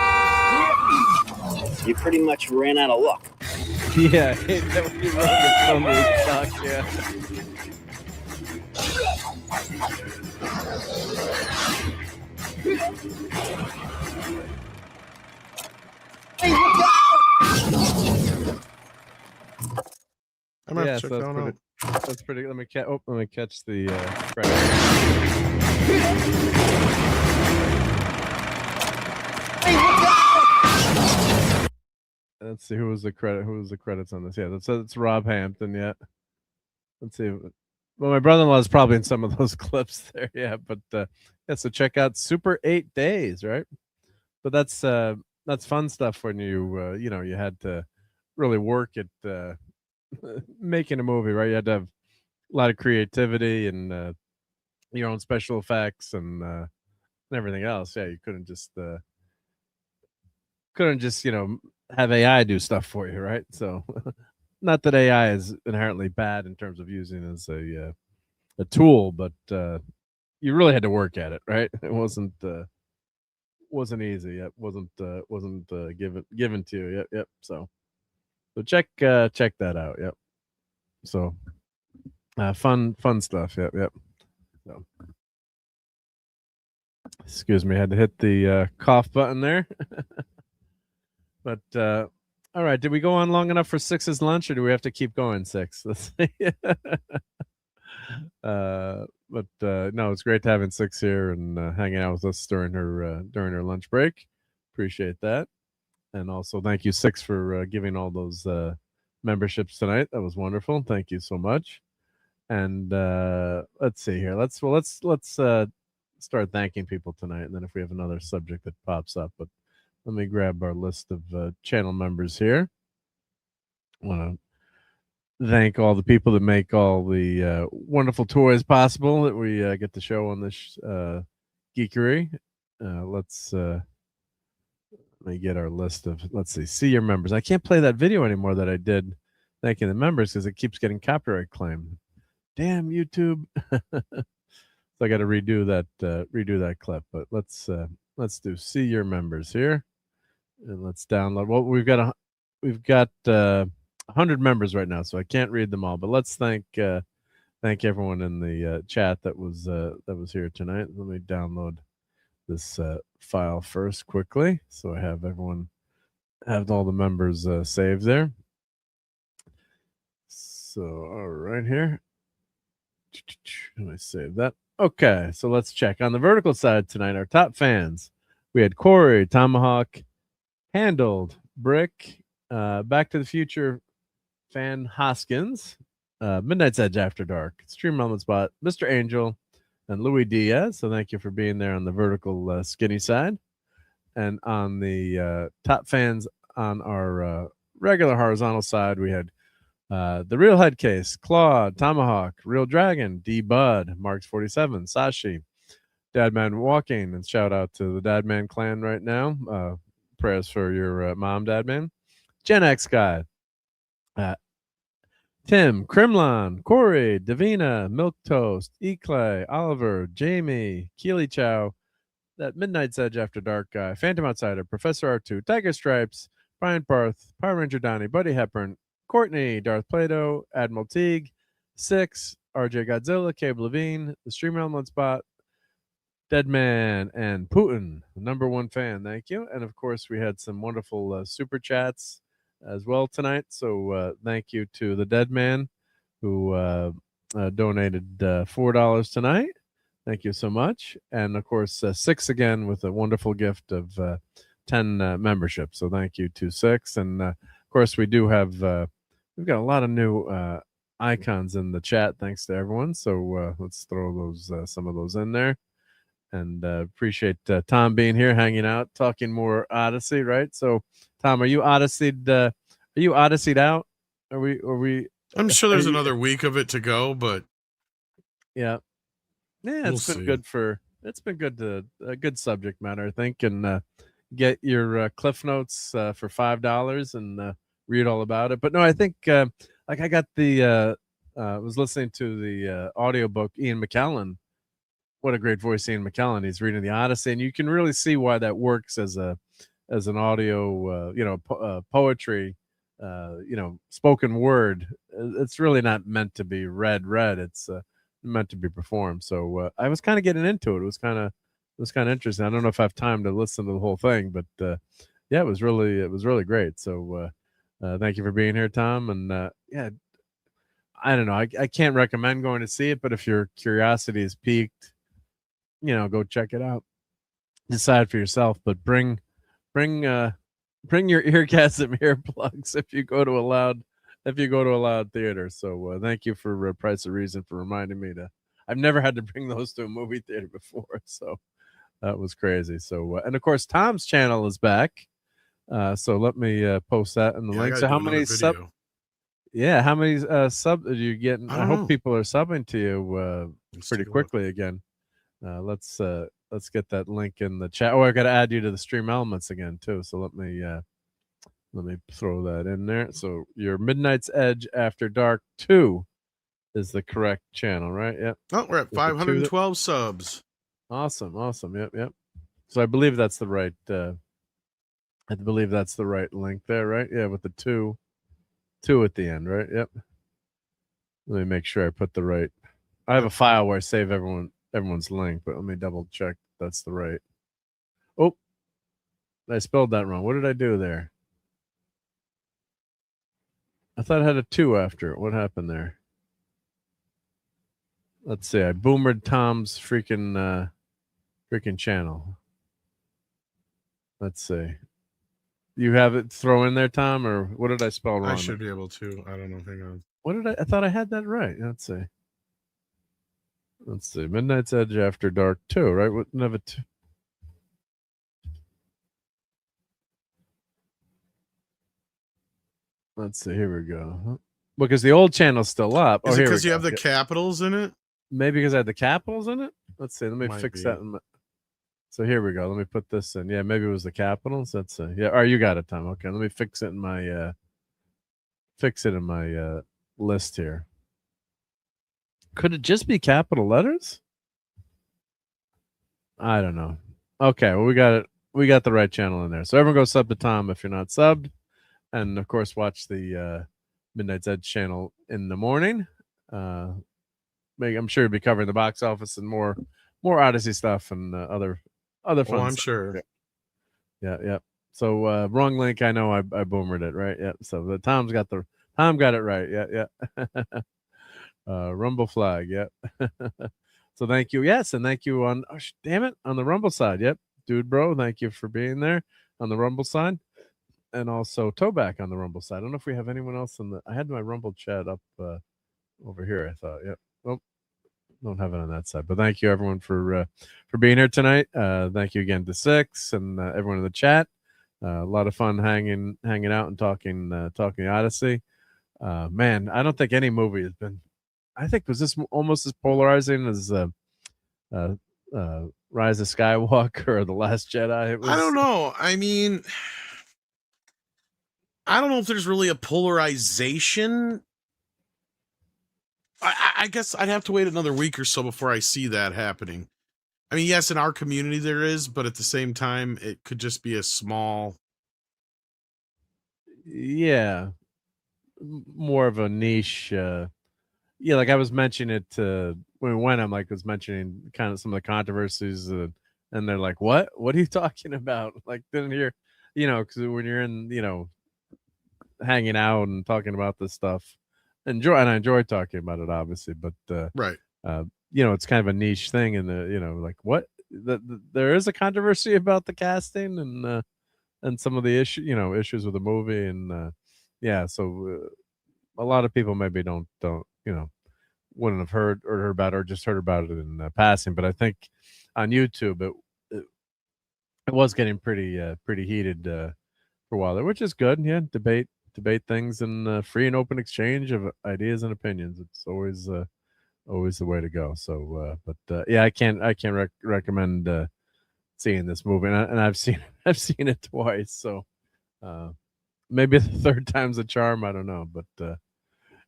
you pretty much ran out of luck. Yeah, that would be wrong with some talk, yeah. I'm gonna check that out. That's pretty. Let me catch the credit. Let's see who was the credits on this. Yeah, that's Rob Hampton. Yeah. Let's see. Well, my brother-in-law is probably in some of those clips there. Yeah, but yeah. So check out Super 8 Days, right? But that's fun stuff when you you had to really work at making a movie, right? You had to have a lot of creativity and your own special effects and everything else. Yeah, you couldn't just have AI do stuff for you, right? So not that AI is inherently bad in terms of using it as a tool, but you really had to work at it, right? It wasn't easy. It wasn't given to you. Yep. So check that out. Yep. So fun stuff. Yep. So excuse me, I had to hit the cough button there. But all right, did we go on long enough for Six's lunch, or do we have to keep going, Six? Let's see. But no, it's great having Six here and hanging out with us during her lunch break. Appreciate that, and also thank you, Six, for giving all those memberships tonight. That was wonderful. Thank you so much. And let's see here. Let's start thanking people tonight, and then if we have another subject that pops up, but. Let me grab our list of channel members here. I want to thank all the people that make all the wonderful toys possible that we get to show on this geekery. Let me get our list of, let's see your members. I can't play that video anymore that I did thanking the members because it keeps getting copyright claimed. Damn YouTube. So I got to redo that clip, but let's do see your members here. And let's download. Well, we've got 100 members right now, so I can't read them all. But let's thank thank everyone in the chat that was here tonight. Let me download this file first quickly, so I have all the members saved there. So all right here, let me save that. Okay, so let's check on the vertical side tonight. Our top fans: we had Corey, Tomahawk, Handled, Brick, Back to the Future fan Hoskins, Midnight's Edge After Dark, Stream Element Spot, Mr. Angel, and Louis Diaz. So thank you for being there on the vertical skinny side. And on the top fans on our regular horizontal side, we had The Real Headcase, Claude, Tomahawk, Real Dragon, D Bud, Marks 47, Sashi, Dadman Walking, and shout out to the Dadman clan right now. Prayers for your mom, Dadman. Gen X guy, Tim, Crimlon, Corey, Davina, Milk Toast, Eclay, Oliver, Jamie, Keely Chow, that Midnight's Edge After Dark guy, Phantom Outsider, Professor R2, Tiger Stripes, Brian Parth, Power Ranger Donnie, Buddy Hepburn, Courtney, Darth Plato, Admiral Teague, Six, RJ Godzilla, Cabe Levine, the Streamer Element Spot, Deadman, and Putin, the #1 fan. Thank you. And of course, we had some wonderful super chats as well tonight. So thank you to the Deadman who donated $4 tonight. Thank you so much. And of course, Six again with a wonderful gift of 10 memberships. So thank you to Six. And of course, we do have, we've got a lot of new icons in the chat. Thanks to everyone. So let's throw those, some of those in there. And appreciate Tom being here, hanging out, talking more Odyssey, right? So, Tom, are you Odyssey'd out? Are we? I'm sure there's another week of it to go, but yeah, it's been good to a good subject matter, I think, and get your Cliff Notes for $5 and read all about it. But no, I think like I got the was listening to the audiobook Ian McKellen. What a great voice, Ian McKellen. He's reading the Odyssey, and you can really see why that works as an audio, poetry, spoken word. It's really not meant to be read. It's meant to be performed. So I was kind of getting into it. It was kind of interesting. I don't know if I have time to listen to the whole thing, but yeah, it was really great. So thank you for being here, Tom. And yeah, I don't know. I can't recommend going to see it, but if your curiosity is piqued, go check it out. Decide for yourself, but bring your eargasm earplugs if you go to a loud theater. So thank you for Price of Reason for reminding me to. I've never had to bring those to a movie theater before, so that was crazy. So and of course Tom's channel is back. So let me post that in the link. So how many how many subs are you getting? I hope people are subbing to you pretty quickly again. Let's get that link in the chat. Oh, I got to add you to the Stream Elements again too. So let me throw that in there. So your Midnight's Edge After Dark 2 is the correct channel, right? Yep. Oh, we're at 512 subs. Awesome. Yep. So I believe that's the right. I believe that's the right link there, right? Yeah, with the two at the end, right? Yep. Let me make sure I put the right. I have a file where I save everyone's link, but let me double check that's the right. Oh, I spelled that wrong. What did I do there? I thought I had a 2 after it. What happened there? Let's see. I boomered Tom's freaking channel. Let's see. You have it throw in there, Tom, or what did I spell wrong? I should be able to. I don't know. Hang on. What did I thought I had that right. Let's see. Midnight's Edge After Dark 2, right? What never 2. Let's see. Here we go. Because the old channel's still up. Is it because you have the capitals in it? Maybe because I had the capitals in it? Let's see. Let me fix that. So here we go. Let me put this in. Yeah, maybe it was the capitals. That's yeah. All right, you got it, Tom. Okay, let me fix it in my list here. Could it just be capital letters? I don't know. Okay, well we got it. We got the right channel in there. So everyone go sub to Tom if you're not subbed, and of course watch the Midnight's Edge channel in the morning. I'm sure you'll be covering the box office and more Odyssey stuff and other fun I'm stuff. sure. Yeah. So wrong link. I know I boomered it, right? Yeah. So Tom got it right. Yeah. Rumble flag. Yep. So thank you. Yes, and thank you on damn it, on the Rumble side. Yep. Dude bro, thank you for being there on the Rumble side. And also Toeback on the Rumble side. I don't know if we have anyone else I had my Rumble chat up over here, I thought. Yep. Well, don't have it on that side. But thank you everyone for being here tonight. Thank you again to Six and everyone in the chat. A lot of fun hanging out and talking Odyssey. Man, I don't think any movie has been. I think was this almost as polarizing as Rise of Skywalker or The Last Jedi. I don't know. I mean, I don't know if there's really a polarization. I guess I'd have to wait another week or so before I see that happening. I mean, yes, in our community there is, but at the same time, it could just be a small. Yeah, more of a niche. Yeah, like I was mentioning it when we went. I was mentioning kind of some of the controversies, and they're like, "What? What are you talking about?" Like, didn't hear, because when you're in, hanging out and talking about this stuff, I enjoy talking about it, obviously, but right, it's kind of a niche thing, and like what there is a controversy about the casting and some of the issues with the movie, and so a lot of people maybe don't wouldn't have heard about it or just heard about it in passing, but I think on YouTube it was getting pretty heated for a while there, which is good. Yeah, debate things and free and open exchange of ideas and opinions. It's always the way to go. So, I can't recommend seeing this movie, and I've seen it twice. So, maybe the third time's a charm. I don't know, but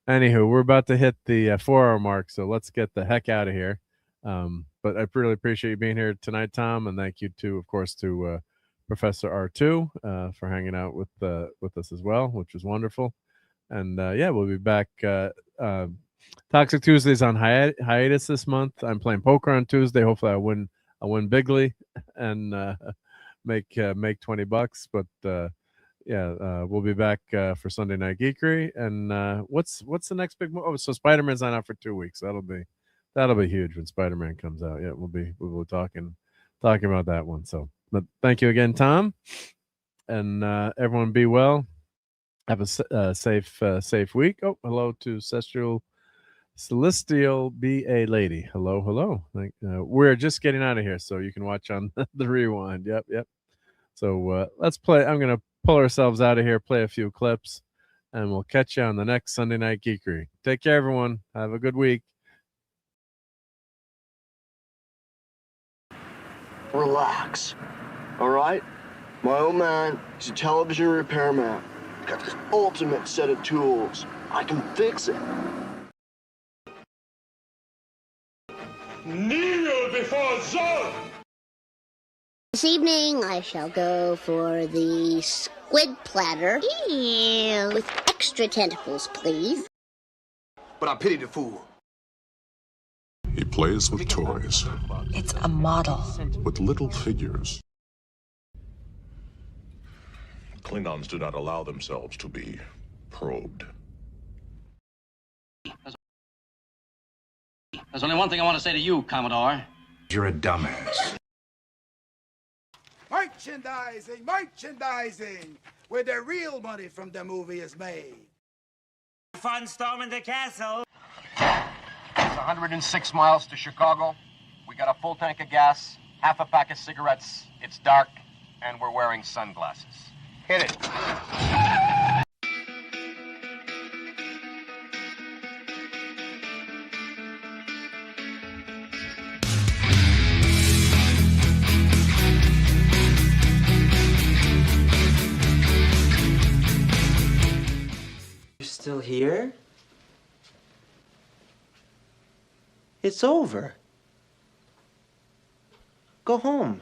anywho, we're about to hit the 4-hour mark, so let's get the heck out of here. But I really appreciate you being here tonight, Tom, and thank you of course, to Professor R2 for hanging out with us as well, which was wonderful. And we'll be back. Toxic Tuesdays on hiatus this month. I'm playing poker on Tuesday. Hopefully, I win bigly and make $20. But we'll be back for Sunday Night Geekery. And what's the next big movie? Oh, so Spider-Man's not out for 2 weeks. That'll be huge when Spider-Man comes out. Yeah, we'll be talking about that one. So, but thank you again, Tom, and everyone be well. Have a safe week. Oh, hello to Celestial be a lady. Hello. We're just getting out of here, so you can watch on the rewind. Yep. So let's play. I'm gonna pull ourselves out of here, play a few clips, and we'll catch you on the next Sunday Night Geekery. Take care, everyone. Have a good week. Relax. All right? My old man, he's a television repairman. Got this ultimate set of tools. I can fix it. Kneel before Zod! This evening, I shall go for the squid platter. Ew. With extra tentacles, please. But I pity the fool. He plays with toys. It's a model. With little figures. Klingons do not allow themselves to be probed. There's only one thing I want to say to you, Commodore. You're a dumbass. Merchandising, where the real money from the movie is made. Fun storming the castle. It's 106 miles to Chicago. We got a full tank of gas, half a pack of cigarettes. It's dark, and we're wearing sunglasses. Hit it. You're still here? It's over. Go home.